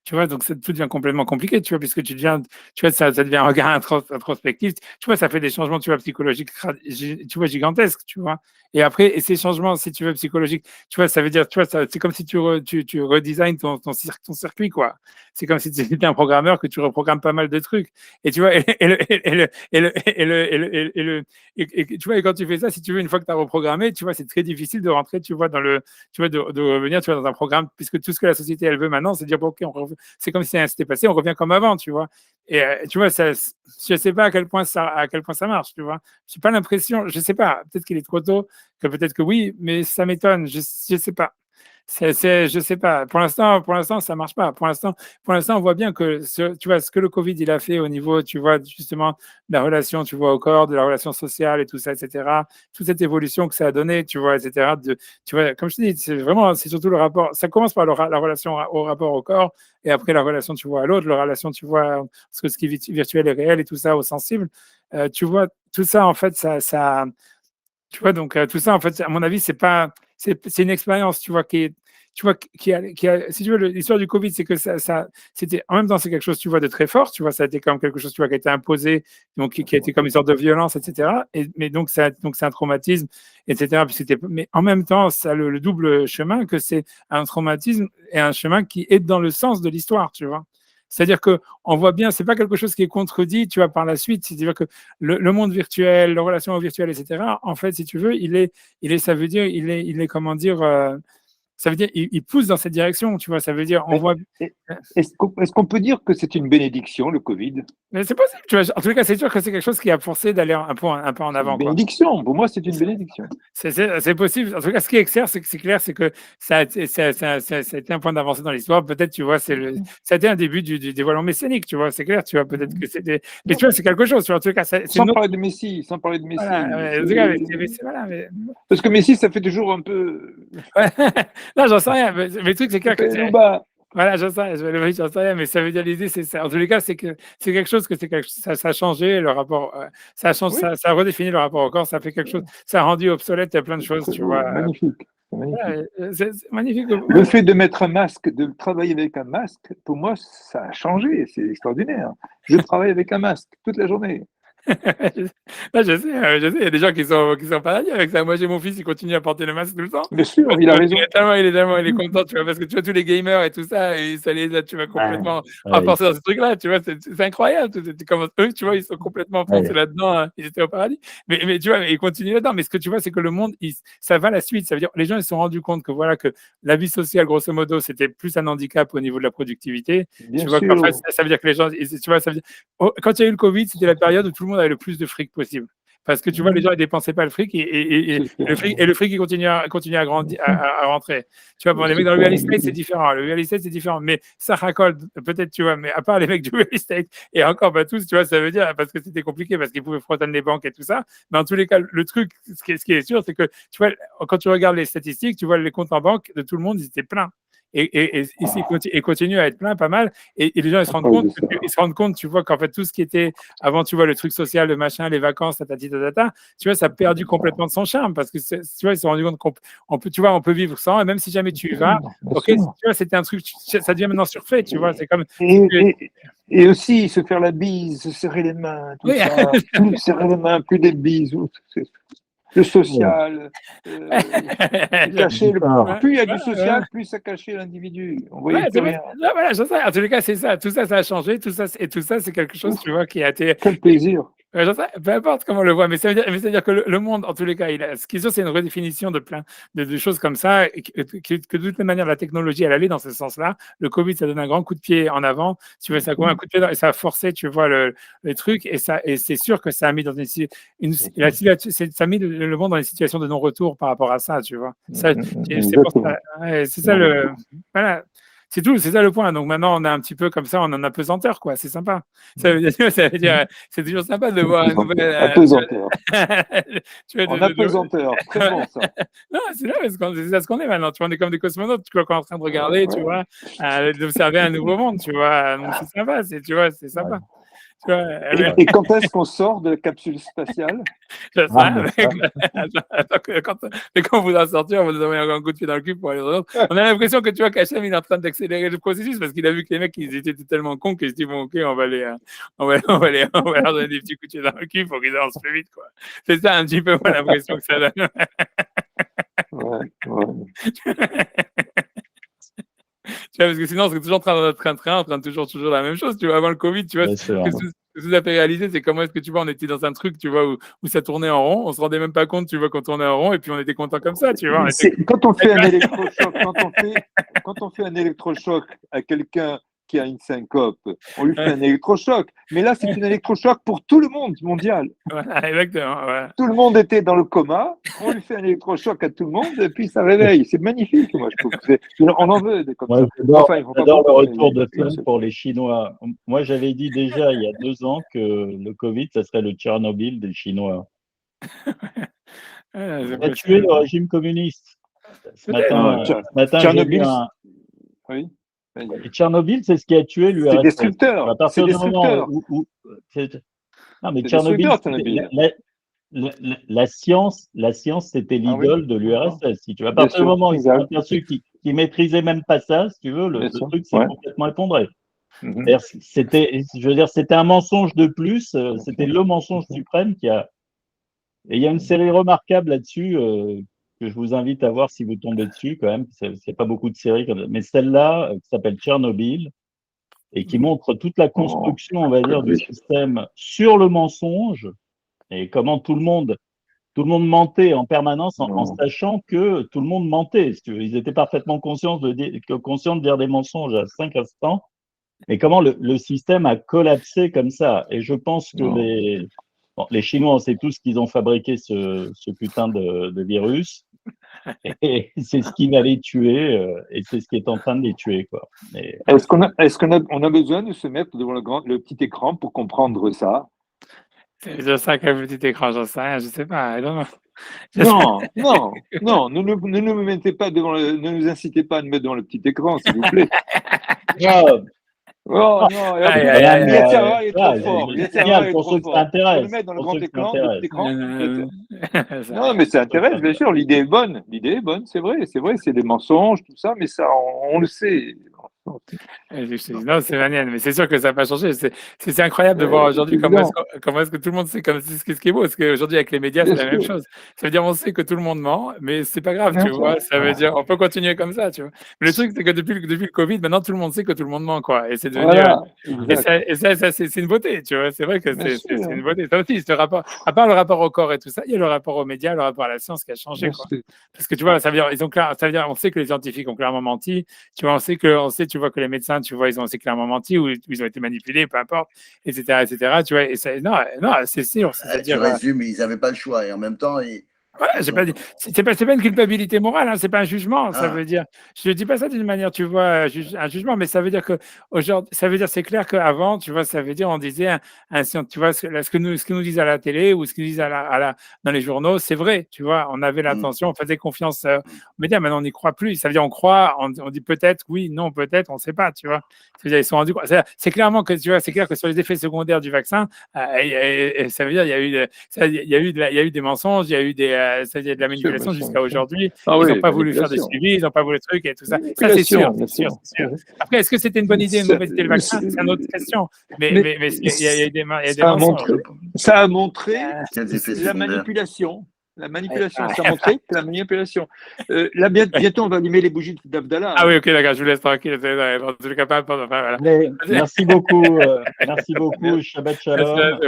tu vois, donc tout devient complètement compliqué, tu vois, puisque tu vois, ça devient un regard introspectif. Tu vois, ça fait des changements, tu vois, psychologiques, tu vois, gigantesques, tu vois. Et après, ces changements, si tu veux, psychologiques, tu vois, ça veut dire, tu vois, c'est comme si tu redesignes ton circuit, quoi. C'est comme si tu étais un programmeur que tu reprogrammes pas mal de trucs. Et tu vois, tu vois, et quand tu fais ça, si tu veux, une fois que tu as reprogrammé, tu vois, c'est très difficile de rentrer, tu vois, tu vois, de revenir, tu vois, dans un programme, puisque tout ce que la société, elle veut maintenant, c'est dire, bon, ok, c'est comme si rien s'était passé, on revient comme avant, tu vois. Et tu vois, je sais pas à quel point ça marche, tu vois. J'ai pas l'impression, je sais pas, peut-être qu'il est trop tôt, que peut-être que oui, mais ça m'étonne, je sais pas. Je sais pas. Pour l'instant, ça marche pas. Pour l'instant, on voit bien que tu vois ce que le Covid il a fait au niveau, tu vois justement de la relation, tu vois au corps, de la relation sociale et tout ça, etc. Toute cette évolution que ça a donné, tu vois, etc. Tu vois, comme je te dis, c'est surtout le rapport. Ça commence par la relation au rapport au corps et après la relation, tu vois, à l'autre, la relation, tu vois, ce qui est virtuel et réel et tout ça au sensible. Tu vois, tout ça en fait, ça tu vois, donc tout ça, en fait, à mon avis, c'est une expérience, tu vois, si tu veux, l'histoire du Covid, c'est que c'était, en même temps, c'est quelque chose, tu vois, de très fort, tu vois, ça a été comme quelque chose, tu vois, qui a été imposé, donc qui a été comme une sorte de violence, etc. Mais donc, c'est un traumatisme, etc. Mais en même temps, ça a le double chemin que c'est un traumatisme et un chemin qui est dans le sens de l'histoire, tu vois. C'est-à-dire que on voit bien, c'est pas quelque chose qui est contredit, tu vois, par la suite. C'est-à-dire que le monde virtuel, les relations virtuelles, etc. En fait, si tu veux, ça veut dire, il est comment dire, ça veut dire, il pousse dans cette direction, tu vois. Ça veut dire, on voit. Est-ce qu'on peut dire que c'est une bénédiction, le Covid? Mais c'est possible, tu vois. En tout cas, c'est sûr que c'est quelque chose qui a forcé d'aller un peu en C'est une avant, quoi. bénédiction. Pour moi, c'est une bénédiction. C'est possible. En tout cas, ce qui est clair, c'est que ça a été un point d'avancée dans l'histoire. Peut-être, tu vois, ça a été un début du dévoilement messianique, tu vois. C'est clair, tu vois. Peut-être que c'était. Mais tu vois, c'est quelque chose. Tu vois, en tout cas, Sans parler de Messi. Voilà, en tout cas, voilà, Parce que Messi, ça fait toujours un peu. Ouais. Non, j'en sais rien. Mais le truc, c'est clair que voilà, j'en sais rien, mais ça veut dire l'idée, c'est ça. En tous les cas, c'est que c'est quelque chose ça a changé le rapport, ça a redéfini le rapport au corps, ça fait quelque chose, ça a rendu obsolète plein de choses, tu vois. Magnifique. C'est magnifique. Le fait de mettre un masque, de travailler avec un masque, pour moi, ça a changé. C'est extraordinaire. Je travaille avec un masque toute la journée. Là, je sais, il y a des gens qui sont pas d'accord avec ça. Moi, j'ai mon fils, il continue à porter le masque tout le temps. Bien sûr, il a raison. Il est content, tu vois, parce que tu vois tous les gamers et tout ça, et ça les a, tu vois, complètement renforcés dans ce truc-là, tu vois, c'est incroyable. Eux, tu vois, ils sont complètement foncés là-dedans, ils étaient au paradis. Mais tu vois, ils continuent là-dedans. Mais ce que tu vois, c'est que le monde, ça va à la suite. Ça veut dire, les gens, ils se sont rendus compte que voilà, que la vie sociale, grosso modo, c'était plus un handicap au niveau de la productivité. Bien tu vois, sûr. qu'en fait, ça veut dire que les gens, tu vois, ça veut dire, quand il y a eu le Covid, c'était la période où tout le monde avait le plus de fric possible. Parce que tu vois, les gens ne dépensaient pas le fric et le fric il continue à grandir, à rentrer. Tu vois, bon, les mecs dans le real estate, c'est différent. Le real estate, c'est différent. Mais ça racole, peut-être, tu vois, mais à part les mecs du real estate et encore pas tous, tu vois, ça veut dire, parce que c'était compliqué, parce qu'ils pouvaient frotter les banques et tout ça. Mais en tous les cas, le truc, ce qui est sûr, c'est que, tu vois, quand tu regardes les statistiques, tu vois, les comptes en banque de tout le monde, ils étaient pleins. Et continue à être plein, pas mal. Et les gens, ils se rendent compte, tu vois, qu'en fait, tout ce qui était avant, tu vois, le truc social, le machin, les vacances, tatati, tatata, tu vois, ça a perdu complètement de son charme parce que, tu vois, ils se sont rendus compte qu'on peut, tu vois, on peut vivre sans, et même si jamais tu y vas, ok, tu vois, c'était un truc, ça devient maintenant surfait, tu vois, c'est comme. Et aussi, se faire la bise, se serrer les mains, tout ça. Plus serrer les mains, plus des bisous. Le social, cacher plus il y a du social, plus ça cachait l'individu. On voyait plus rien. Voilà, je sais. En tous les cas, c'est ça. Tout ça, ça a changé. Tout ça, c'est quelque chose, tu vois, qui a été. Quel plaisir. Je sais, peu importe comment on le voit, mais ça veut dire que le monde, en tous les cas, ce qui est sûr, c'est une redéfinition de plein de choses comme ça, et que de toutes les manières, la technologie, elle allait dans ce sens-là. Le Covid, ça donne un grand coup de pied en avant. Tu vois, ça a un coup de pied et ça a forcé, tu vois, le truc, et c'est sûr que ça a mis dans ça a mis le monde dans une situation de non-retour par rapport à ça, tu vois. C'est ça voilà. C'est tout, c'est ça le point. Donc maintenant, on a un petit peu comme ça, on en apesanteur, quoi. C'est sympa. Ça veut dire, c'est toujours sympa de voir une nouvelle. Apesanteur. En apesanteur, très bon ça. Non, c'est là, c'est ça ce qu'on est maintenant. Tu vois, on est comme des cosmonautes, tu vois, qu'on est en train de regarder, tu vois, d'observer un nouveau monde, tu vois. Donc c'est sympa, tu vois, c'est sympa. Et quand est-ce qu'on sort de la capsule spatiale? Mais quand vous en sortir, on va nous envoyer un coup de pied dans le cul pour aller dans l'autre. On a l'impression que tu vois qu'Hachem, il est en train d'accélérer le processus parce qu'il a vu que les mecs, ils étaient tellement cons qu'ils se disent, bon, ok, on va leur donner des petits coups de pied dans le cul pour qu'ils avancent plus vite, quoi. C'est ça un petit peu, moi, l'impression que ça donne. Tu vois, parce que sinon, on serait toujours en train de toujours la même chose. Tu vois, avant le Covid, tu vois, ce que ça fait réaliser, c'est comment est-ce que tu vois, on était dans un truc, tu vois, où ça tournait en rond. On se rendait même pas compte, tu vois, qu'on tournait en rond, et puis on était content comme ça, tu vois. Quand on fait un électrochoc, quand on fait un électrochoc à quelqu'un qui a une syncope, on lui fait un électrochoc. Mais là, c'est un électrochoc pour tout le monde mondial. Voilà, exactement. Voilà. Tout le monde était dans le coma, on lui fait un électrochoc à tout le monde, et puis ça réveille. C'est magnifique, moi, je trouve. On en veut des comme Moi, ça. j'adore Enfin, il faut pas j'adore le beaucoup, retour de mais- flamme pour les Chinois. Moi, j'avais dit déjà il y a 2 ans que le Covid, ça serait le Tchernobyl des Chinois. Voilà, c'est Ça a tué le possible. régime communiste. Ce Peut-être. matin, Non, ce matin, j'ai lu Tchernobyl, un. oui. Et Tchernobyl, c'est ce qui a tué C'est l'URSS. destructeur. À C'est partir du moment destructeur. c'est- non, mais C'est Tchernobyl, destructeur, Tchernobyl. la science, c'était Ah oui, l'idole de d'accord. l'URSS. Si tu veux. À Bien partir du sûr, moment où ils se sont exact. aperçus qu'ils maîtrisaient même pas ça, si tu veux, Bien le sûr, truc s'est ouais. complètement effondré. Mhm. C'est-à-dire, je veux dire, c'était un mensonge de plus, c'était le mensonge Mhm. suprême qui a. Et il y a une série remarquable là-dessus que je vous invite à voir si vous tombez dessus quand même. C'est pas beaucoup de séries comme ça, mais celle-là qui s'appelle Tchernobyl et qui montre toute la Oh, construction, on va dire, du oui. système sur le mensonge et comment tout le monde mentait en permanence en Non. sachant que tout le monde mentait. Si tu veux. Ils étaient parfaitement conscients de dire des mensonges à 5 instants. Mais comment le système a collapsé comme ça? Et je pense que Non. les Chinois, on sait tous qu'ils ont fabriqué ce putain de virus. Et c'est ce qui va les tuer, et c'est ce qui est en train de les tuer, quoi. Mais, On a besoin de se mettre devant le petit écran pour comprendre ça? C'est juste ça qu'un petit écran, j'en sais rien, je sais pas. I don't know. Non, ne nous mettez pas ne nous incitez pas à nous mettre devant le petit écran, s'il vous plaît. grave. Oh non, et en Aïe, plus, aïe, aïe, Viet aïe. Serra, il est trop Voilà, fort. c'est Viet Serra, génial il est pour trop ceux que ça fort. Il faut intéresse. le mettre dans le Pour grand ceux que ça écran, intéresse. petit écran. Ça Non, va. mais ça intéresse, bien sûr. L'idée est bonne. L'idée est bonne, c'est vrai, c'est des mensonges, tout ça, mais ça, on le sait. Non, c'est Manienne, mais c'est sûr que ça n'a pas changé. C'est incroyable de voir C'est aujourd'hui évident. comment est-ce que tout le monde sait comme ce qui est beau. Parce qu'aujourd'hui, avec les médias, Bien c'est la même sûr. chose. Ça veut dire on sait que tout le monde ment, mais c'est pas grave, tu Bien sûr. vois. Ça veut dire on peut continuer comme ça, tu vois. Mais le truc, c'est que depuis le Covid, maintenant, tout le monde sait que tout le monde ment, quoi. Et c'est devenu. Voilà, Et exact. ça, c'est une beauté, tu vois. C'est vrai que Bien c'est sûr. une beauté. Ça aussi, ce rapport, à part le rapport au corps et tout ça, il y a le rapport aux médias, le rapport à la science qui a changé, Bien quoi. sûr. Parce que tu vois, ça veut dire, on sait que les scientifiques ont clairement menti. Tu vois, tu vois que les médecins, tu vois, ils ont aussi clairement menti ou ils ont été manipulés, peu importe, etc. Tu vois, et ça, non, c'est sûr. Tu C'est-à-dire, résumes, ils n'avaient pas le choix. Et en même temps, voilà, j'ai ils ont. pas dit, c'est pas une culpabilité morale, hein, c'est pas un jugement. Ça Ah, veut dire, je dis pas ça d'une manière, tu vois, un jugement, mais ça veut dire que aujourd'hui, ça veut dire, c'est clair qu'avant, tu vois, ça veut dire, on disait, tu vois, ce que nous disent à la télé ou ce qu'ils disent dans les journaux, c'est vrai, tu vois, on avait hum, l'intention, on faisait confiance hum. aux médias, maintenant on n'y croit plus. Ça veut dire, on croit, on dit peut-être, oui, non, peut-être, on sait pas, tu vois. Ça veut dire, ils sont rendus, c'est clairement que, tu vois, c'est clair que sur les effets secondaires du vaccin, et ça veut dire, il y a eu, il y a eu des mensonges, il y a eu ça veut dire de la Bien sûr, manipulation bien sûr, jusqu'à bien sûr. aujourd'hui. Ah Ils n'ont oui, pas voulu faire des manipulation. suivis, ils n'ont pas voulu le truc et tout ça. Ça, c'est Manipulation, sûr, bien c'est sûr, sûr. c'est sûr. Après, est-ce que c'était une bonne idée, une mauvaise idée le vaccin? C'est- C'est une autre question. Mais Mais il y a eu des ça a mensonges. montré, ça a montré Quels effets la secondaires? manipulation. La manipulation, Ah. ça a montré que la manipulation. Là, bientôt, on va allumer les bougies d'Abdallah. Ah oui, ok, d'accord, je vous laisse tranquille. En tout cas, pas, enfin, voilà. Allez, merci beaucoup. Merci beaucoup. Shabbat Shalom.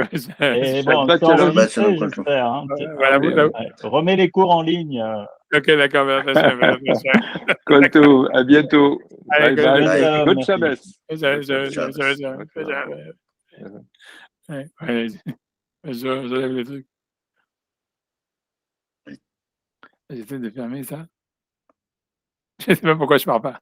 Et bon, Shabbat c'est shalom. enregistré, Shabbat shalom. j'espère. Hein. Voilà, oui, vous, Ouais. Remets les cours en ligne. ok, d'accord, Colto, à bientôt. Allez, Bye bye. Shalom, Good merci. Shabbat. Je lève le truc. J'essaie de fermer ça. Je sais pas pourquoi je pars pas.